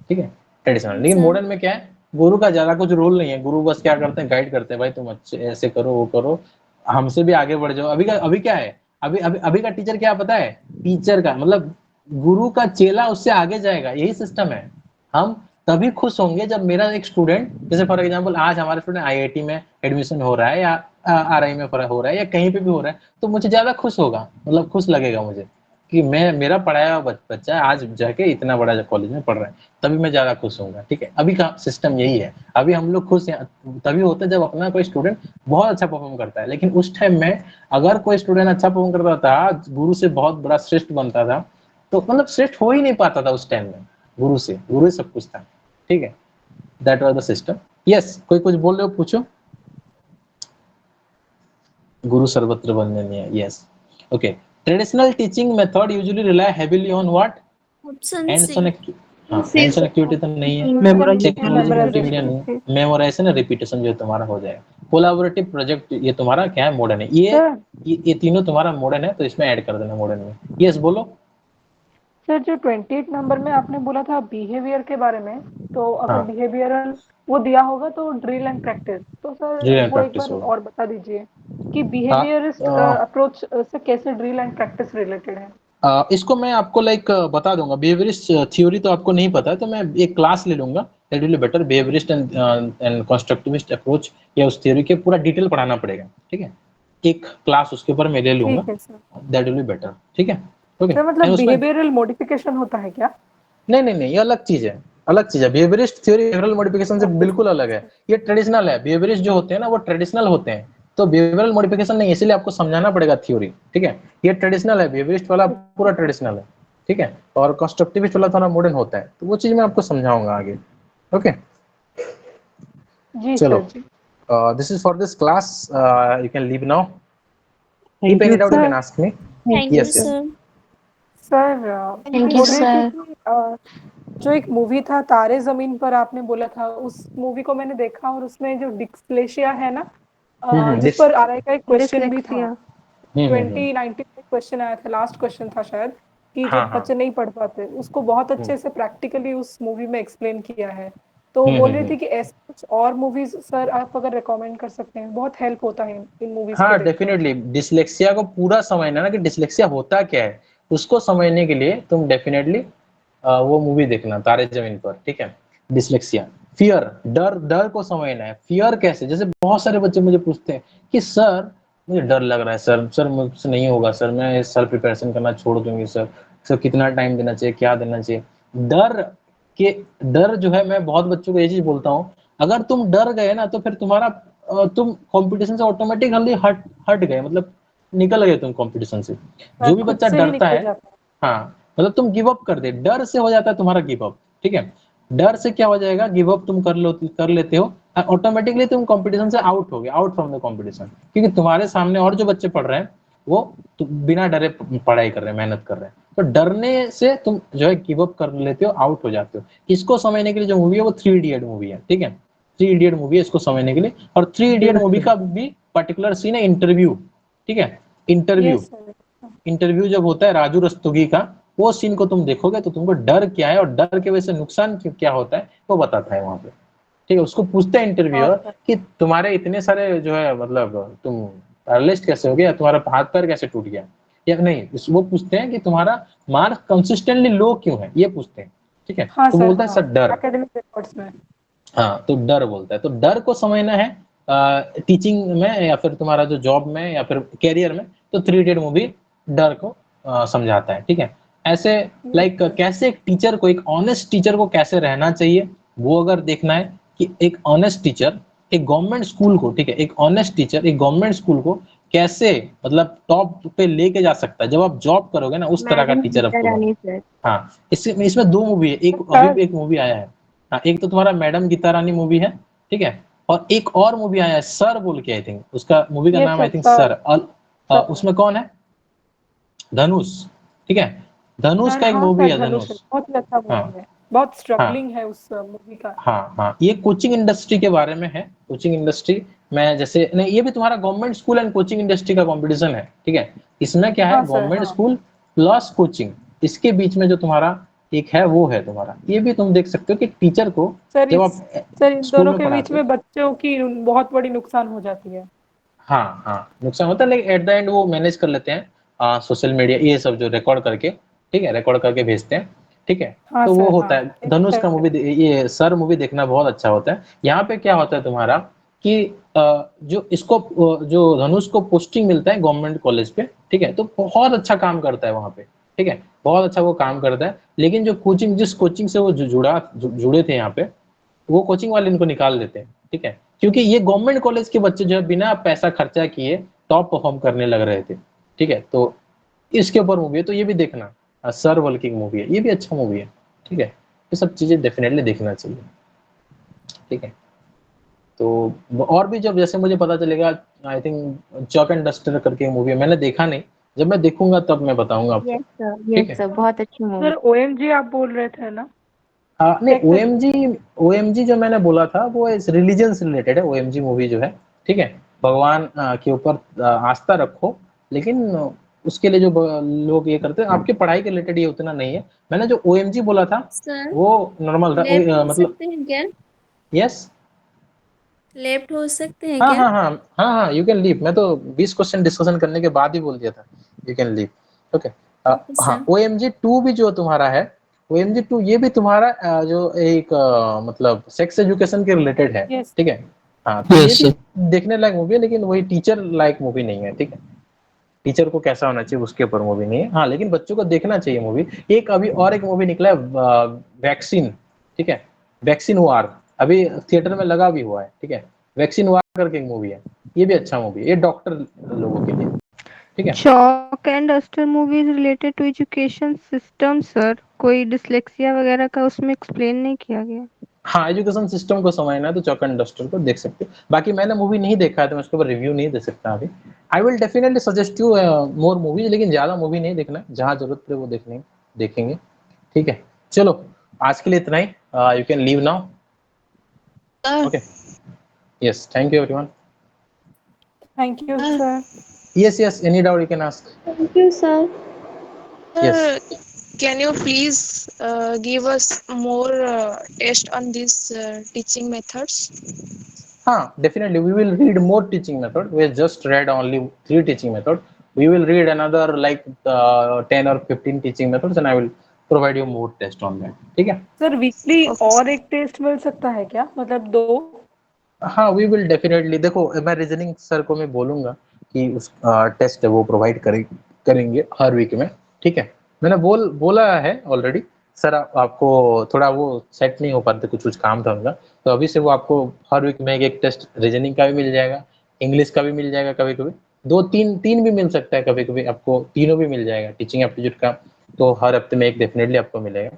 ठीक है, ट्रेडिशनल। लेकिन मॉडर्न में क्या है, गुरु का ज्यादा कुछ रोल नहीं है, गुरु बस क्या करते हैं, गाइड करते हैं, भाई तुम अच्छे ऐसे करो, वो करो, हमसे भी आगे बढ़ जाओ। अभी क्या है, अभी का टीचर क्या पता है, टीचर का मतलब गुरु का चेला उससे आगे जाएगा, यही सिस्टम है। हम तभी खुश होंगे जब मेरा एक स्टूडेंट, जैसे फॉर एग्जांपल आज हमारे स्टूडेंट आईआईटी में एडमिशन हो रहा है, या आरआई में हो रहा है, या कहीं पे भी हो रहा है, तो मुझे ज्यादा खुश होगा, मतलब खुश लगेगा मुझे कि मेरा पढ़ाया हुआ बच्चा आज जाके इतना बड़ा कॉलेज में पढ़ रहा है, तभी मैं ज्यादा खुश होऊंगा, ठीक है। अभी का सिस्टम यही है, अभी हम लोग खुश हैं तभी होता है जब अपना कोई स्टूडेंट बहुत अच्छा परफॉर्म करता है। लेकिन उस टाइम में अगर कोई स्टूडेंट अच्छा परफॉर्म करता था, गुरु से बहुत बड़ा श्रेष्ठ बनता था, तो मतलब श्रेष्ठ हो ही नहीं पाता था उस टाइम में, गुरु ही सब कुछ था, ठीक है। That was the system. Yes, कोई कुछ बोल रहे हो, पूछो। गुरु सर्वत्र वंदनीय, yes, okay. Traditional teaching method usually rely heavily on what, hands on hands on activity तो नहीं है, टेक्नोलॉजी मल्टीमीडिया नहीं है, मेमोराइजेशन और रिपीटेशन जो तुम्हारा हो जाएगा, कोलैबोरेटिव प्रोजेक्ट ये तुम्हारा क्या है, मॉडर्न है। ये तीनों तुम्हारा मॉडर्न है, तो इसमें ऐड कर देना मॉडर्न में। यस बोलो। सर जो 28 नंबर में आपने बोला था बिहेवियर के बारे में, तो अगर हाँ, बिहेवियरल वो दिया होगा तो ड्रिल एंड प्रैक्टिस, तो सर ड्रिल एंड वो एक प्रैक्टिस बार होगा। और बता दीजिए कि हाँ, बिहेवियरिस्ट अप्रोच से कैसे ड्रिल एंड प्रैक्टिस रिलेटेड है। इसको मैं आपको बता दूंगा। बिहेवियरिस्ट थ्योरी तो आपको नहीं पता है, तो मैं एक क्लास ले लूंगा, that will be better. Behaviourist and constructivist approach, या उस थ्योरी के पूरा डिटेल पढ़ाना पड़ेगा, ठीक है। एक क्लास उसके ऊपर मैं ले लूंगा, ठीक है sir. That will be better, ठीक है, ओके। सर मतलब बिहेवियरल मॉडिफिकेशन होता है क्या? नहीं, ये अलग चीज है, अलग चीज है। बिहेवियरिस्ट थ्योरी बिहेवियरल मॉडिफिकेशन से बिल्कुल अलग है, ये ट्रेडिशनल है। बिहेवियरिस्ट जो होते हैं ना, वो ट्रेडिशनल होते हैं, तो बिहेवियरल मॉडिफिकेशन नहीं, इसीलिए आपको समझाना पड़ेगा थ्योरी, ठीक है। ये ट्रेडिशनल है, बिहेवियरिस्ट वाला पूरा ट्रेडिशनल है, ठीक है। और कंस्ट्रक्टिविस्ट वाला थोड़ा मॉडर्न होता है, तो वो चीज मैं आपको समझाऊंगा आगे, ओके। जी चलो, सर जी। This is for this class, you can leave now. Thank If you any doubt you sir can ask me. Thank you, Yes, yes. sir. Sir Thank you, बोल रही sir. थी कि जो एक मूवी था तारे जमीन पर, आपने बोला था, उस मूवी को मैंने देखा और उसमें जो डिस्लेशिया है ना, जिस पर आरआई का एक क्वेश्चन भी था, 2019 में क्वेश्चन आया था, लास्ट क्वेश्चन था शायद, कि जो हाँ, हाँ। बच्चे नहीं पढ़ पाते उसको बहुत अच्छे से प्रैक्टिकली उस मूवी में एक्सप्लेन किया है। तो बोल रही थी कि ऐसे कुछ और मूवीज सर आप अगर रिकमेंड कर सकते हैं, बहुत हेल्प होता है इन मूवीज को हाँ, देखकर। डेफिनेटली। डिसलेक्सिया को पूरा समझना ना, कि डिसलेक्सिया होता क्या है, उसको समझने के लिए तुम डेफिनेटली वो मूवी देखना, तारे जमीन पर, ठीक है। डिसलेक्सिया, फियर, डर, डर को समझना है। फियर कैसे, जैसे बहुत सारे बच्चे मुझे पूछते हैं कि सर मुझे डर लग रहा है, सर मुझसे नहीं होगा, सर मैं इस साल प्रिपरेशन करना छोड़ दूंगी, सर कितना टाइम देना चाहिए, क्या देना चाहिए। डर के डर जो है, मैं बहुत बच्चों को ये चीज बोलता हूँ, अगर तुम डर गए ना, तो फिर तुम कंपटीशन से ऑटोमेटिकली हट गए, मतलब निकल गए तुम कंपटीशन से। जो भी खुद बच्चा से ही डरता निकल है, जाता है। हाँ, मतलब तुम गिव अप कर दे, डर से हो जाता है तुम्हारा गिव अप, ठीक है। डर से क्या हो जाएगा, गिव अप तुम कर लेते हो, ऑटोमेटिकली तुम कंपटीशन से आउट हो गए, आउट फ्रॉम द कंपटीशन, क्योंकि तुम्हारे सामने और जो बच्चे पढ़ रहे हैं वो बिना डरे पढ़ाई कर रहे हैं, मेहनत कर रहे हैं। तो डरने से तुम जो है गिव अप कर लेते हो, आउट हो जाते हो। इसको समझने के लिए जो मूवी है वो 3 इडियट मूवी है, ठीक है। 3 इडियट मूवी है इसको समझने के लिए। और 3 इडियट मूवी का भी पर्टिकुलर सीन है इंटरव्यू, ठीक है। Interview yes sir. इंटरव्यू जब होता है राजू रस्तोगी का, वो सीन को तुम देखोगे तो तुमको डर क्या है और डर के वजह से नुकसान क्या होता है वो बताता है वहां पे, ठीक है। उसको पूछते हैं इंटरव्यूअर कि तुम्हारे इतने सारे जो है, मतलब तुम पैरालिस्ट कैसे हो गया, तुम्हारा हाथ पैर कैसे टूट गया, या नहीं, वो पूछते हैं कि तुम्हारा मार्क कंसिस्टेंटली लो क्यों है, ये पूछते हैं, ठीक है। हाँ तो सर, बोलता है हाँ, सर डर, एकेडमिक रिकॉर्ड्स में। हाँ, तो डर बोलता है। तो डर को समझना है, टीचिंग में या फिर तुम्हारा जो जॉब में या फिर करियर में, तो 3 इडियट मूवी डर को समझाता है, ठीक है। ऐसे लाइक कैसे एक टीचर को, एक ऑनेस्ट टीचर को कैसे रहना चाहिए, वो अगर देखना है कि एक ऑनेस्ट टीचर एक गवर्नमेंट स्कूल को, ठीक है, एक ऑनेस्ट टीचर एक गवर्नमेंट स्कूल को कैसे मतलब टॉप पे लेके जा सकता है, जब आप जॉब करोगे ना, उस तरह का टीचर आपको। हाँ, इसमें 2 मूवी है, एक अभी एक मूवी आया है। हाँ, एक तो तुम्हारा मैडम गीता रानी मूवी है, ठीक है, और एक और मूवी आया है सर बोल के, आई थिंक उसका मूवी का नाम आई थिंक सर। उसमें कौन है? धनुष, ठीक है, धनुष का एक मूवी है, धनुष। बहुत ही अच्छा मूवी है, बहुत स्ट्रगलिंग है उस मूवी का। हाँ, ये कोचिंग इंडस्ट्री के बारे में है। कोचिंग इंडस्ट्री में जैसे नहीं, ये भी तुम्हारा government school and coaching industry का कंपटीशन है, ठीक है। इसमें क्या है, गवर्नमेंट स्कूल प्लस कोचिंग, इसके बीच में जो तुम्हारा एक है वो है तुम्हारा, ये भी तुम देख सकते हो कि टीचर को जब आप सर इन दोनों के बीच में बच्चों की बहुत बड़ी नुकसान हो जाती है। हाँ, नुकसान होता है, लेकिन एट द एंड वो मैनेज कर लेते हैं सोशल मीडिया ये सब जो रिकॉर्ड करके, ठीक है, रिकॉर्ड करके भेजते हैं, ठीक है। तो वो होता है धनुष का मूवी, ये सर मूवी देखना बहुत अच्छा होता है। यहाँ पे क्या होता है तुम्हारा कि जो इसको जो धनुष को पोस्टिंग मिलता है गवर्नमेंट कॉलेज पे, ठीक है, तो बहुत अच्छा काम करता है वहां पे, ठीक है, बहुत अच्छा वो काम करता है। लेकिन जो कोचिंग, जिस कोचिंग से वो जुड़े थे यहाँ पे, वो कोचिंग वाले इनको निकाल देते हैं, ठीक है, क्योंकि ये गवर्नमेंट कॉलेज के बच्चे जो है बिना पैसा खर्चा किए टॉप परफॉर्म करने लग रहे थे, ठीक है। तो इसके ऊपर मूवी है, तो ये भी देखना, सर वर्किंग मूवी है, ये भी अच्छा मूवी है, ठीक है। ये सब चीजें डेफिनेटली देखना चाहिए, ठीक है। तो और भी जब जैसे मुझे पता चलेगा, I think chalk and duster करके मूवी है, मैंने देखा नहीं, जब मैं देखूंगा तब मैं बताऊंगा आपको। यस सर, बहुत अच्छी मूवी। सर ओएमजी आप बोल रहे थे ना? नहीं, ओएमजी जो मैंने बोला था वो इस रिलीजन से रिलेटेड है। ओएमजी मूवी जो है, ठीक है, भगवान के ऊपर आस्था रखो, लेकिन उसके लिए जो लोग ये करते हैं, आपके पढ़ाई के रिलेटेड ये उतना नहीं है। मैंने जो ओएमजी बोला था वो नॉर्मल था, मतलब यस, लेफ्ट हो सकते हैं हाँ क्या? हाँ, यू कैन लीव। मैं तो 20 क्वेश्चन डिस्कशन करने के बाद ही बोल दिया था यू कैन लीव, ओके। हाँ, ओएमजी 2 भी जो तुम्हारा है, ओएमजी 2 ये भी तुम्हारा जो एक मतलब सेक्स एजुकेशन के रिलेटेड है, ठीक है। हाँ, तो ये भी देखने लायक मूवी है, लेकिन वही टीचर लायक मूवी नहीं है, ठीक है। टीचर को कैसा होना चाहिए उसके ऊपर मूवी नहीं है, हाँ, लेकिन बच्चों को देखना चाहिए मूवी। एक अभी और एक मूवी निकला है वैक्सीन, ठीक है, वैक्सीन वार, अभी थिएटर में लगा भी हुआ है, ठीक है। वैक्सीन वार करके एक मूवी है, ये भी अच्छा मूवी है, ये डॉक्टर लोगों के लिए, ठीक है। Chalk and duster movie is related to education system sir, कोई डिसलेक्सिया वगैरह का उसमें एक्सप्लेन नहीं किया गया। हाँ, एजुकेशन सिस्टम को समझना है तो चॉक एंड डस्टर को देख सकते हो। बाकी मैंने मूवी नहीं देखा है तो मैं उसके ऊपर रिव्यू नहीं दे सकता अभी। I will definitely suggest you more movies, लेकिन ज्यादा मूवी नहीं देखना, जहाँ जरूरत पड़े वो देखेंगे, ठीक है। चलो, आज के लिए इतना ही, you can leave now, okay. Yes, thank you everyone. Thank you sir. Yes, any doubt you can ask. Thank you, sir. Yes. Can you please give us more test on these teaching methods? Definitely. We will read more teaching method. We just read only 3 teaching method. We will read another like 10 or 15 teaching methods, and I will provide you more test on that. ठीक है? Sir weekly और एक test मिल सकता है क्या, मतलब 2? हाँ, we will definitely, देखो मैं रीजनिंग सर को मैं बोलूंगा कि उस टेस्ट वो प्रोवाइड करेंगे हर वीक में, ठीक है। मैंने बोला है ऑलरेडी, सर आपको थोड़ा वो सेट नहीं हो पाते, कुछ काम था उनका, तो अभी से वो आपको हर वीक में एक टेस्ट रीजनिंग का भी मिल जाएगा, इंग्लिश का भी मिल जाएगा, कभी कभी 2-3 भी मिल सकता है, कभी कभी आपको तीनों भी मिल जाएगा टीचिंग एप्टीट्यूड का, तो हर हफ्ते में एक डेफिनेटली आपको मिलेगा,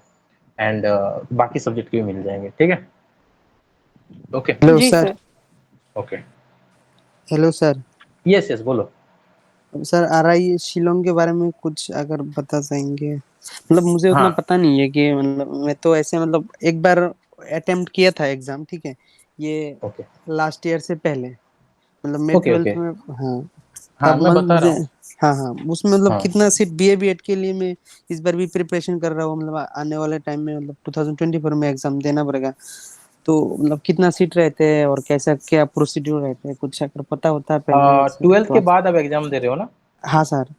एंड बाकी सब्जेक्ट के भी मिल जाएंगे, ठीक है। Okay, hello sir. Okay, hello sir. Yes बोलो सर, आरआई शिलोंग के बारे में कुछ अगर बता सकेंगे? मतलब मुझे उतना पता नहीं है कि, मतलब मैं तो ऐसे मतलब एक बार अटेम्प्ट किया था एग्जाम, ठीक है, ये लास्ट ईयर से पहले, मतलब मैं 12th में, हाँ मैं बता रहा हूँ। हाँ उसमें मतलब कितना सीट बीए बीएड के लिए मैं इस बार भी प्रिपरेशन कर रहा हूँ, मतलब आने वाले टाइम में मतलब 2024 में एग्जाम देना पड़ेगा, तो मतलब कितना सीट रहते हैं और कैसा क्या प्रोसीड्यूर रहते हैं, कुछ अगर पता होता है पहले। 12th के बाद आप एग्जाम दे रहे हो ना? हाँ सर।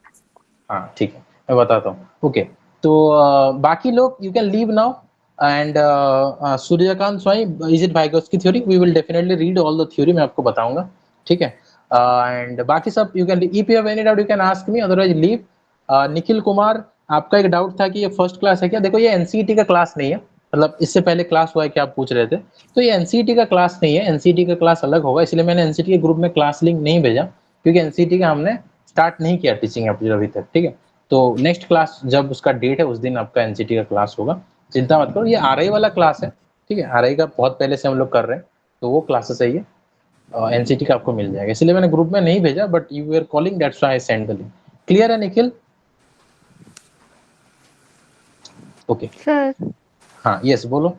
हाँ, ठीक है, मैं बताता हूँ। ओके, तो बाकी लोग you can leave now, and Suryakant Swain, is it Vygotsky theory? We will definitely read all the theory, मैं आपको बताऊंगा, ठीक है। एंड बाकी सब you can, if you have any doubt you can ask me, otherwise leave. Nikhil Kumar, आपका एक डाउट था कि ये फर्स्ट क्लास है क्या? देखो ये एनसीईटी का क्लास नहीं है, मतलब इससे पहले क्लास हुआ है क्या आप पूछ रहे थे, तो ये एनसीईटी का क्लास नहीं है, एनसीईटी का क्लास अलग होगा, इसलिए मैंने एनसीईटी के ग्रुप में क्लास लिंक नहीं भेजा, क्योंकि एनसीईटी का हमने स्टार्ट नहीं किया टीचिंग एप्टीट्यूड अभी तक, ठीक है। तो नेक्स्ट क्लास जब उसका डेट है उस दिन आपका एनसीईटी का क्लास होगा, चिंता मत करो। ये आरआई वाला क्लास है, ठीक है, आरआई का बहुत पहले से हम लोग कर रहे हैं, तो वो क्लासेस है ये, एनसीईटी का आपको मिल जाएगा, इसलिए मैंने ग्रुप में नहीं भेजा, but you are calling, that's why I send the link. Clear है निखिल? ओके सर हाँ, यस बोलो।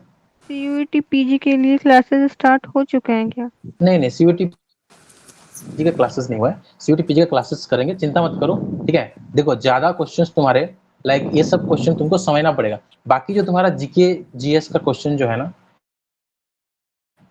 सीयूईटी पीजी के लिए क्लासेस स्टार्ट हो चुके हैं क्या? नहीं सीयूईटी पीजी का क्लासेस नहीं हुआ है, सीयूईटी पीजी का क्लासेस करेंगे, चिंता मत करो, ठीक है। देखो ज्यादा क्वेश्चंस तुम्हारे लाइक ये सब क्वेश्चन तुमको समझना पड़ेगा, बाकी जो तुम्हारा जीके जीएस का क्वेश्चन जो है ना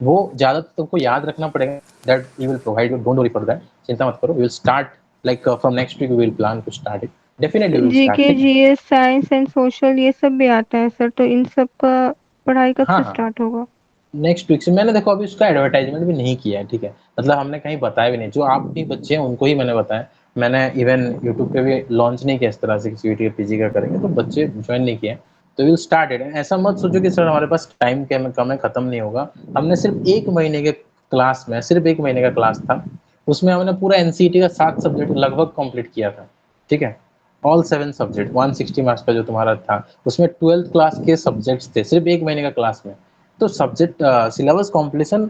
वो ज्यादा तुमको याद रखना पड़ेगा, that you will provide you, don't worry for that, चिंता मत करो, we will start like from next week we will plan to start it, definitely we will start. GK GS science and social ये सब भी आता है sir, तो इन सब का पढ़ाई कब से स्टार्ट होगा? नेक्स्ट वीक से। मैंने देखो अभी उसका एडवर्टाइजमेंट भी नहीं किया है, ठीक है, मतलब हमने कहीं बताया भी नहीं, जो आप भी बच्चे हैं उनको ही मैंने बताया, मैंने इवन यूट्यूब पे भी लॉन्च नहीं किया इस तरह से कि सीयूईटी पीजी का करेंगे, तो बच्चे ज्वाइन नहीं किए, तो विल स्टार्ट इट। ऐसा मत सोचो कि सर हमारे पास टाइम कम है, खत्म नहीं होगा, हमने सिर्फ 1 महीने के क्लास में, सिर्फ 1 महीने का क्लास था, उसमें हमने पूरा एनसीईटी का 7 सब्जेक्ट लगभग कंप्लीट किया था, ठीक है, ऑल 7 सब्जेक्ट, 160 मार्क्स का जो तुम्हारा था, उसमें 12th क्लास के सब्जेक्ट्स थे सिर्फ 1 महीने का क्लास में। तो सब्जेक्ट सिलेबस कॉम्प्लीशन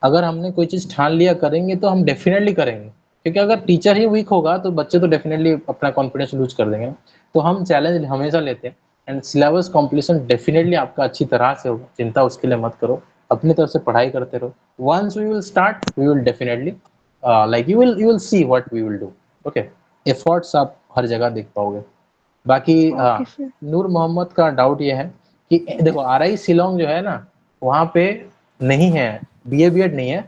अगर हमने कोई चीज ठान लिया करेंगे तो हम डेफिनेटली करेंगे, क्योंकि अगर टीचर ही वीक होगा तो बच्चे तो डेफिनेटली अपना कॉन्फिडेंस लूज कर देंगे ना, तो हम चैलेंज हमेशा लेते हैं, एंड सिलेबस कॉम्प्लीशन डेफिनेटली आपका अच्छी तरह से होगा, चिंता उसके लिए मत करो, अपनी तरफ से पढ़ाई करते रहो, once we will start we will definitely like you will see what we will do, okay. Efforts आप हर जगह देख पाओगे। बाकी नूर मोहम्मद का डाउट ये है कि देखो आरआई शिलोंग जो है ना वहाँ पे नहीं है, बीए बीएड नहीं है,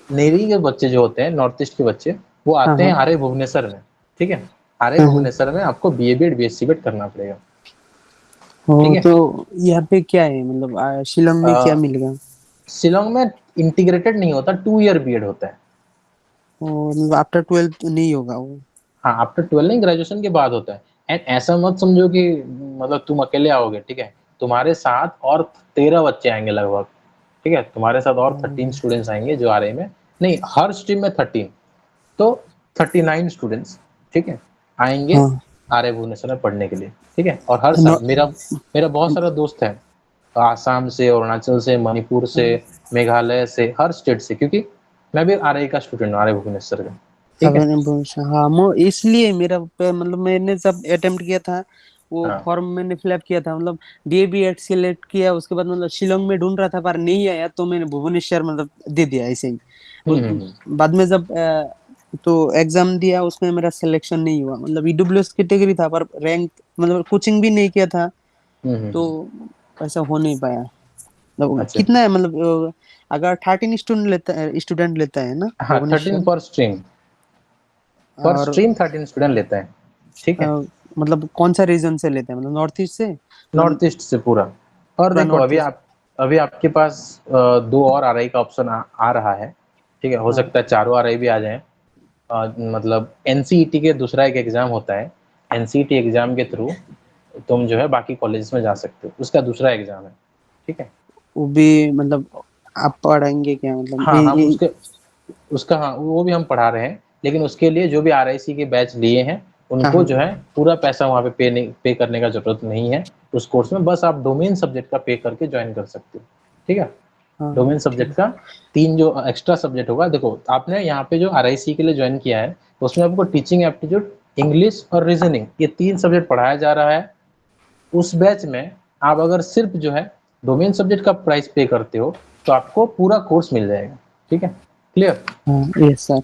नेवी के बच्चे जो होते हैं, नॉर्थ ईस्ट के बच्चे, वो आते हैं आरआई भुवनेश्वर में, ठीक है, आरआई भुवनेश्वर में आपको बीए बीएड बीएससी बीएड करना पड़ेगा, ठीक है। तो यहाँ पे क्या है, मतलब शिलोंग में क्या मिलेगा? शिलोंग में इंटीग्रेटेड नहीं होता, 2 ईयर बीएड होता है, मतलब आफ्टर 12 नहीं होगा वो? हाँ, आफ्टर 12 नहीं, ग्रेजुएशन के बाद होता है। एंड ऐसा मत समझो कि मतलब तुम अकेले आओगे, ठीक है, तुम्हारे साथ और 13 बच्चे आएंगे लगभग, ठीक है, तुम्हारे साथ और 13 स्टूडेंट्स आएंगे जो आरआई में, नहीं हर स्ट्रीम में 13, तो 39 स्टूडेंट्स, ठीक है, आएंगे आरआई भुवनेश्वर में पढ़ने के लिए, ठीक है। और हर साल मेरा बहुत सारा दोस्त है आसाम से, अरुणाचल से, मणिपुर से, मेघालय से, हर स्टेट से, क्योंकि मैं भी आरआई का स्टूडेंट हूँ, आरआई भुवनेश्वर का, ठीक है। हाँ, इसलिए मेरा मतलब मैंने जब अटेम्प्ट किया था वो फॉर्म मैंने फिलअप किया था, मतलब डीएबीएड सिलेक्ट किया, उसके बाद मतलब शिलोंग में ढूंढ रहा था पर नहीं आया, तो मैंने भुवनेश्वर मतलब दे दिया ऐसे ही। बाद में जब तो एग्जाम दिया उसमें मेरा सिलेक्शन नहीं हुआ, मतलब ईडब्ल्यूएस कैटेगरी था पर रैंक, मतलब कोचिंग भी नहीं किया था, तो ऐसा हो नहीं पाया। मतलब कितना है, मतलब अगर 13 स्टूडेंट लेता है ना? हाँ, 13 पर स्ट्रीम 13 स्टूडेंट लेता है, ठीक है। मतलब कौन सा रीजन से लेते हैं, मतलब नॉर्थ ईस्ट से? नॉर्थ ईस्ट से पूरा। और देखो अभी आपके पास 2 और आरआई का ऑप्शन आ रहा है, ठीक है, हो सकता है 4 आरआई भी आ जाए, मतलब एनसीईटी के दूसरा एक एग्जाम होता है, एनसीईटी एग्जाम के थ्रू तुम जो है बाकी कॉलेजेस में जा सकते हो, उसका दूसरा एग्जाम है, ठीक है। वो भी मतलब आप पढ़ाएंगे क्या, मतलब? हाँ, हम उसका हाँ वो भी हम पढ़ा रहे हैं, लेकिन उसके लिए जो भी आरआईसी के बैच लिए हैं उनको जो है पूरा पैसा वहाँ पे पे करने का जरूरत नहीं है उस कोर्स में, बस आप डोमेन सब्जेक्ट का पे करके ज्वाइन कर सकते हो, ठीक है। डोमेन सब्जेक्ट का 3 जो एक्स्ट्रा सब्जेक्ट होगा, देखो आपने यहाँ पे जो आरआईसी के लिए ज्वाइन किया है उसमें आपको टीचिंग एप्टीट्यूड, इंग्लिश और रीजनिंग, ये 3 सब्जेक्ट पढ़ाया जा रहा है। उस बैच में आप अगर सिर्फ जो है डोमेन सब्जेक्ट का प्राइस पे करते हो तो आपको पूरा कोर्स मिल जाएगा, ठीक है। क्लियर? यस सर,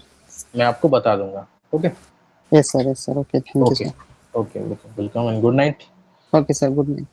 मैं आपको बता दूंगा, okay. Yes sir, okay, thank you sir. Okay, welcome and good night. Okay sir, good night.